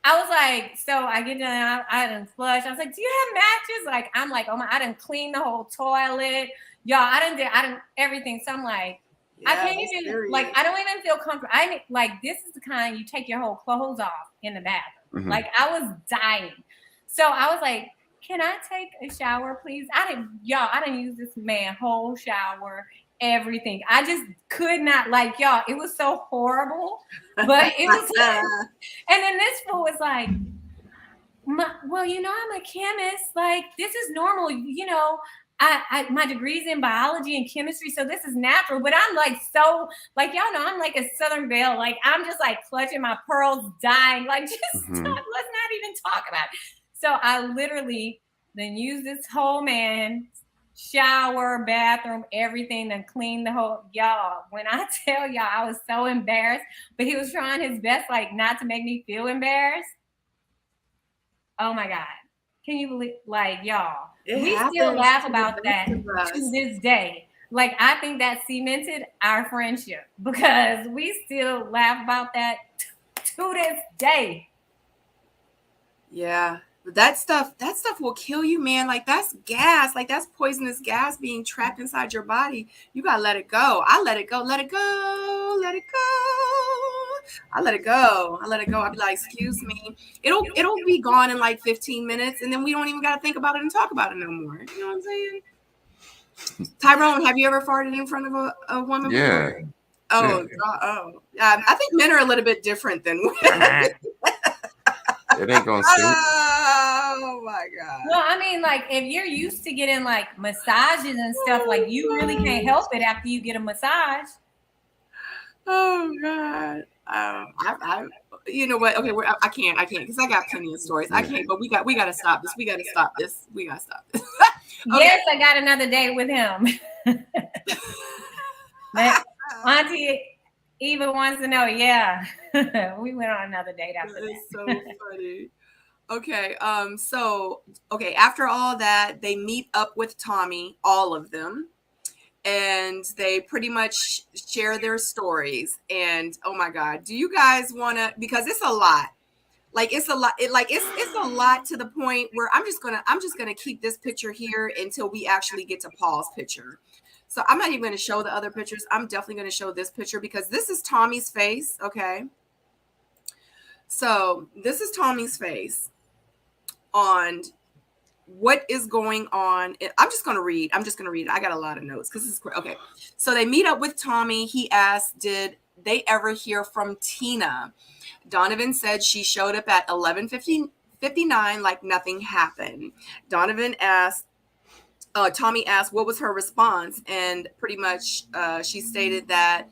Speaker 3: I was like, so I get done, I done flush. I was like, do you have matches? Like, I'm like, oh my, I done cleaned the whole toilet. Y'all, I done everything. So I'm like, I can't even, like, I don't even feel comfortable. Like, this is the kind you take your whole clothes off in the bathroom. Like, I was dying. So I was like, can I take a shower, please? I didn't use this man whole shower, everything. I just could not, like, y'all, it was so horrible. But it was like, and then this fool was like, well, you know, I'm a chemist. Like, this is normal. You know, my degree's in biology and chemistry, so this is natural. But I'm like, so, like, y'all know, I'm like a Southern belle. Like, I'm just like clutching my pearls, dying. Like, just stop. Let's not even talk about it. So I literally then used this whole man shower, bathroom, everything, then clean the whole, y'all. When I tell y'all, I was so embarrassed, but he was trying his best, like, not to make me feel embarrassed. Oh my God. Can you believe, like, y'all, we still laugh about that to this day. Like, I think that cemented our friendship because we still laugh about that to this day.
Speaker 1: Yeah. That stuff will kill you, man. Like, that's gas. Like, that's poisonous gas being trapped inside your body. You gotta let it go. I let it go. Let it go. Let it go. I let it go. I'd be like, excuse me. It'll be gone in like 15 minutes, and then we don't even gotta think about it and talk about it no more. You know what I'm saying? Tyrone, have you ever farted in front of a woman before? Oh. I think men are a little bit different than women.
Speaker 2: It ain't gonna stink.
Speaker 1: Oh my God.
Speaker 3: Well, I mean, like, if you're used to getting like massages and stuff, like, you really can't help it after you get a massage.
Speaker 1: Oh God. I you know what? Okay, I can't because I got plenty of stories. I can't, but we got to stop this. We got to stop this. Okay.
Speaker 3: Yes, I got another date with him. Auntie Eva wants to know. Yeah, we went on another date after that.
Speaker 1: It's so funny. Okay. After all that, they meet up with Tommy, all of them, and they pretty much share their stories. And oh my God, do you guys want to? Because it's a lot. Like, it's a lot. It's a lot to the point where I'm just gonna keep this picture here until we actually get to Paul's picture. So I'm not even going to show the other pictures. I'm definitely going to show this picture because this is Tommy's face. Okay. So this is Tommy's face on what is going on. I'm just going to read. I got a lot of notes because this is great. Okay. So they meet up with Tommy. He asked, did they ever hear from Tina? Donovan said she showed up at 11:59 like nothing happened. Donovan asked, Tommy asked, what was her response? And pretty much she stated that,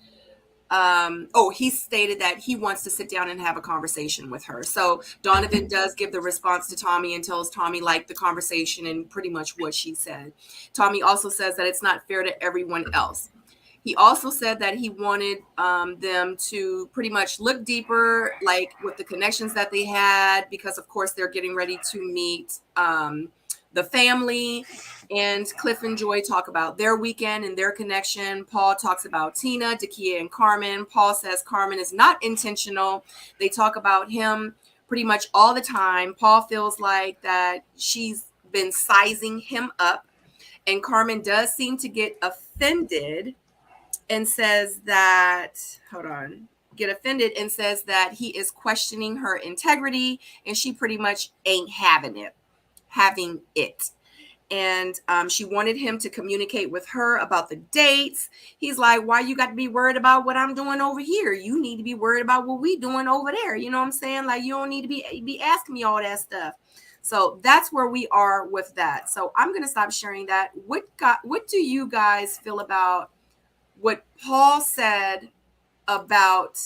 Speaker 1: he stated that he wants to sit down and have a conversation with her. So Donovan does give the response to Tommy and tells Tommy like the conversation and pretty much what she said. Tommy also says that it's not fair to everyone else. He also said that he wanted them to pretty much look deeper, like with the connections that they had, because of course they're getting ready to meet the family. And Cliff and Joy talk about their weekend and their connection. Paul talks about Tina, Dakia, and Carmen. Paul says Carmen is not intentional. They talk about him pretty much all the time. Paul feels like that she's been sizing him up. And Carmen does seem to get offended and says that, get offended and says that he is questioning her integrity and she pretty much ain't having it. And she wanted him to communicate with her about the dates. He's like, why you got to be worried about what I'm doing over here? You need to be worried about what we doing over there. You know what I'm saying? Like, you don't need to be asking me all that stuff. So that's where we are with that. So I'm going to stop sharing that. What do you guys feel about what Paul said about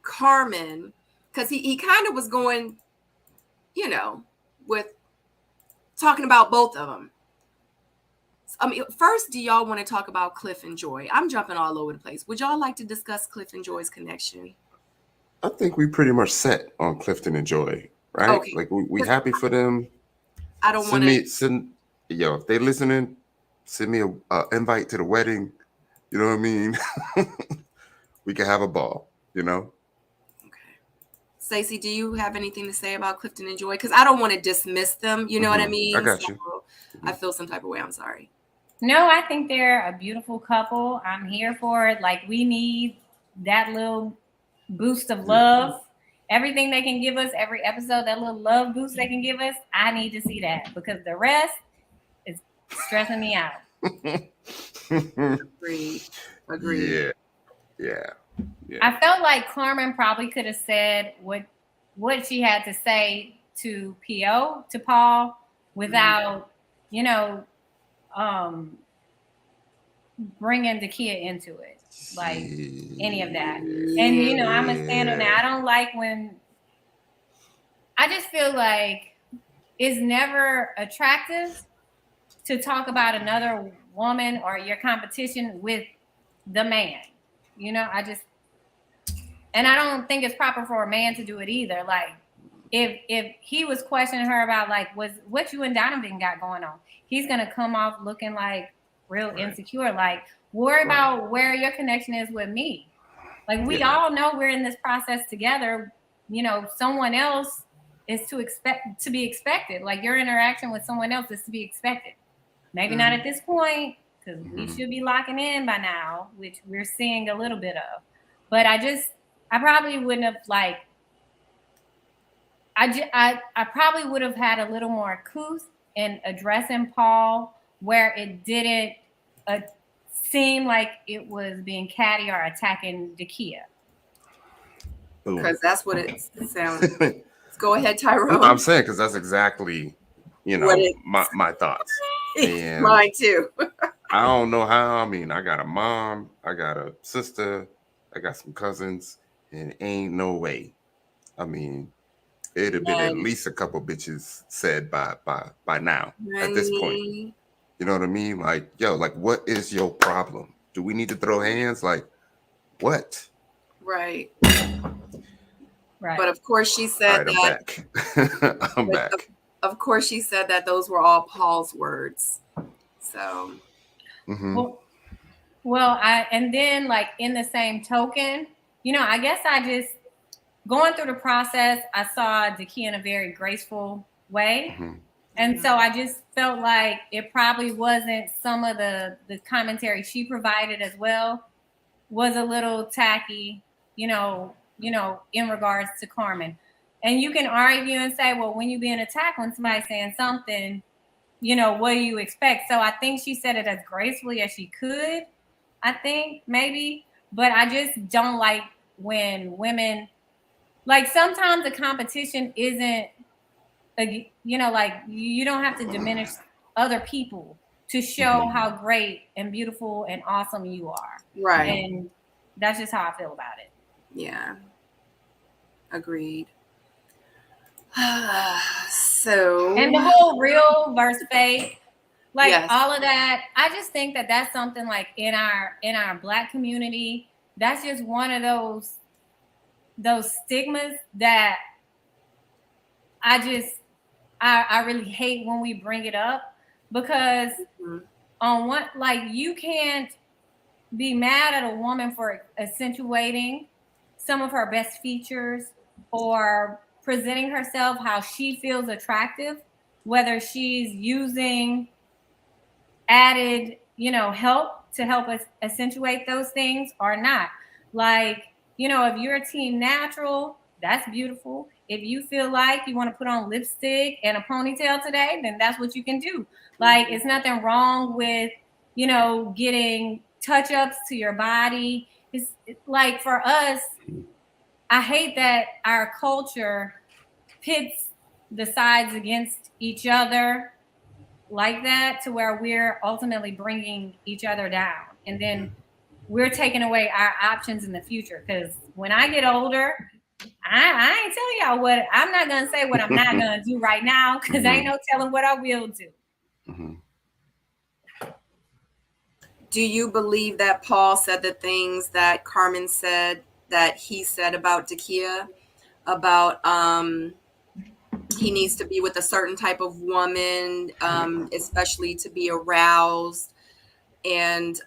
Speaker 1: Carmen? Because he kind of was going, with talking about both of them. I mean, first, do y'all want to talk about Cliff and Joy? I'm jumping all over the place. Would y'all like to discuss Cliff and Joy's connection?
Speaker 2: I think we pretty much set on Clifton and Joy, right?
Speaker 1: Okay.
Speaker 2: Like we happy for them.
Speaker 1: I don't want to.
Speaker 2: If they listening, send me a invite to the wedding. You know what I mean? We can have a ball, Okay.
Speaker 1: Stacey, do you have anything to say about Clifton and Joy? Because I don't want to dismiss them. You know what I mean?
Speaker 2: I got you.
Speaker 1: I feel some type of way. I'm sorry.
Speaker 3: No, I think they're a beautiful couple. I'm here for it. Like, we need that little boost of love. Everything they can give us, every episode, that little love boost they can give us, I need to see that because the rest is stressing me out.
Speaker 1: Agreed.
Speaker 2: Yeah.
Speaker 3: I felt like Carmen probably could have said what she had to say to Paul without, bringing Dakia into it, like any of that. And I'm a stand on that. I don't like when. I just feel like it's never attractive to talk about another woman or your competition with the man. And I don't think it's proper for a man to do it either. Like, if he was questioning her about like what you and Donovan got going on, he's gonna come off looking like real insecure. Like, worry about where your connection is with me. Like, we all know we're in this process together. Someone else is to be expected. Like, your interaction with someone else is to be expected. Maybe not at this point, because we should be locking in by now, which we're seeing a little bit of. But I probably wouldn't have I probably would have had a little more couth in addressing Paul, where it didn't seem like it was being catty or attacking Dakia.
Speaker 1: Because that's what it sounds. Go ahead, Tyrone.
Speaker 2: I'm saying because that's exactly, my thoughts. And
Speaker 1: mine too.
Speaker 2: I don't know how. I mean, I got a mom, I got a sister, I got some cousins, and ain't no way. I mean, it'd have been at least a couple bitches said by now at this point. You know what I mean? Like, like, what is your problem? Do we need to throw hands? Like, what?
Speaker 1: Right. But of course she said that.
Speaker 2: I'm back.
Speaker 1: Of course she said that those were all Paul's words. So.
Speaker 3: Well, and then like in the same token, I guess I just going through the process, I saw Dakia in a very graceful way. And so I just felt like it probably wasn't some of the commentary she provided as well was a little tacky, in regards to Carmen. And you can argue and say, well, when you being attacked, when somebody's saying something, you know, what do you expect? So I think she said it as gracefully as she could, I think, maybe. But I just don't like when women, like, sometimes the competition isn't, you know, like, you don't have to diminish other people to show how great and beautiful and awesome you are.
Speaker 1: Right.
Speaker 3: And that's just how I feel about it.
Speaker 1: Yeah. Agreed. So.
Speaker 3: And the whole real versus fake, like,
Speaker 1: Yes.
Speaker 3: all of that, I just think that that's something, like, in our Black community, that's just one of those stigmas that I really hate when we bring it up, because on one, like, you can't be mad at a woman for accentuating some of her best features or presenting herself how she feels attractive, whether she's using added, you know, help to help us accentuate those things or not. Like, you know, if you're a team natural, that's beautiful. If you feel like you want to put on lipstick and a ponytail today, then that's what you can do. Like, it's nothing wrong with, you know, getting touch-ups to your body. It's like, for us, I hate that our culture pits the sides against each other like that, to where we're ultimately bringing each other down, and then we're taking away our options in the future. Because when I get older, I ain't telling y'all what, I'm not gonna say what I'm not gonna do right now, because ain't no telling what I will do.
Speaker 1: Do you believe that Paul said the things that Carmen said that he said about Dakia, about he needs to be with a certain type of woman, especially to be aroused, and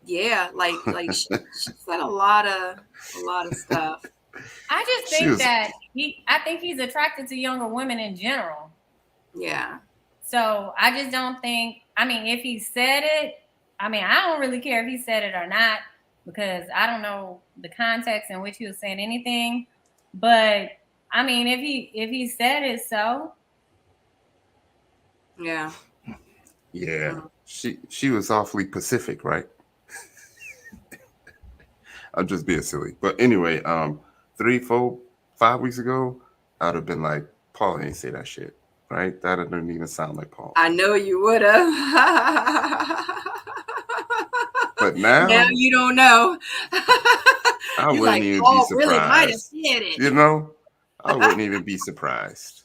Speaker 1: yeah, like she said a lot of stuff.
Speaker 3: I just think that I think he's attracted to younger women in general.
Speaker 1: Yeah.
Speaker 3: So I just don't think, I mean, if he said it, I mean, I don't really care if he said it or not, because I don't know the context in which he was saying anything. But I mean, if he said it, so.
Speaker 1: Yeah.
Speaker 2: Yeah. She was awfully Pacific, right? I'm just being silly. But anyway, 3, 4, 5 weeks ago, I'd have been like, Paul ain't say that shit. Right? That didn't even sound like Paul.
Speaker 1: I know you would have.
Speaker 2: But now
Speaker 1: you don't know.
Speaker 2: I wouldn't
Speaker 1: like,
Speaker 2: even
Speaker 1: Paul
Speaker 2: be surprised.
Speaker 1: really might have said it.
Speaker 2: You know? I wouldn't even be surprised.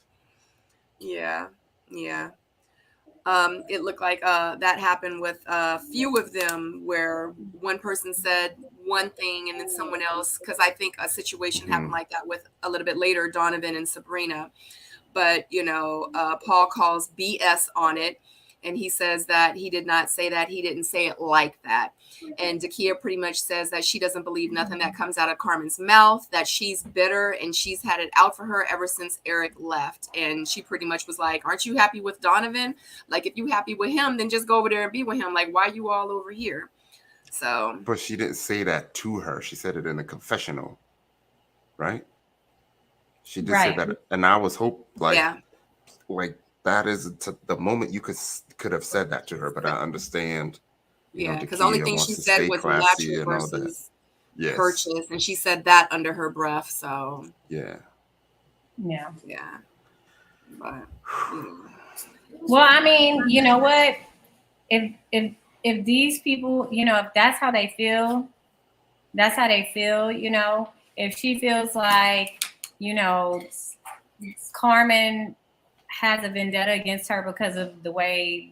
Speaker 1: Yeah. It looked like that happened with a few of them, where one person said one thing and then someone else, because I think a situation happened like that with, a little bit later, Donovan and Sabrina. But, you know, Paul calls BS on it, and he says that he did not say that. He didn't say it like that. And Dakia pretty much says that she doesn't believe nothing that comes out of Carmen's mouth, that she's bitter and she's had it out for her ever since Eric left. And she pretty much was like, aren't you happy with Donovan? Like, if you happy with him, then just go over there and be with him. Like, why are you all over here? So.
Speaker 2: But she didn't say that to her. She said it in a confessional, right? She just said that, and I was like that is the moment you could have said that to her. But I understand,
Speaker 1: because the only thing she said was natural versus purchase, and she said that under her breath. So
Speaker 3: yeah.
Speaker 1: But
Speaker 3: well, I mean, you know what? If these people, you know, if that's how they feel, that's how they feel. You know, if she feels like, you know, Carmen has a vendetta against her because of the way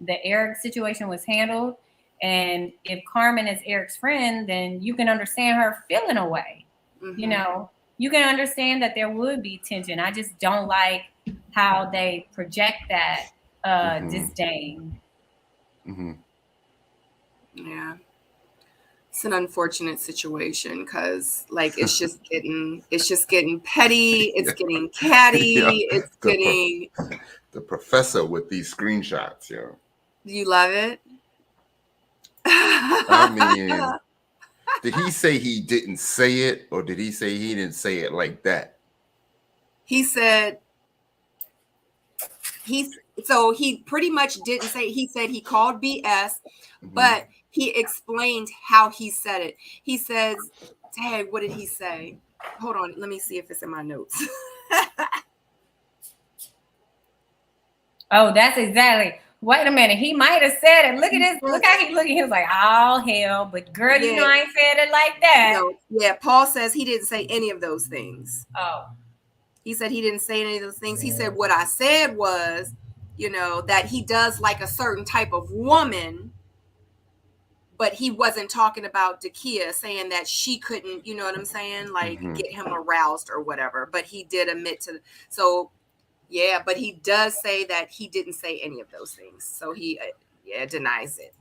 Speaker 3: the Eric situation was handled, and if Carmen is Eric's friend, then you can understand her feeling a way. You know, you can understand that there would be tension. I just don't like how they project that disdain.
Speaker 1: Yeah. It's an unfortunate situation, because like it's just getting petty, it's getting catty, it's getting
Speaker 2: the professor with these screenshots, yo.
Speaker 1: Do you love it?
Speaker 2: I mean, did he say he didn't say it, or did he say he didn't say it like that?
Speaker 1: He said so he pretty much didn't say, he said he called BS, but he explained how he said it. He says, dang, what did he say? Hold on, let me see if it's in my notes.
Speaker 3: Oh, that's exactly. Wait a minute. He might have said it. Look at this. Look how he looking. He was like, oh, hell. But girl, you know I ain't said it like that.
Speaker 1: No, yeah, Paul says he didn't say any of those things.
Speaker 3: Oh.
Speaker 1: He said he didn't say any of those things. He said what I said was, that he does like a certain type of woman, but he wasn't talking about Dakia, saying that she couldn't, you know what I'm saying? Like get him aroused or whatever. But he did admit to, so yeah, but he does say that he didn't say any of those things. So he, denies it.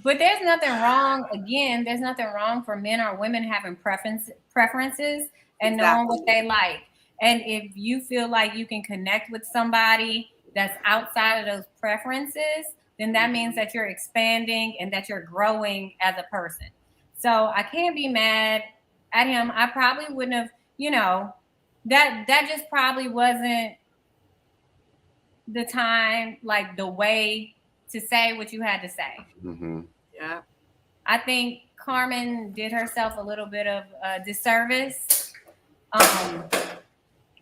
Speaker 3: But there's nothing wrong. Again, there's nothing wrong for men or women having preferences and knowing what they like. And if you feel like you can connect with somebody that's outside of those preferences, then that means that you're expanding and that you're growing as a person. So I can't be mad at him. I probably wouldn't have, that just probably wasn't the time, like the way to say what you had to say.
Speaker 1: Yeah.
Speaker 3: I think Carmen did herself a little bit of a disservice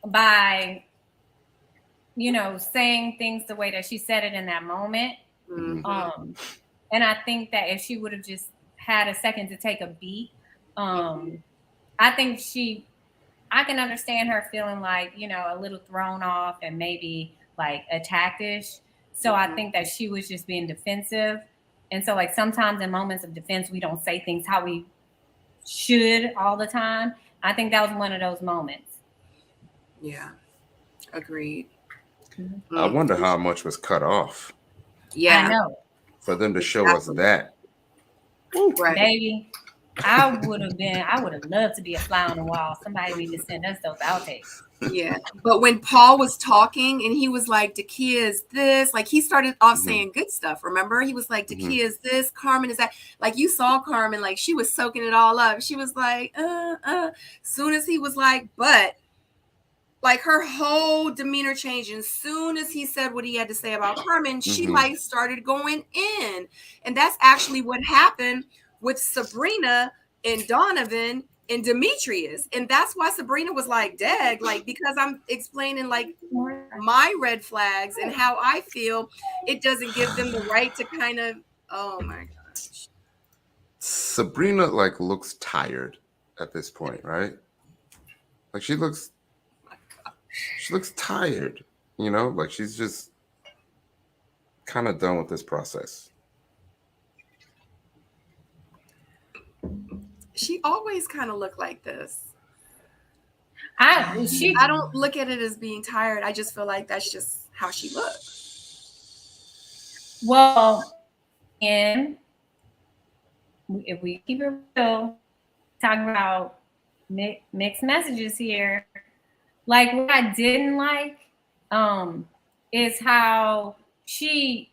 Speaker 3: by, saying things the way that she said it in that moment. And I think that if she would have just had a second to take a beat, I think I can understand her feeling like, a little thrown off and maybe like attacked-ish. So I think that she was just being defensive. And so like sometimes in moments of defense, we don't say things how we should all the time. I think that was one of those moments.
Speaker 1: Yeah. Agreed.
Speaker 2: I wonder how much was cut off.
Speaker 1: Yeah.
Speaker 3: I know.
Speaker 2: For them to show us that.
Speaker 1: Right.
Speaker 3: Baby, I would have loved to be a fly on the wall. Somebody need to send us those outtakes.
Speaker 1: Yeah. But when Paul was talking and he was like, Dakia is this, like he started off saying good stuff. Remember? He was like, Dakia is this, Carmen is that. Like you saw Carmen, like she was soaking it all up. She was like, Soon as he was like, but like her whole demeanor changed. And soon as he said what he had to say about Carmen, she like started going in. And that's actually what happened with Sabrina and Donovan and Demetrius. And that's why Sabrina was like, dag, like, because I'm explaining like my red flags and how I feel, it doesn't give them the right to kind of, oh my gosh.
Speaker 2: Sabrina like looks tired at this point, right? Like she looks tired, like she's just kind of done with this process.
Speaker 1: She always kind of looked like this.
Speaker 3: I
Speaker 1: don't look at it as being tired. I just feel like that's just how she looks.
Speaker 3: Well, and if we keep it real, talking about mixed messages here, like what I didn't like is how she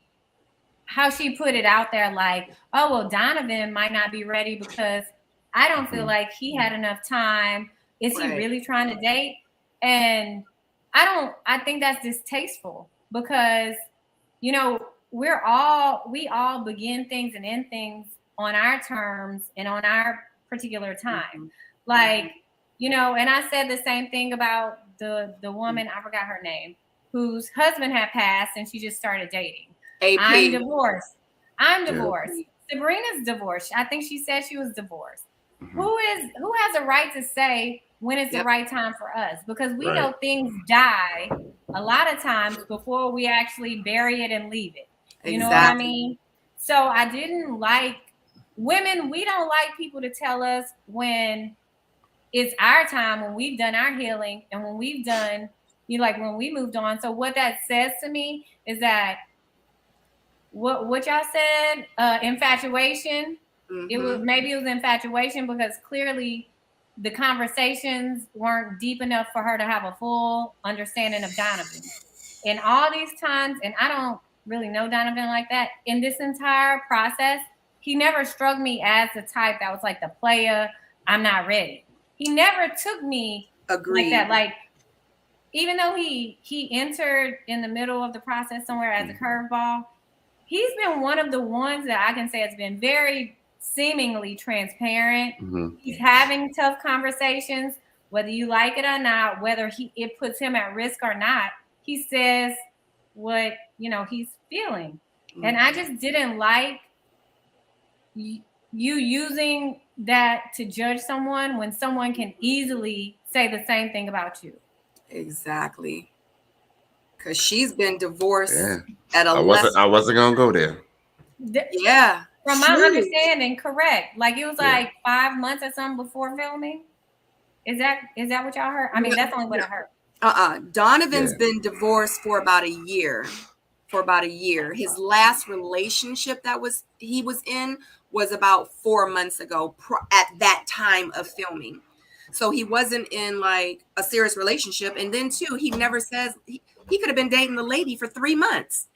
Speaker 3: put it out there like, oh, well, Donovan might not be ready because I don't feel like he had enough time. Is he really trying to date? And I think that's distasteful because, we all begin things and end things on our terms and on our particular time. Like, and I said the same thing about the woman, I forgot her name, whose husband had passed and she just started dating.
Speaker 1: AP.
Speaker 3: I'm divorced. Sabrina's divorced. I think she said she was divorced. Who has a right to say when it's the right time for us? Because we know things die a lot of times before we actually bury it and leave it. You know what I mean? So I didn't like women. We don't like people to tell us when it's our time, when we've done our healing and when we've done, when we moved on. So what that says to me is that what y'all said, infatuation. It was infatuation because clearly the conversations weren't deep enough for her to have a full understanding of Donovan. In all these times, and I don't really know Donovan like that, in this entire process, he never struck me as the type that was like the player, I'm not ready. He never took me like that. Like even though he entered in the middle of the process somewhere as a curveball, he's been one of the ones that I can say has been very seemingly transparent. He's having tough conversations, whether you like it or not, whether it puts him at risk or not. He says what he's feeling, and I just didn't like you using that to judge someone when someone can easily say the same thing about you.
Speaker 1: Exactly. Because she's been divorced at a
Speaker 2: I wasn't gonna go there.
Speaker 3: From my understanding, correct. Like it was like 5 months or something before filming. Is that what y'all heard? I mean, that's only what I heard.
Speaker 1: Donovan's been divorced for about a year. His last relationship he was in was about 4 months ago at that time of filming. So he wasn't in like a serious relationship. And then too, he never says he could have been dating the lady for 3 months.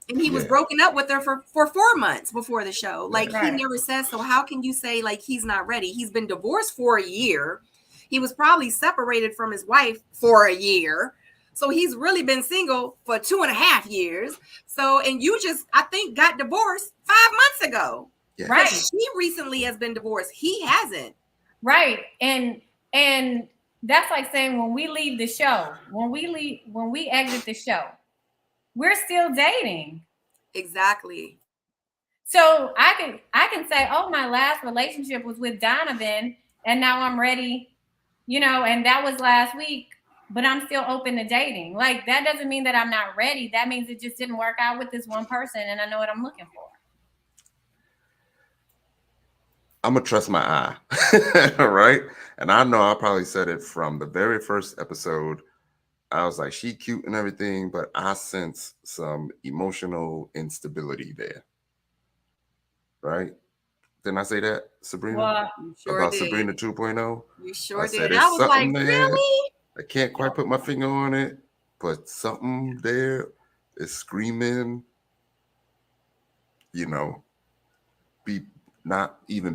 Speaker 1: And he was broken up with her for 4 months before the show. Like he never says. So how can you say like he's not ready? He's been divorced for a year. He was probably separated from his wife for a year. So he's really been single for 2.5 years. So, and you just, I think, got divorced 5 months ago.
Speaker 2: Yeah.
Speaker 1: Right. She recently has been divorced. He hasn't.
Speaker 3: Right. And that's like saying when we leave the show, when we exit the show, we're still dating.
Speaker 1: Exactly.
Speaker 3: So I can say, oh, my last relationship was with Donovan and now I'm ready, and that was last week, but I'm still open to dating. Like that doesn't mean that I'm not ready. That means it just didn't work out with this one person and I know what I'm looking for.
Speaker 2: I'm gonna trust my eye. Right? And I know I probably said it from the very first episode. I was like, she cute and everything, but I sense some emotional instability there. Right? Didn't I say that, Sabrina?
Speaker 3: Well,
Speaker 1: you sure
Speaker 2: about
Speaker 1: did.
Speaker 2: Sabrina 2.0?
Speaker 1: You sure
Speaker 2: I
Speaker 1: did.
Speaker 2: said,
Speaker 1: I was like,
Speaker 2: there.
Speaker 1: really?
Speaker 2: I can't quite put my finger on it, but something there is screaming,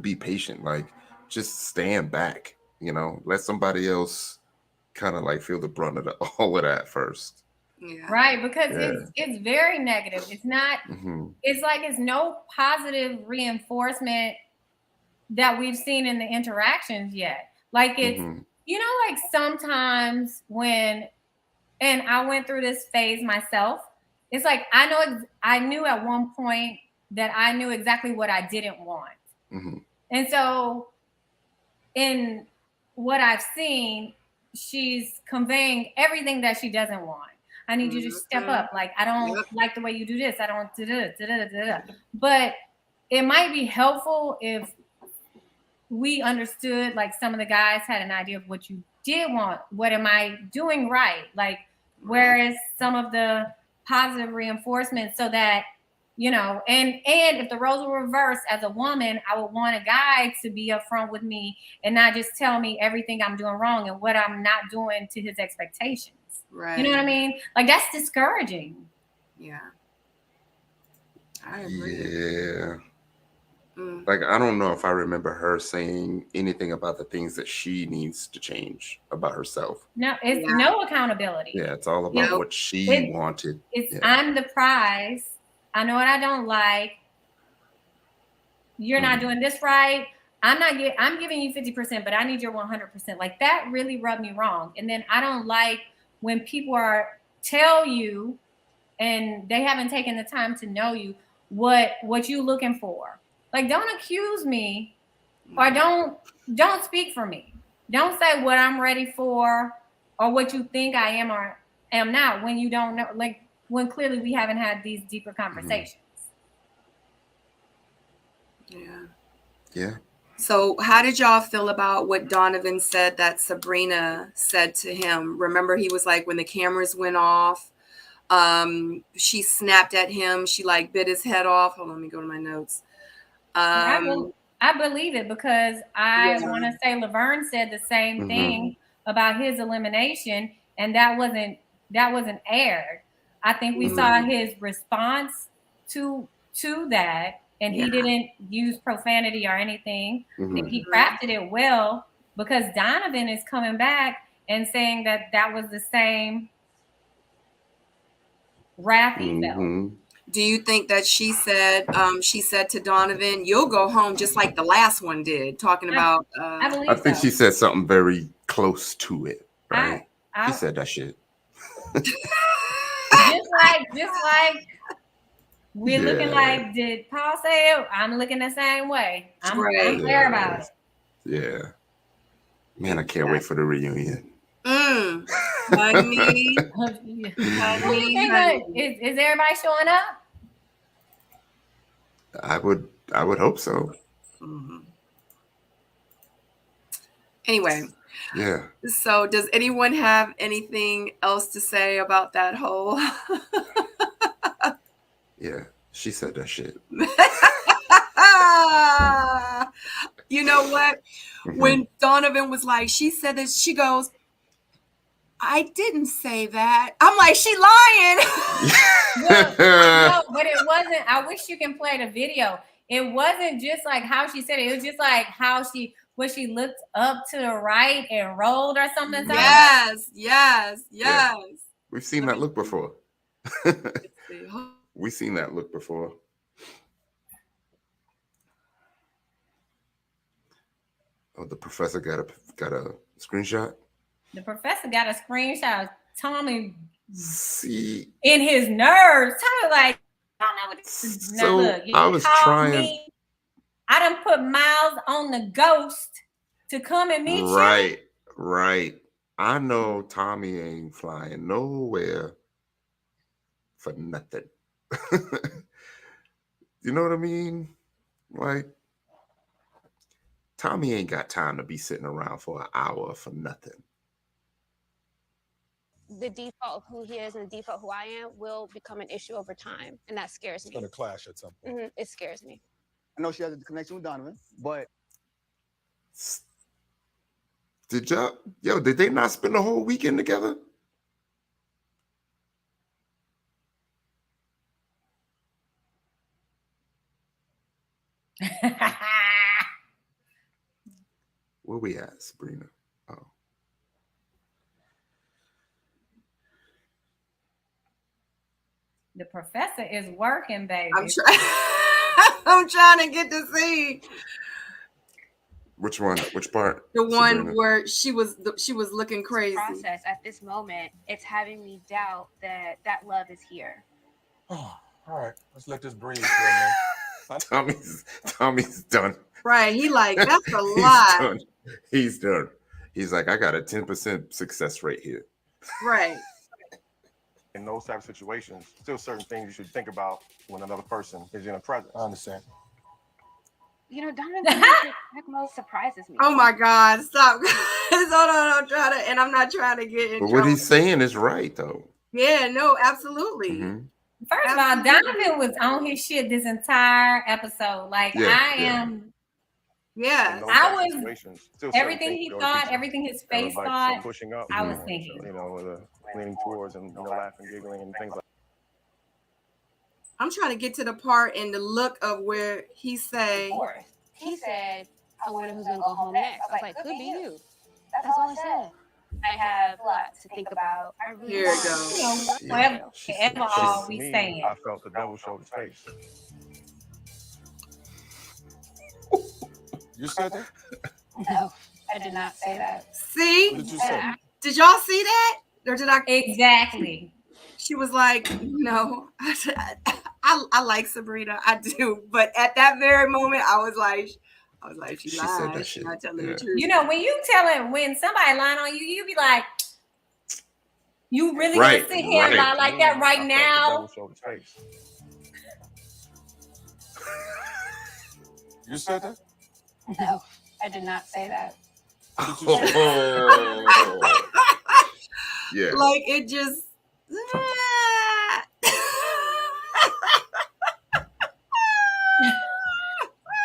Speaker 2: be patient. Like, just stand back, let somebody else kind of like feel the brunt of all of that first.
Speaker 1: Yeah.
Speaker 3: Right, because it's very negative. It's not. It's like it's no positive reinforcement that we've seen in the interactions yet. Like it's like sometimes when, and I went through this phase myself. It's like I knew at one point that I knew exactly what I didn't want, and so in what I've seen, she's conveying everything that she doesn't want. I need you to step up. Like, I don't like the way you do this. I don't do. But it might be helpful if we understood, like some of the guys had an idea of what you did want. What am I doing right? Like, where is some of the positive reinforcement so that, and if the roles were reversed as a woman, I would want a guy to be upfront with me and not just tell me everything I'm doing wrong and what I'm not doing to his expectations.
Speaker 1: Right.
Speaker 3: You know what I mean? Like that's discouraging.
Speaker 1: Yeah. I agree.
Speaker 2: Yeah. Like, I don't know if I remember her saying anything about the things that she needs to change about herself.
Speaker 3: No, it's no accountability.
Speaker 2: Yeah, it's all about what she wanted.
Speaker 3: I'm the prize. I know what I don't like. You're not doing this right. I'm giving you 50%, but I need your 100%. Like that really rubbed me wrong. And then I don't like when people tell you and they haven't taken the time to know you what you looking for. Like don't accuse me or don't speak for me. Don't say what I'm ready for or what you think I am or am not when you don't know, like when clearly we haven't had these deeper conversations.
Speaker 2: Yeah.
Speaker 1: So how did y'all feel about what Donovan said that Sabrina said to him? Remember, he was like, when the cameras went off, she snapped at him. She like bit his head off. Hold on, let me go to my notes.
Speaker 3: I believe it because I want to say Laverne said the same thing about his elimination, and that wasn't aired. I think we saw his response to that, and he didn't use profanity or anything. I think he crafted it well because Donovan is coming back and saying that that was the same wrath he felt.
Speaker 1: Do you think that she said to Donovan, "You'll go home just like the last one did," talking about?
Speaker 3: I believe
Speaker 2: I think
Speaker 3: so.
Speaker 2: she said something very close to it, right?
Speaker 3: I
Speaker 2: She said that shit.
Speaker 3: just like we're looking like, did Paul say it? I'm looking the same way. I'm clear about it.
Speaker 2: Yeah. Man, I can't wait for the reunion.
Speaker 1: Honey.
Speaker 3: Is everybody showing up?
Speaker 2: I would hope so.
Speaker 1: Anyway.
Speaker 2: Yeah.
Speaker 1: So does anyone have anything else to say about that whole?
Speaker 2: Yeah, she said that shit.
Speaker 1: You know what? When Donovan was like, she said this, she goes, "I didn't say that." I'm like, she lying.
Speaker 3: No, but it wasn't. I wish you can play the video. It wasn't just like how she said it. It was just like how she looked up to the right and rolled or something.
Speaker 1: Yes.
Speaker 2: We've seen that look before. We've seen that look before. Oh, the professor got a screenshot.
Speaker 3: The professor got a screenshot of Tommy
Speaker 2: in
Speaker 3: his nerves. Tommy like, I don't know what this is. Now look,
Speaker 2: I was trying.
Speaker 3: I done put miles on the ghost to come and meet you.
Speaker 2: Right. I know Tommy ain't flying nowhere for nothing. You know what I mean? Like, Tommy ain't got time to be sitting around for an hour for nothing.
Speaker 4: The default of who he is and the default who I am will become an issue over time, and that scares me.
Speaker 5: It's going to clash at some point.
Speaker 4: It scares me.
Speaker 6: I know she has a connection with Donovan, but
Speaker 2: did they not spend the whole weekend together? Where we at, Sabrina? Oh.
Speaker 3: The professor is working, baby.
Speaker 1: I'm trying to get to see.
Speaker 2: Which one? Which part?
Speaker 1: The one Sabrina? Where she was looking crazy.
Speaker 4: Process at this moment, it's having me doubt that love is here.
Speaker 5: Oh, all right, let's let this breathe for a minute.
Speaker 2: Tommy's done.
Speaker 1: Right, he like, that's a lot.
Speaker 2: He's done. He's like, I got a 10% success rate here.
Speaker 1: Right.
Speaker 5: In those type of situations, still certain things you should think about when another person is in a presence. I understand.
Speaker 4: You know, Donovan most surprises me.
Speaker 1: Oh my God, stop. Hold on, I'm not trying to get in
Speaker 2: But
Speaker 1: trouble.
Speaker 2: what he's saying is right, though.
Speaker 1: Yeah, no, absolutely.
Speaker 2: Mm-hmm.
Speaker 3: First of all, Donovan was on his shit this entire episode. Like, am.
Speaker 1: Yeah,
Speaker 3: I was everything he thought, everything his face thought.
Speaker 5: Pushing up,
Speaker 3: I was thinking,
Speaker 5: leaning towards and laughing, giggling, and things like that.
Speaker 1: I'm trying to get to the part in the look of where he said,
Speaker 4: I wonder who's gonna go home next. I was like, could be you. That's all I said. I have lots to think about.
Speaker 1: Here it goes.
Speaker 3: Whatever all we saying.
Speaker 5: I felt the devil showed his face. You said that?
Speaker 4: No, I did not say that.
Speaker 1: See?
Speaker 5: What did you say?
Speaker 1: Did y'all see that? Or did I?
Speaker 3: Exactly.
Speaker 1: She was like, no, I like Sabrina. I do. But at that very moment, I was like, she lied.
Speaker 2: Said that shit.
Speaker 1: She's not telling the truth.
Speaker 3: You know, when somebody lying on you, you be like, you really gonna sit here and lie like that right now?
Speaker 5: You said that?
Speaker 4: No, I did not say that.
Speaker 2: Yeah.
Speaker 1: Like it just.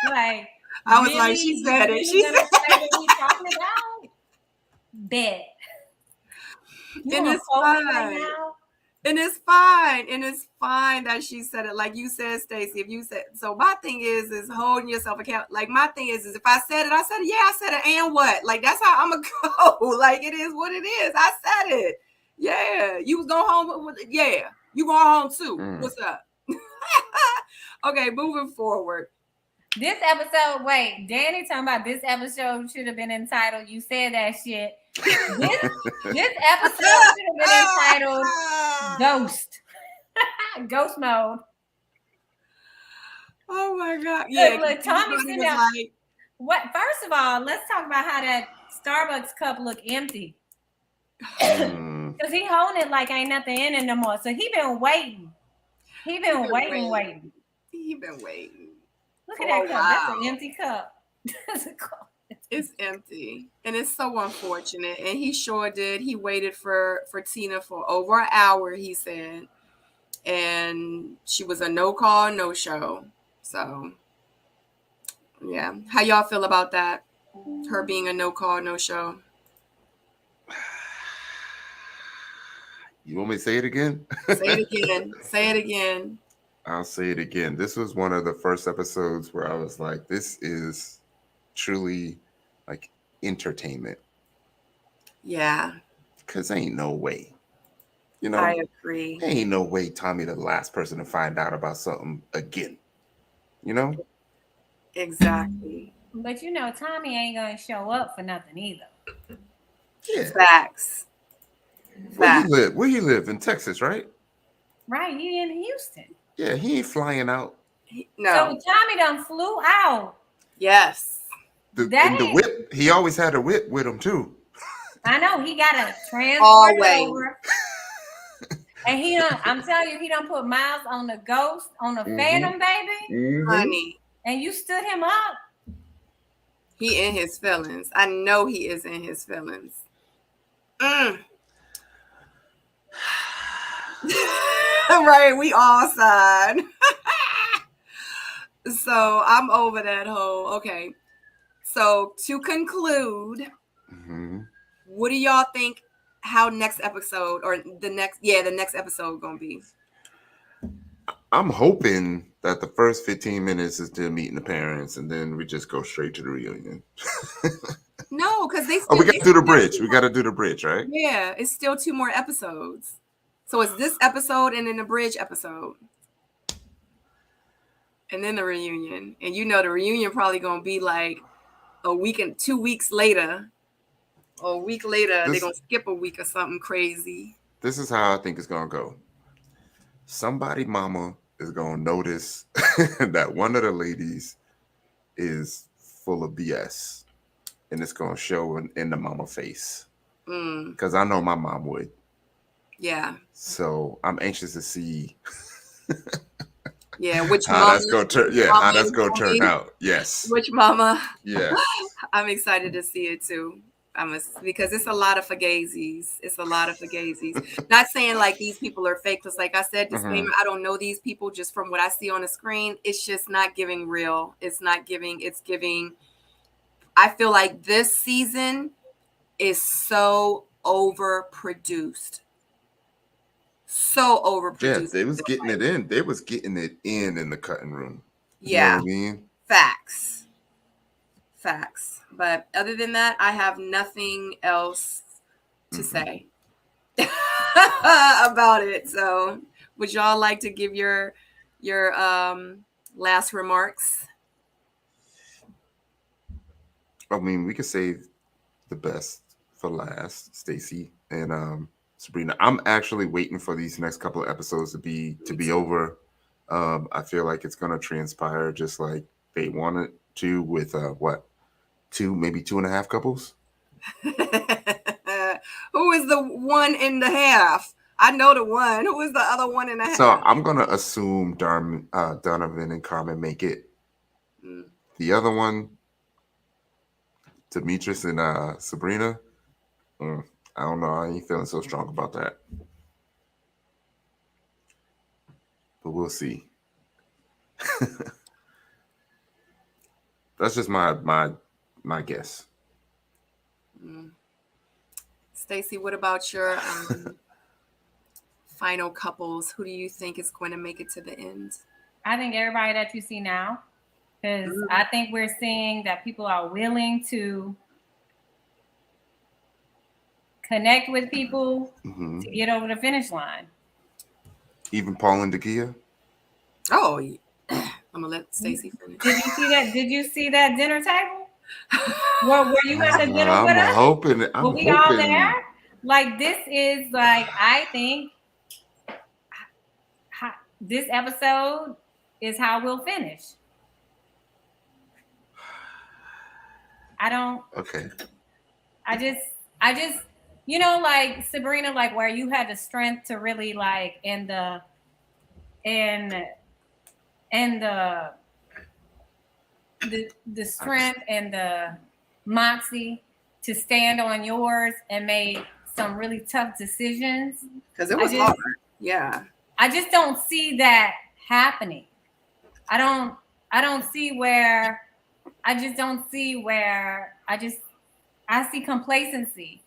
Speaker 3: Like
Speaker 1: I was like, she said it. She said
Speaker 3: what we talking about? Bet.
Speaker 1: And it's fine.
Speaker 3: Right now?
Speaker 1: And it's fine. And it's fine that she said it. Like you said, Stacey, if you said, so my thing is holding yourself account. Like my thing is if I said it, yeah, I said it. And what? Like, that's how I'm going to go. Like, it is what it is. I said it. Yeah. You was going home with yeah. You going home too. What's up? Okay, moving forward.
Speaker 3: This episode, wait, Danny talking about this episode should have been entitled, you said that shit. This episode should have been entitled Ghost. Ghost mode.
Speaker 1: Oh my God. Yeah.
Speaker 3: Look, Tommy sitting there. Like, what? First of all, let's talk about how that Starbucks cup look empty. Because he holding it like ain't nothing in it no more. So he been waiting. He been waiting.
Speaker 1: He been waiting.
Speaker 3: Look at that cup. Wow. That's an empty cup.
Speaker 1: It's empty. And it's so unfortunate. And he sure did. He waited for Tina for over an hour, he said. And she was a no call, no show. So, yeah. How y'all feel about that? Her being a no call, no show?
Speaker 2: You want me to say it again?
Speaker 1: Say it again. Say it again.
Speaker 2: I'll say it again. This was one of the first episodes where I was like, this is truly like entertainment.
Speaker 1: Yeah.
Speaker 2: Because ain't no way. You know,
Speaker 1: I agree.
Speaker 2: Ain't no way Tommy the last person to find out about something again. You know?
Speaker 1: Exactly.
Speaker 3: But you know, Tommy ain't going to show up for nothing either.
Speaker 2: Yeah.
Speaker 1: Facts.
Speaker 2: Where he live? In Texas, right?
Speaker 3: Right. He in Houston.
Speaker 2: Yeah, he ain't flying out.
Speaker 1: No.
Speaker 3: So Tommy done flew out.
Speaker 1: Yes.
Speaker 2: The whip, he always had a whip with him too.
Speaker 3: I know, he got a transport over. And he done, I'm telling you, he done put miles on the Ghost, on the Phantom, baby.
Speaker 1: Honey.
Speaker 3: And you stood him up.
Speaker 1: He in his feelings. I know he is in his feelings. Right, we all sighed. So I'm over that whole. Okay. So to conclude, what do y'all think? How next episode or the next episode gonna be?
Speaker 2: I'm hoping that the first 15 minutes is them meeting the parents, and then we just go straight to the reunion.
Speaker 1: No, because they.
Speaker 2: We got to do the bridge. We got to do the bridge, right?
Speaker 1: Yeah, it's still 2 more episodes. So it's this episode and then the bridge episode. And then the reunion. And you know the reunion probably going to be like a week and 2 weeks later. Or a week later, they're going to skip a week or something crazy.
Speaker 2: This is how I think it's going to go. Somebody mama is going to notice that one of the ladies is full of BS. And it's going to show in the mama face. Because I know my mom would.
Speaker 1: Yeah.
Speaker 2: So I'm anxious to see
Speaker 1: which
Speaker 2: how
Speaker 1: mama,
Speaker 2: that's going to turn. Yeah, how that's going to turn out. Yes.
Speaker 1: Which mama?
Speaker 2: Yes.
Speaker 1: I'm excited to see it too. Because it's a lot of fugazis. It's a lot of fugazis. Not saying like these people are fake, because like I said, disclaimer, I don't know these people. Just from what I see on the screen, it's just not giving real. It's not giving. It's giving. I feel like this season is so overproduced. So overproduced.
Speaker 2: Yeah, they was getting it in. They was getting it in the cutting room.
Speaker 1: Yeah.
Speaker 2: You know what I mean?
Speaker 1: Facts. But other than that, I have nothing else to say about it. So would y'all like to give your last remarks?
Speaker 2: I mean, we could save the best for last, Stacey and Sabrina. I'm actually waiting for these next couple of episodes to be over. I feel like it's gonna transpire just like they wanted to with maybe 2.5 couples.
Speaker 1: Who is the 1.5? I know the one. Who is the other 1.5?
Speaker 2: So I'm gonna assume Donovan and Carmen make it. The other one, Demetrius and Sabrina. I don't know. I ain't feeling so strong about that. But we'll see. That's just my guess.
Speaker 1: Stacey, what about your final couples, who do you think is going to make it to the end?
Speaker 3: I think everybody that you see now, because I think we're seeing that people are willing to connect with people to get over the finish line.
Speaker 2: Even Paul and Dakia?
Speaker 1: Oh, I'm gonna let Stacey finish.
Speaker 3: Did you see that? Did you see that dinner table? Were you at the dinner
Speaker 2: I'm
Speaker 3: with us?
Speaker 2: hoping.
Speaker 3: Were we all there? Like, this is like, I think this episode is how we'll finish.
Speaker 2: Okay.
Speaker 3: I just, you know, like Sabrina, like where you had the strength to really like and the strength and the moxie to stand on yours and made some really tough decisions.
Speaker 1: Because it was hard. Yeah.
Speaker 3: I just don't see that happening. I see complacency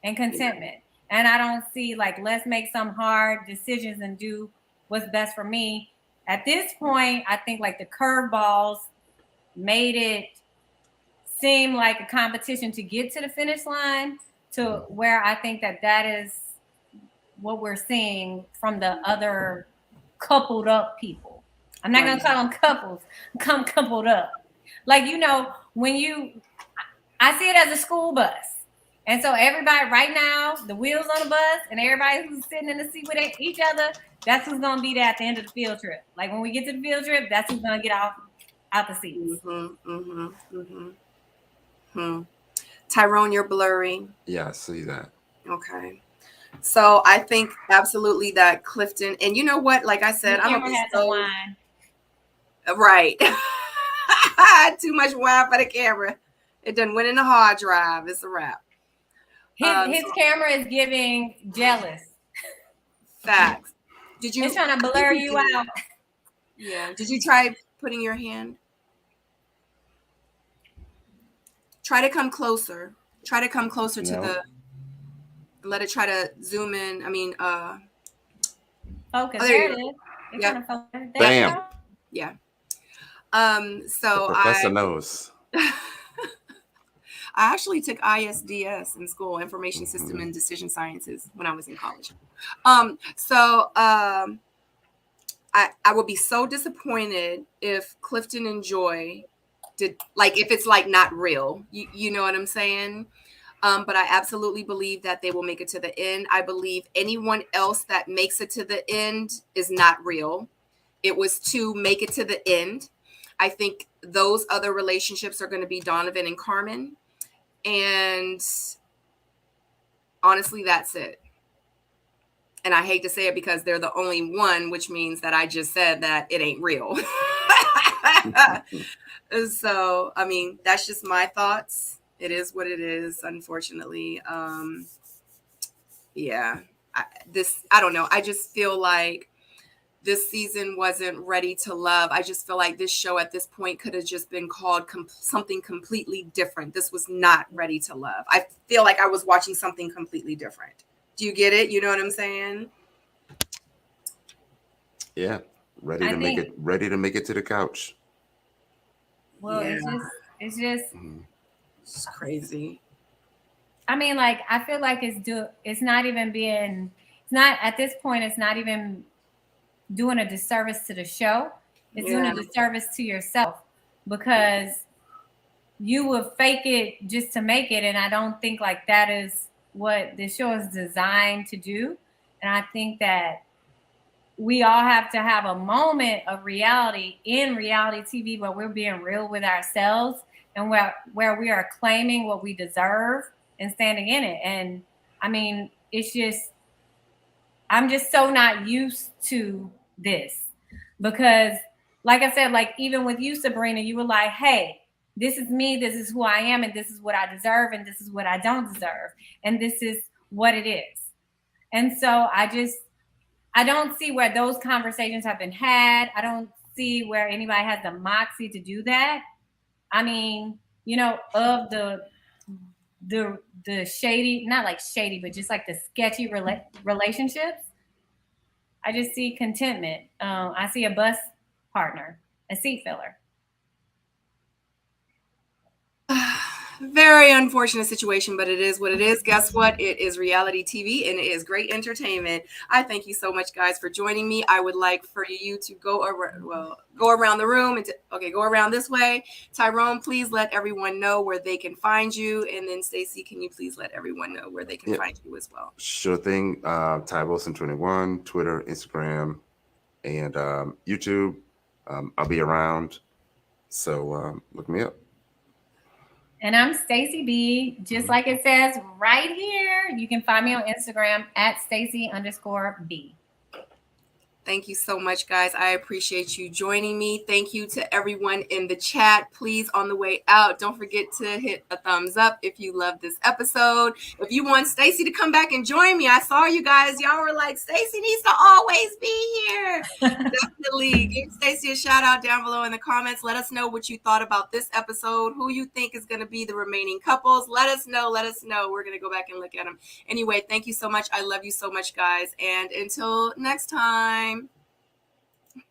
Speaker 3: and contentment. And I don't see like, let's make some hard decisions and do what's best for me. At this point, I think like the curveballs made it seem like a competition to get to the finish line, to where I think that is what we're seeing from the other coupled up people. I'm not going to call them couples, come coupled up. Like, you know, I see it as a school bus. And so everybody right now, the wheels on the bus and everybody who's sitting in the seat with each other, that's who's going to be there at the end of the field trip. Like when we get to the field trip, that's who's going to get out the seats.
Speaker 1: Tyrone, you're blurry.
Speaker 2: Yeah, I see that.
Speaker 1: Okay. So I think absolutely that Clifton, and you know what? Like I said, I'm gonna be so
Speaker 3: wine.
Speaker 1: Right. Too much wine for the camera. It done went in the hard drive. It's a wrap.
Speaker 3: His camera is giving jealous.
Speaker 1: Facts. Did you?
Speaker 3: It's trying to blur you out.
Speaker 1: Yeah. Did you try putting your hand? Try to come closer. Try to come closer to the. Let it try to zoom in. I mean,
Speaker 3: focus. Oh, there it is.
Speaker 1: Yeah.
Speaker 2: Bam.
Speaker 1: Yeah. So
Speaker 2: the professor knows.
Speaker 1: I actually took ISDS in school, Information System and Decision Sciences, when I was in college. I would be so disappointed if Clifton and Joy did, like, if it's like not real. You know what I'm saying? But I absolutely believe that they will make it to the end. I believe anyone else that makes it to the end is not real. It was to make it to the end. I think those other relationships are going to be Donovan and Carmen. And honestly, that's it. And I hate to say it because they're the only one, which means that I just said that it ain't real. So, I mean, that's just my thoughts. It is what it is, unfortunately. Yeah, I don't know. I just feel like this season wasn't ready to love. I just feel like this show at this point could have just been called something completely different. This was not ready to love. I feel like I was watching something completely different. Do you get it? You know what I'm saying?
Speaker 2: Yeah, ready to make it to the couch.
Speaker 3: Well,
Speaker 1: yeah.
Speaker 3: it's just
Speaker 1: it's crazy.
Speaker 3: I mean, like, I feel like it's not at this point, it's not even doing a disservice to the show. It's doing a disservice to yourself, because you will fake it just to make it. And I don't think like that is what the show is designed to do. And I think that we all have to have a moment of reality in reality TV where we're being real with ourselves and where we are claiming what we deserve and standing in it. And I mean, I'm just so not used to this, because like I said, like even with you, Sabrina, you were like, hey, this is me, this is who I am, and this is what I deserve, and this is what I don't deserve, and this is what it is. And so I don't see where those conversations have been had. I don't see where anybody has the moxie to do that. I mean, you know, of the shady, not like shady, but just like the sketchy relationships, I just see contentment. I see a bus partner, a seat filler.
Speaker 1: Very unfortunate situation, but it is what it is. Guess what? It is reality TV and it is great entertainment. I thank you so much, guys, for joining me. I would like for you to go around the room and go around this way. Tyrone, please let everyone know where they can find you, and then Stacey, can you please let everyone know where they can find you as well?
Speaker 2: Sure thing. Ty Wilson 21, Twitter, Instagram, and YouTube. I'll be around, so look me up.
Speaker 3: And I'm Stacey B, just like it says right here. You can find me on Instagram at Stacey_B.
Speaker 1: Thank you so much, guys. I appreciate you joining me. Thank you to everyone in the chat. Please, on the way out, don't forget to hit a thumbs up if you love this episode. If you want Stacey to come back and join me, I saw you guys. Y'all were like, Stacey needs to always be here. Definitely give Stacey a shout out down below in the comments. Let us know what you thought about this episode, who you think is going to be the remaining couples. Let us know. We're going to go back and look at them. Anyway, thank you so much. I love you so much, guys. And until next time.